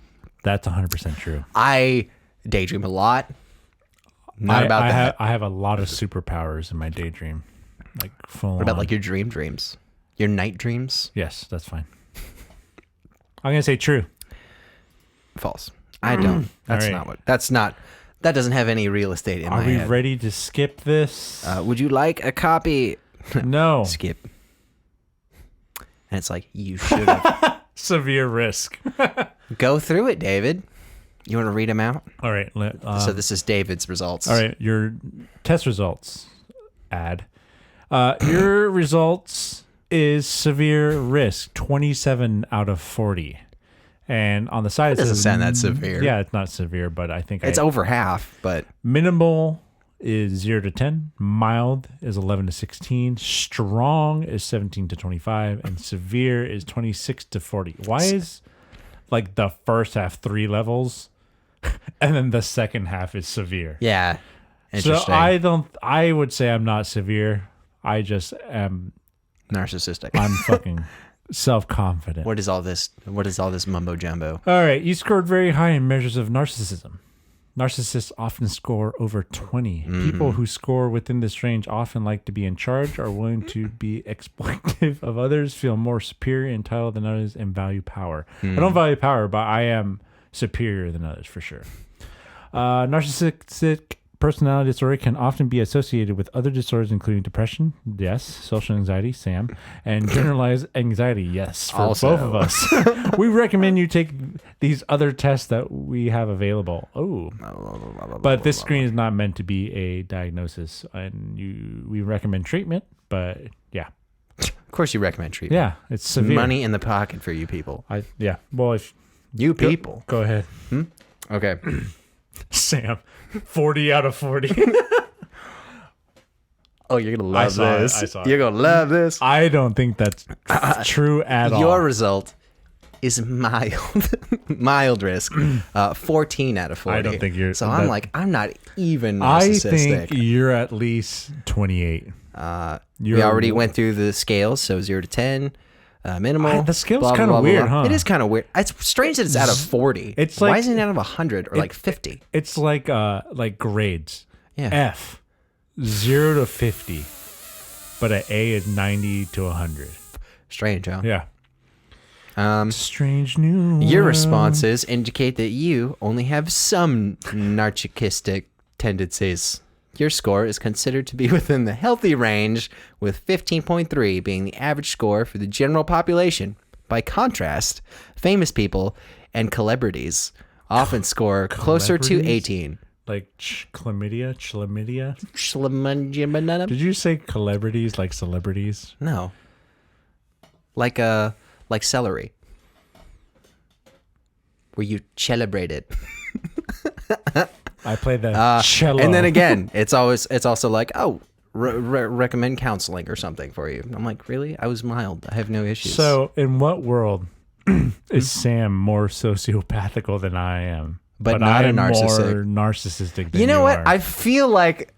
[SPEAKER 1] That's 100% true.
[SPEAKER 2] I daydream a lot. Not about that.
[SPEAKER 1] I have a lot of superpowers in my daydream. Like full
[SPEAKER 2] What about
[SPEAKER 1] on.
[SPEAKER 2] like your dreams? Your night dreams?
[SPEAKER 1] Yes, that's fine. I'm going to say true.
[SPEAKER 2] False. I don't. That's
[SPEAKER 1] All right.
[SPEAKER 2] not what. That's not. That doesn't have any real estate in
[SPEAKER 1] Are
[SPEAKER 2] my
[SPEAKER 1] we
[SPEAKER 2] head.
[SPEAKER 1] ready to skip this?
[SPEAKER 2] Would you like a copy?
[SPEAKER 1] No.
[SPEAKER 2] Skip. And it's like, you should have.
[SPEAKER 1] Severe risk.
[SPEAKER 2] Go through it, David. You want to read them out?
[SPEAKER 1] All right.
[SPEAKER 2] So this is David's results.
[SPEAKER 1] All right. Your test results. Your results is severe risk, 27 out of 40. And on the side, it
[SPEAKER 2] doesn't
[SPEAKER 1] says,
[SPEAKER 2] sound that severe.
[SPEAKER 1] Yeah, it's not severe, but I think
[SPEAKER 2] It's over half, but
[SPEAKER 1] minimal is 0 to 10, mild is 11 to 16, strong is 17 to 25, and severe is 26 to 40. Why is like the first half 3 levels, and then the second half is severe.
[SPEAKER 2] Yeah.
[SPEAKER 1] So
[SPEAKER 2] Interesting.
[SPEAKER 1] I would say I'm not severe. I just am.
[SPEAKER 2] Narcissistic.
[SPEAKER 1] I'm fucking self-confident.
[SPEAKER 2] What is all this mumbo jumbo?
[SPEAKER 1] All right, you scored very high in measures of narcissism. Narcissists often score over 20. People who score within this range often like to be in charge, are willing to be exploitive of others, feel more superior, entitled than others, and value power. I don't value power, but I am superior than others for sure. Narcissistic personality disorder can often be associated with other disorders, including depression, yes, social anxiety, Sam, and generalized anxiety, yes, for
[SPEAKER 2] Also.
[SPEAKER 1] both of us. We recommend you take these other tests that we have available. Oh, but this screen is not meant to be a diagnosis, and we recommend treatment. But yeah,
[SPEAKER 2] Of course, you recommend treatment.
[SPEAKER 1] yeah, it's severe.
[SPEAKER 2] Money in the pocket for you people.
[SPEAKER 1] Well, if
[SPEAKER 2] You people.
[SPEAKER 1] go ahead,
[SPEAKER 2] Okay.
[SPEAKER 1] Sam. 40 out of 40.
[SPEAKER 2] Oh, you're gonna love
[SPEAKER 1] saw it.
[SPEAKER 2] this.
[SPEAKER 1] I saw it.
[SPEAKER 2] You're gonna love this.
[SPEAKER 1] I don't think that's true at all.
[SPEAKER 2] Your result is mild risk. 14 out of 40.
[SPEAKER 1] I don't think you're-
[SPEAKER 2] So I'm
[SPEAKER 1] that-
[SPEAKER 2] like, I'm not even
[SPEAKER 1] I
[SPEAKER 2] narcissistic.
[SPEAKER 1] think you're at least 28.
[SPEAKER 2] We already went through the scales, so 0 to 10, minimal.
[SPEAKER 1] The scale's
[SPEAKER 2] blah, blah,
[SPEAKER 1] kinda
[SPEAKER 2] blah, blah,
[SPEAKER 1] weird,
[SPEAKER 2] blah.
[SPEAKER 1] huh?
[SPEAKER 2] It is kind of weird. It's strange that it's out of 40.
[SPEAKER 1] It's
[SPEAKER 2] Why
[SPEAKER 1] like-
[SPEAKER 2] isn't it out of 100 or like 50?
[SPEAKER 1] It's like grades.
[SPEAKER 2] Yeah.
[SPEAKER 1] F 0 to 50, but an A is 90 to 100.
[SPEAKER 2] Strange, huh?
[SPEAKER 1] Yeah. Strange news.
[SPEAKER 2] Your responses indicate that you only have some narcissistic tendencies. Your score is considered to be within the healthy range, with 15.3 being the average score for the general population. By contrast, famous people and celebrities often score closer to
[SPEAKER 1] Celebrities?
[SPEAKER 2] 18.
[SPEAKER 1] Like chlamydia?
[SPEAKER 2] Schlemangimanana?
[SPEAKER 1] Did you say celebrities like celebrities?
[SPEAKER 2] No. Like celery. Where you celebrate it.
[SPEAKER 1] I played the cello.
[SPEAKER 2] And then again, it's also like, oh, recommend counseling or something for you. I'm like, really? I was mild. I have no issues.
[SPEAKER 1] So, in what world is Sam more sociopathical than I am?
[SPEAKER 2] But not
[SPEAKER 1] I
[SPEAKER 2] a
[SPEAKER 1] am
[SPEAKER 2] narcissistic.
[SPEAKER 1] more narcissistic than
[SPEAKER 2] you know what?
[SPEAKER 1] are.
[SPEAKER 2] I feel like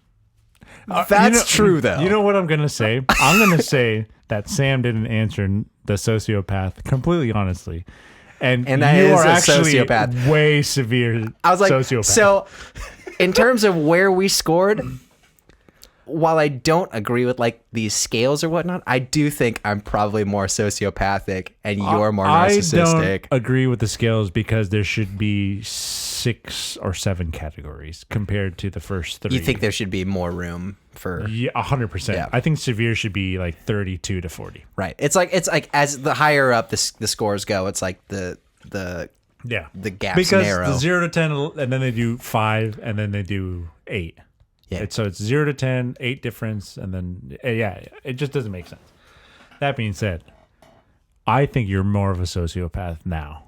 [SPEAKER 2] that's true, though.
[SPEAKER 1] You know what I'm going to say? I'm going to say that Sam didn't answer the sociopath completely honestly. And
[SPEAKER 2] that
[SPEAKER 1] you
[SPEAKER 2] is
[SPEAKER 1] are
[SPEAKER 2] a
[SPEAKER 1] actually
[SPEAKER 2] sociopath.
[SPEAKER 1] way severe
[SPEAKER 2] I was like,
[SPEAKER 1] sociopath.
[SPEAKER 2] so in terms of where we scored, while I don't agree with like these scales or whatnot, I do think I'm probably more sociopathic and you're more narcissistic.
[SPEAKER 1] I don't agree with the scales because there should be 6 or 7 categories compared to the first 3.
[SPEAKER 2] You think there should be more room for
[SPEAKER 1] Yeah, 100%.
[SPEAKER 2] Yeah.
[SPEAKER 1] I think severe should be like 32 to 40.
[SPEAKER 2] right? It's like as the higher up the scores go, it's like the
[SPEAKER 1] Yeah.
[SPEAKER 2] the gaps
[SPEAKER 1] because
[SPEAKER 2] narrow.
[SPEAKER 1] the 0 to 10, and then they do 5, and then they do 8.
[SPEAKER 2] Yeah.
[SPEAKER 1] So it's 0 to 10, 8 difference, and then, it just doesn't make sense. That being said, I think you're more of a sociopath now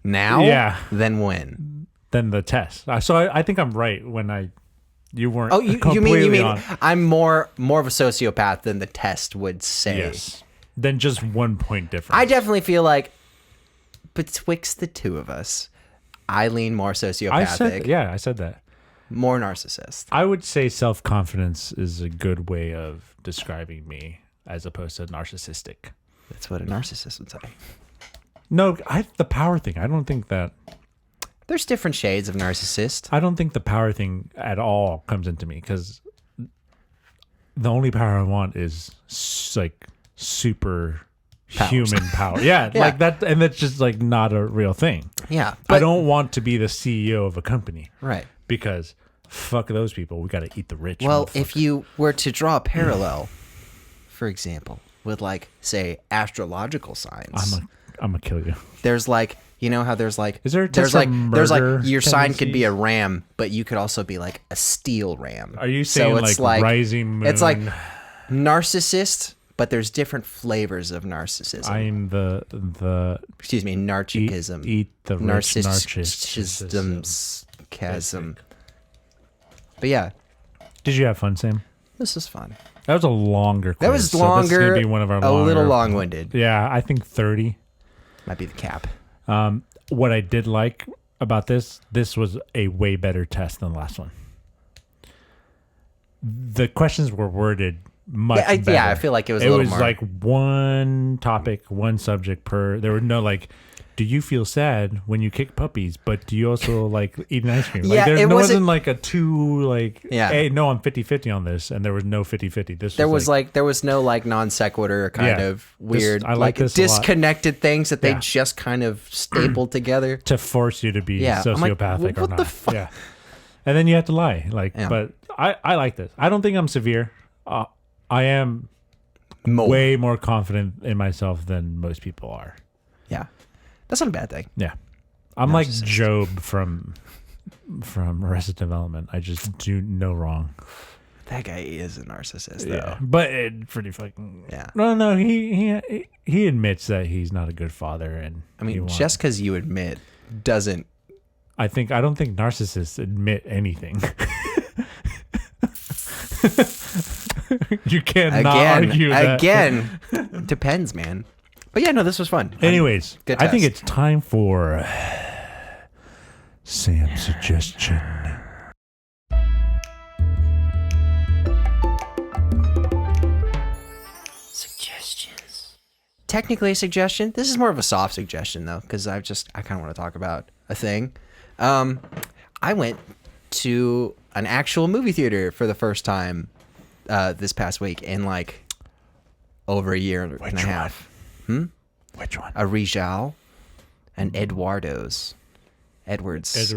[SPEAKER 2] now,
[SPEAKER 1] Yeah.
[SPEAKER 2] than when?
[SPEAKER 1] than the test. So I think I'm right when you weren't
[SPEAKER 2] Oh, you
[SPEAKER 1] completely
[SPEAKER 2] mean
[SPEAKER 1] on.
[SPEAKER 2] I'm more of a sociopath than the test would say.
[SPEAKER 1] Yes. Then just 1 point difference.
[SPEAKER 2] I definitely feel like betwixt the two of us, I lean more sociopathic,
[SPEAKER 1] I said that.
[SPEAKER 2] more narcissist.
[SPEAKER 1] I would say self-confidence is a good way of describing me as opposed to narcissistic.
[SPEAKER 2] That's what a narcissist would say.
[SPEAKER 1] No, the power thing. I don't think that.
[SPEAKER 2] There's different shades of narcissist.
[SPEAKER 1] I don't think the power thing at all comes into me because the only power I want is like super human power. Yeah,
[SPEAKER 2] Yeah.
[SPEAKER 1] like that, and that's just like not a real thing.
[SPEAKER 2] Yeah,
[SPEAKER 1] I don't want to be the CEO of a company
[SPEAKER 2] Right.
[SPEAKER 1] because fuck those people. We got to eat the rich.
[SPEAKER 2] Well,
[SPEAKER 1] motherfucker.
[SPEAKER 2] if you were to draw a parallel, for example, with like say astrological signs,
[SPEAKER 1] I'm gonna kill you.
[SPEAKER 2] there's like, you know how there's like
[SPEAKER 1] Is there a
[SPEAKER 2] there's
[SPEAKER 1] test
[SPEAKER 2] like
[SPEAKER 1] for
[SPEAKER 2] there's like
[SPEAKER 1] murder
[SPEAKER 2] your sign could be a
[SPEAKER 1] tendencies?
[SPEAKER 2] ram, but you could also be like a steel ram.
[SPEAKER 1] Are you saying
[SPEAKER 2] it's
[SPEAKER 1] like rising moon?
[SPEAKER 2] It's like narcissist, but there's different flavors of narcissism.
[SPEAKER 1] I'm the
[SPEAKER 2] Excuse me, narcissism.
[SPEAKER 1] eat the rich
[SPEAKER 2] Narcissism's chasm. But yeah,
[SPEAKER 1] Did you have fun, Sam?
[SPEAKER 2] this is fun.
[SPEAKER 1] That was a longer quiz.
[SPEAKER 2] That was
[SPEAKER 1] so
[SPEAKER 2] longer.
[SPEAKER 1] This is gonna be one of our
[SPEAKER 2] a little
[SPEAKER 1] longer-
[SPEAKER 2] long-winded.
[SPEAKER 1] Yeah, I think 30.
[SPEAKER 2] Might be the cap.
[SPEAKER 1] What I did like about this was a way better test than the last one. The questions were worded much better.
[SPEAKER 2] Yeah, I feel like it was a little more...
[SPEAKER 1] like one topic, one subject per. There were no like, do you feel sad when you kick puppies? But do you also like eating ice cream?
[SPEAKER 2] Yeah,
[SPEAKER 1] like,
[SPEAKER 2] it
[SPEAKER 1] wasn't like a two like,
[SPEAKER 2] yeah.
[SPEAKER 1] Hey, no, I'm 50-50 on this. And there was no 50-50.
[SPEAKER 2] There was no like non sequitur kind of weird,
[SPEAKER 1] I like this
[SPEAKER 2] disconnected things that they just kind of stapled together
[SPEAKER 1] to force you to be sociopathic
[SPEAKER 2] what
[SPEAKER 1] or
[SPEAKER 2] the
[SPEAKER 1] not.
[SPEAKER 2] fuck?
[SPEAKER 1] Yeah. And then you have to lie. But I like this. I don't think I'm severe. I am way more confident in myself than most people are.
[SPEAKER 2] Yeah. That's not a bad thing.
[SPEAKER 1] Yeah. I'm like Job from Arrested Development. I just do no wrong.
[SPEAKER 2] That guy is a narcissist, though.
[SPEAKER 1] Yeah. But it pretty fucking...
[SPEAKER 2] Yeah.
[SPEAKER 1] No, he admits that he's not a good father. And
[SPEAKER 2] I mean, just because you admit doesn't...
[SPEAKER 1] I don't think narcissists admit anything. You cannot argue that.
[SPEAKER 2] Again, depends, man. But yeah, no, this was fun.
[SPEAKER 1] Anyways,
[SPEAKER 2] Good
[SPEAKER 1] I think
[SPEAKER 2] test.
[SPEAKER 1] it's time for Sam's suggestion.
[SPEAKER 2] Suggestions. Technically a suggestion. This is more of a soft suggestion, though, because I kind of want to talk about a thing. I went to an actual movie theater for the first time this past week in like over a year and a half.
[SPEAKER 1] Which one?
[SPEAKER 2] A Rijal and Edwards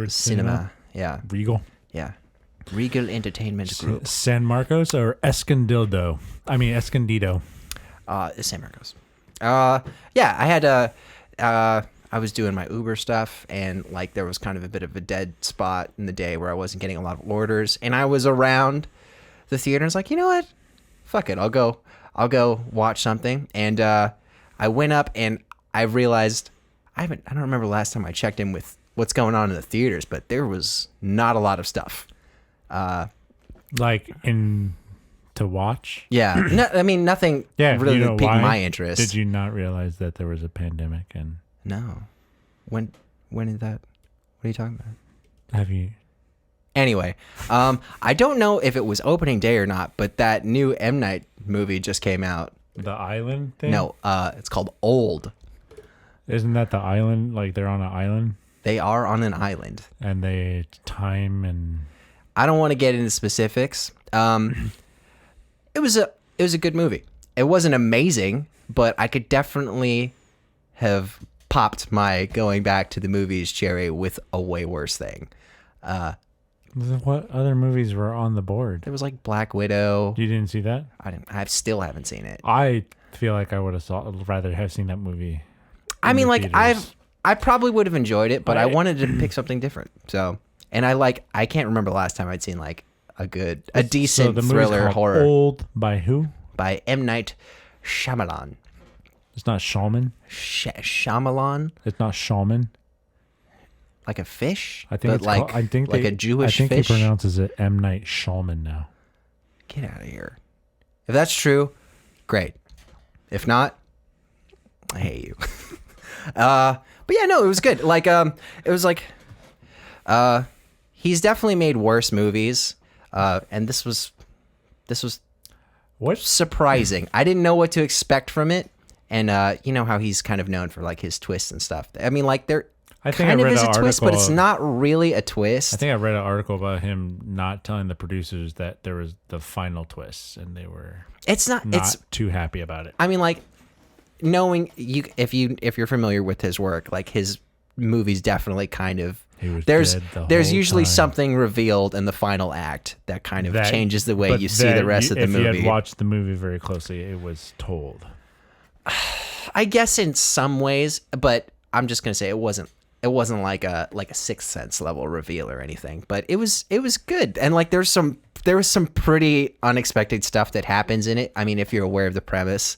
[SPEAKER 2] Cinema. Yeah.
[SPEAKER 1] Regal?
[SPEAKER 2] Yeah. Regal Entertainment Group.
[SPEAKER 1] San Marcos or Escondido?
[SPEAKER 2] San Marcos. Yeah, I had I was doing my Uber stuff, and like there was kind of a bit of a dead spot in the day where I wasn't getting a lot of orders, and I was around the theater and I was like, you know what? Fuck it. I'll go watch something. And I went up and I realized I don't remember the last time I checked in with what's going on in the theaters, but there was not a lot of stuff.
[SPEAKER 1] Like to watch?
[SPEAKER 2] Yeah. No, I mean, nothing really piqued my interest.
[SPEAKER 1] Did you not realize that there was a pandemic? And
[SPEAKER 2] no. When did that? What are you talking about?
[SPEAKER 1] Have you?
[SPEAKER 2] Anyway, I don't know if it was opening day or not, but that new M. Night movie just came out.
[SPEAKER 1] The island thing?
[SPEAKER 2] No, it's called Old.
[SPEAKER 1] Isn't that the island? Like they're on an island?
[SPEAKER 2] They are on an island.
[SPEAKER 1] And they time and...
[SPEAKER 2] I don't want to get into specifics. It was a good movie. It wasn't amazing, but I could definitely have popped my going back to the movies cherry with a way worse thing.
[SPEAKER 1] What other movies were on the board?
[SPEAKER 2] There was like Black Widow.
[SPEAKER 1] You didn't see that?
[SPEAKER 2] I still haven't seen it.
[SPEAKER 1] I feel like I would have rather have seen that movie.
[SPEAKER 2] I mean, like I probably would have enjoyed it, but I wanted to pick something different. So, and I can't remember the last time I'd seen like a decent thriller horror.
[SPEAKER 1] Old by who?
[SPEAKER 2] By M. Night Shyamalan.
[SPEAKER 1] It's not Shaman.
[SPEAKER 2] Shyamalan.
[SPEAKER 1] It's not Shaman.
[SPEAKER 2] Like a fish?
[SPEAKER 1] I think it's
[SPEAKER 2] like a Jewish fish.
[SPEAKER 1] I think he pronounces it M. Night Shyamalan now.
[SPEAKER 2] Get out of here. If that's true, great. If not, I hate you. But yeah, no, it was good. Like, it was like, he's definitely made worse movies. And this was
[SPEAKER 1] what
[SPEAKER 2] surprising. I didn't know what to expect from it. And, you know how he's kind of known for like his twists and stuff. I mean, like
[SPEAKER 1] I think
[SPEAKER 2] kind
[SPEAKER 1] I read
[SPEAKER 2] of is
[SPEAKER 1] an
[SPEAKER 2] a twist,
[SPEAKER 1] article,
[SPEAKER 2] but it's not really a twist.
[SPEAKER 1] I think I read an article about him not telling the producers that there was the final twist, and they were it's too happy about it.
[SPEAKER 2] I mean, like knowing you, if you're familiar with his work, like his movies definitely kind of there's usually something revealed in the final act that kind of changes the way you see the rest of the movie.
[SPEAKER 1] If you had watched the movie very closely, it was told.
[SPEAKER 2] I guess in some ways, but I'm just gonna say it wasn't like a Sixth Sense level reveal or anything, but it was good. And like there was some pretty unexpected stuff that happens in it. I mean, if you're aware of the premise,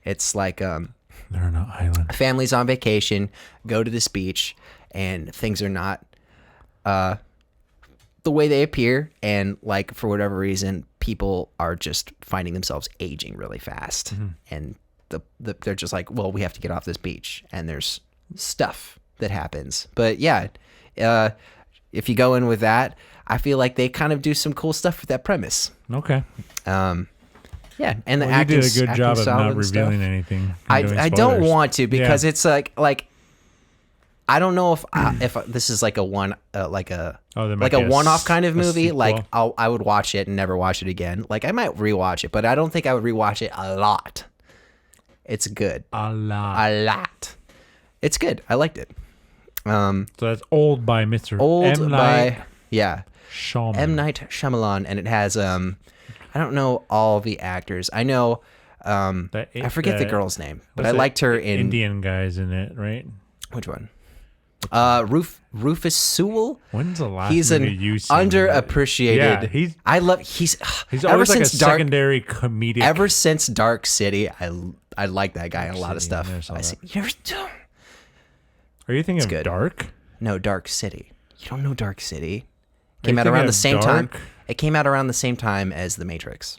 [SPEAKER 2] it's like
[SPEAKER 1] they're on an island.
[SPEAKER 2] Families on vacation, go to this beach, and things are not the way they appear, and like for whatever reason, people are just finding themselves aging really fast, and they're just like, well, we have to get off this beach, and there's stuff that happens. But yeah, if you go in with that, I feel like they kind of do some cool stuff with that premise.
[SPEAKER 1] Okay.
[SPEAKER 2] Yeah, and the
[SPEAKER 1] You
[SPEAKER 2] acting
[SPEAKER 1] did a good job of
[SPEAKER 2] solid
[SPEAKER 1] not
[SPEAKER 2] and stuff.
[SPEAKER 1] revealing anything.
[SPEAKER 2] I don't want to because
[SPEAKER 1] Yeah.
[SPEAKER 2] it's like I don't know if this is like a one like a one-off kind of movie. Like I would watch it and never watch it again. Like I might rewatch it, but I don't think I would rewatch it a lot. It's good.
[SPEAKER 1] A lot.
[SPEAKER 2] It's good. I liked it.
[SPEAKER 1] So that's Old by Mr.
[SPEAKER 2] Old
[SPEAKER 1] M. Night
[SPEAKER 2] by
[SPEAKER 1] Shyamalan.
[SPEAKER 2] M. Night Shyamalan, and it has I don't know all the actors. I know I forget the girl's name, but I liked her in
[SPEAKER 1] Indian guys in it, right?
[SPEAKER 2] which one? Rufus Sewell.
[SPEAKER 1] When's the last
[SPEAKER 2] He's
[SPEAKER 1] movie
[SPEAKER 2] an
[SPEAKER 1] you seen?
[SPEAKER 2] underappreciated.
[SPEAKER 1] Yeah,
[SPEAKER 2] he's
[SPEAKER 1] he's
[SPEAKER 2] ever
[SPEAKER 1] always like a
[SPEAKER 2] since Dark
[SPEAKER 1] secondary comedic.
[SPEAKER 2] ever since Dark City. I like that guy in a lot of
[SPEAKER 1] City,
[SPEAKER 2] stuff.
[SPEAKER 1] I never saw
[SPEAKER 2] I
[SPEAKER 1] that.
[SPEAKER 2] see.
[SPEAKER 1] Are you thinking of
[SPEAKER 2] good.
[SPEAKER 1] Dark?
[SPEAKER 2] No, Dark City. You don't know Dark City?
[SPEAKER 1] Are you
[SPEAKER 2] Came out
[SPEAKER 1] thinking
[SPEAKER 2] around the
[SPEAKER 1] of
[SPEAKER 2] same time.
[SPEAKER 1] Dark?
[SPEAKER 2] It came out around the same time as The Matrix.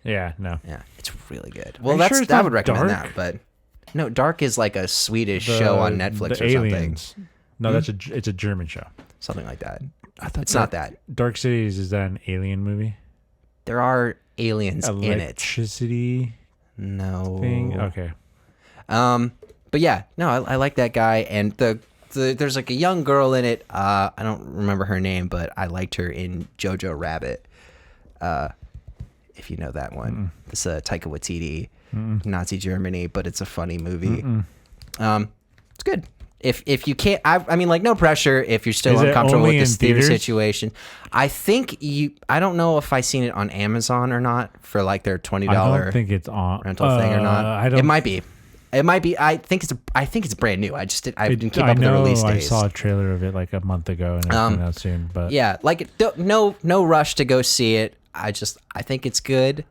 [SPEAKER 1] Yeah, no.
[SPEAKER 2] Yeah, it's really good. Well,
[SPEAKER 1] you sure it's
[SPEAKER 2] I
[SPEAKER 1] not
[SPEAKER 2] would recommend
[SPEAKER 1] Dark?
[SPEAKER 2] that, but no, Dark is like a Swedish show on Netflix
[SPEAKER 1] the
[SPEAKER 2] or
[SPEAKER 1] aliens.
[SPEAKER 2] something.
[SPEAKER 1] No, it's a German show.
[SPEAKER 2] Something like that.
[SPEAKER 1] I thought
[SPEAKER 2] It's not that.
[SPEAKER 1] Dark Cities, is that an alien movie?
[SPEAKER 2] There are aliens in it.
[SPEAKER 1] Electricity
[SPEAKER 2] No.
[SPEAKER 1] thing? Okay.
[SPEAKER 2] But yeah, no, I like that guy, and there's like a young girl in it. I don't remember her name, but I liked her in Jojo Rabbit. If you know that one, it's Taika Waititi, Nazi Germany, but it's a funny movie. It's good. If you can't, I mean, like, no pressure. If you're still
[SPEAKER 1] Is it
[SPEAKER 2] uncomfortable
[SPEAKER 1] only
[SPEAKER 2] with this
[SPEAKER 1] in
[SPEAKER 2] theater
[SPEAKER 1] theaters?
[SPEAKER 2] situation, I think I don't know if I seen it on Amazon or not for like their $20
[SPEAKER 1] I don't think it's on
[SPEAKER 2] rental thing or not.
[SPEAKER 1] I don't.
[SPEAKER 2] It might be. It might be. I think it's brand new. I didn't keep
[SPEAKER 1] I
[SPEAKER 2] up with the
[SPEAKER 1] know
[SPEAKER 2] release
[SPEAKER 1] I
[SPEAKER 2] days.
[SPEAKER 1] saw a trailer of it like a month ago, and it's coming out soon. But
[SPEAKER 2] Yeah, like no rush to go see it. I think it's good.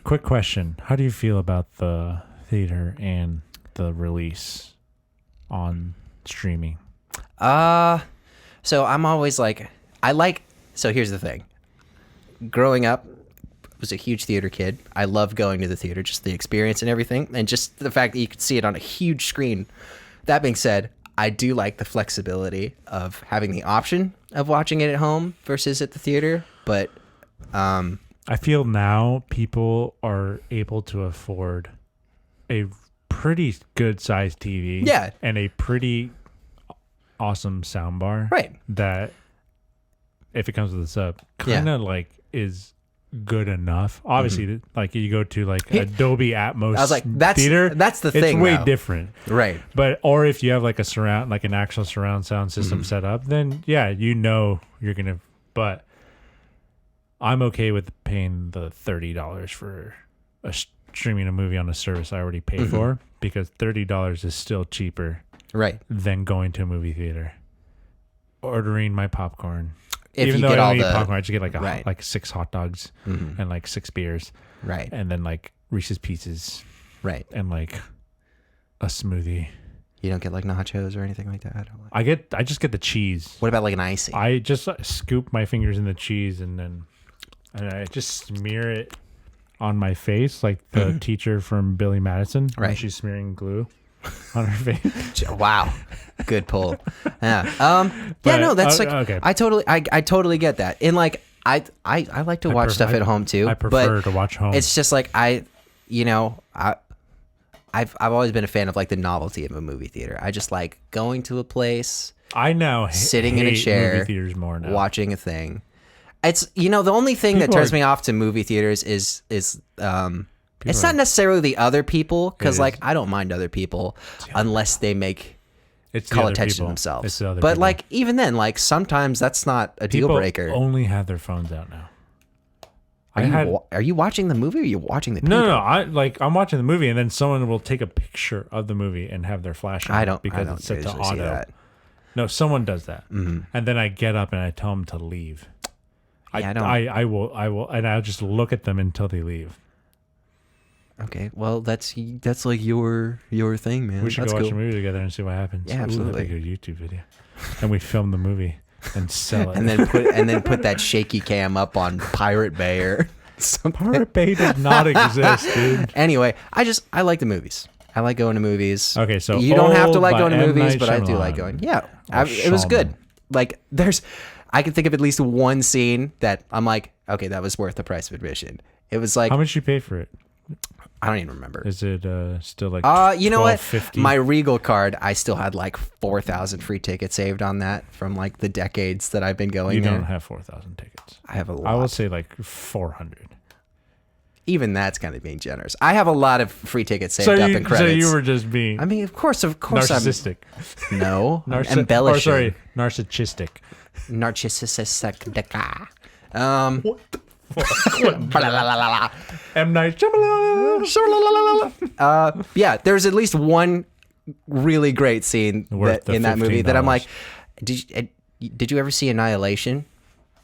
[SPEAKER 1] quick question: how do you feel about the theater and the release on streaming?
[SPEAKER 2] So I'm always like, so here's the thing. Growing up, was a huge theater kid. I love going to the theater, just the experience and everything, and just the fact that you could see it on a huge screen. That being said, I do like the flexibility of having the option of watching it at home versus at the theater, but
[SPEAKER 1] I feel now people are able to afford a pretty good sized TV,
[SPEAKER 2] Yeah.
[SPEAKER 1] and a pretty awesome soundbar,
[SPEAKER 2] Right.
[SPEAKER 1] That if it comes with a sub, kind of like is good enough. Obviously, like you go to like Adobe Atmos,
[SPEAKER 2] I was like, that's
[SPEAKER 1] theater.
[SPEAKER 2] the
[SPEAKER 1] it's
[SPEAKER 2] thing.
[SPEAKER 1] way
[SPEAKER 2] though.
[SPEAKER 1] different,
[SPEAKER 2] Right.
[SPEAKER 1] But or if you have like an actual surround sound system set up, then yeah, you're gonna. But I'm okay with paying the $30 for streaming a movie on a service I already pay for, because $30 is still cheaper
[SPEAKER 2] Right.
[SPEAKER 1] than going to a movie theater, ordering my popcorn.
[SPEAKER 2] If
[SPEAKER 1] Even
[SPEAKER 2] you
[SPEAKER 1] though
[SPEAKER 2] get
[SPEAKER 1] I
[SPEAKER 2] all
[SPEAKER 1] don't eat
[SPEAKER 2] the
[SPEAKER 1] popcorn, I just get like
[SPEAKER 2] Right.
[SPEAKER 1] like 6 hot dogs and like 6 beers,
[SPEAKER 2] Right.
[SPEAKER 1] and then like Reese's Pieces
[SPEAKER 2] Right.
[SPEAKER 1] and like a smoothie.
[SPEAKER 2] You don't get like nachos or anything like that. Or
[SPEAKER 1] I just get the cheese.
[SPEAKER 2] what about like an icing?
[SPEAKER 1] I just scoop my fingers in the cheese and I just smear it on my face like the teacher from Billy Madison when
[SPEAKER 2] Right.
[SPEAKER 1] she's smearing glue on her face.
[SPEAKER 2] Wow, good pull. Yeah.
[SPEAKER 1] But,
[SPEAKER 2] No, that's like
[SPEAKER 1] okay.
[SPEAKER 2] I totally get that. And like I like to watch stuff at home too.
[SPEAKER 1] I prefer
[SPEAKER 2] but
[SPEAKER 1] to watch home.
[SPEAKER 2] it's just like I've always been a fan of like the novelty of a movie theater. I just like going to a place,
[SPEAKER 1] I now
[SPEAKER 2] sitting in a
[SPEAKER 1] hate
[SPEAKER 2] chair,
[SPEAKER 1] movie theaters more now.
[SPEAKER 2] watching a thing. It's the only thing that
[SPEAKER 1] People
[SPEAKER 2] turns
[SPEAKER 1] are-
[SPEAKER 2] me off to movie theaters is it's
[SPEAKER 1] are-
[SPEAKER 2] not necessarily the other people, because
[SPEAKER 1] It
[SPEAKER 2] like
[SPEAKER 1] is.
[SPEAKER 2] I don't mind other people unless they make
[SPEAKER 1] It's the
[SPEAKER 2] call
[SPEAKER 1] other
[SPEAKER 2] attention
[SPEAKER 1] people.
[SPEAKER 2] to themselves.
[SPEAKER 1] It's the other
[SPEAKER 2] But
[SPEAKER 1] people.
[SPEAKER 2] like even then, like sometimes that's not a deal
[SPEAKER 1] People
[SPEAKER 2] breaker.
[SPEAKER 1] only have their phones out now.
[SPEAKER 2] Are you watching the movie or are you watching the people?
[SPEAKER 1] No. I'm watching the movie, and then someone will take a picture of the movie and have their flash on
[SPEAKER 2] I don't
[SPEAKER 1] because
[SPEAKER 2] I don't
[SPEAKER 1] it's set to
[SPEAKER 2] usually see
[SPEAKER 1] auto.
[SPEAKER 2] that.
[SPEAKER 1] No, someone does that, and then I get up and I tell them to leave.
[SPEAKER 2] Yeah,
[SPEAKER 1] I will, and I'll just look at them until they leave.
[SPEAKER 2] Okay, well that's like your thing, man.
[SPEAKER 1] We should
[SPEAKER 2] That's
[SPEAKER 1] go watch a
[SPEAKER 2] cool.
[SPEAKER 1] movie together and see what happens.
[SPEAKER 2] Yeah, absolutely.
[SPEAKER 1] Ooh, that'd be a good YouTube video, and we film the movie and sell it.
[SPEAKER 2] And then put that shaky cam up on Pirate Bay or some
[SPEAKER 1] Pirate Bay does not exist, dude.
[SPEAKER 2] Anyway, I like the movies. I like going to movies.
[SPEAKER 1] Okay, so
[SPEAKER 2] you don't have to
[SPEAKER 1] Old
[SPEAKER 2] like
[SPEAKER 1] by
[SPEAKER 2] going to
[SPEAKER 1] M.
[SPEAKER 2] movies,
[SPEAKER 1] Night
[SPEAKER 2] but I do
[SPEAKER 1] Shyamalan.
[SPEAKER 2] like going. Yeah,
[SPEAKER 1] Or
[SPEAKER 2] it was good.
[SPEAKER 1] Shyamalan.
[SPEAKER 2] Like I can think of at least one scene that I'm like, okay, that was worth the price of admission. It was like
[SPEAKER 1] How much you pay for it?
[SPEAKER 2] I don't even remember.
[SPEAKER 1] Is it still like
[SPEAKER 2] You know what?
[SPEAKER 1] $12.50?
[SPEAKER 2] My Regal card, I still had like 4,000 free tickets saved on that from like the decades that I've been going
[SPEAKER 1] You
[SPEAKER 2] there.
[SPEAKER 1] don't have 4,000 tickets.
[SPEAKER 2] I have a lot.
[SPEAKER 1] I will say like 400.
[SPEAKER 2] Even that's kind of being generous. I have a lot of free tickets saved up in credits.
[SPEAKER 1] So you were just being
[SPEAKER 2] I mean, of course,
[SPEAKER 1] narcissistic.
[SPEAKER 2] No, I'm embellishing.
[SPEAKER 1] Sorry, narcissistic.
[SPEAKER 2] Narcissistic.
[SPEAKER 1] What the M. Night Shyamalan.
[SPEAKER 2] Yeah, there's at least one really great scene
[SPEAKER 1] Worth the
[SPEAKER 2] in that movie that I'm
[SPEAKER 1] $15.
[SPEAKER 2] like, did you ever see Annihilation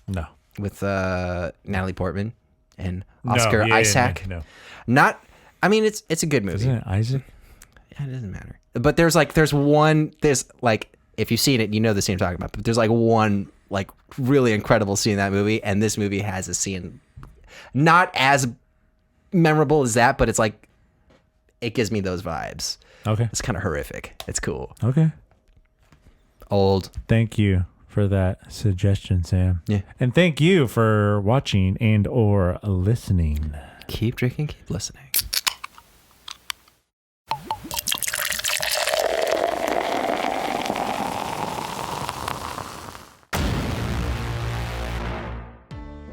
[SPEAKER 1] No.
[SPEAKER 2] with Natalie Portman and Oscar
[SPEAKER 1] No,
[SPEAKER 2] Isaac?
[SPEAKER 1] No.
[SPEAKER 2] Not. I mean, it's a good movie.
[SPEAKER 1] Isn't it Isaac?
[SPEAKER 2] Yeah, it doesn't matter. But there's like if you've seen it, you know the scene I'm talking about. But there's like one like really incredible scene in that movie, and this movie has a scene not as memorable as that, but it's like it gives me those vibes.
[SPEAKER 1] Okay.
[SPEAKER 2] It's kind of horrific. It's cool.
[SPEAKER 1] Okay.
[SPEAKER 2] Old.
[SPEAKER 1] Thank you for that suggestion, Sam.
[SPEAKER 2] Yeah.
[SPEAKER 1] And thank you for watching and or listening.
[SPEAKER 2] Keep drinking, keep listening.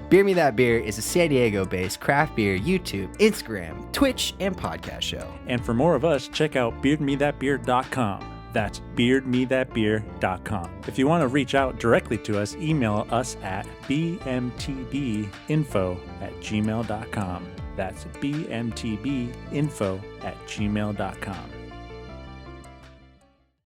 [SPEAKER 2] Beer Me That Beer is a San Diego-based craft beer YouTube, Instagram, Twitch, and podcast show.
[SPEAKER 1] And for more of us, check out beardmethatbeer.com. That's beardmethatbeer.com. If you want to reach out directly to us, email us at bmtbinfo@gmail.com. That's bmtbinfo@gmail.com.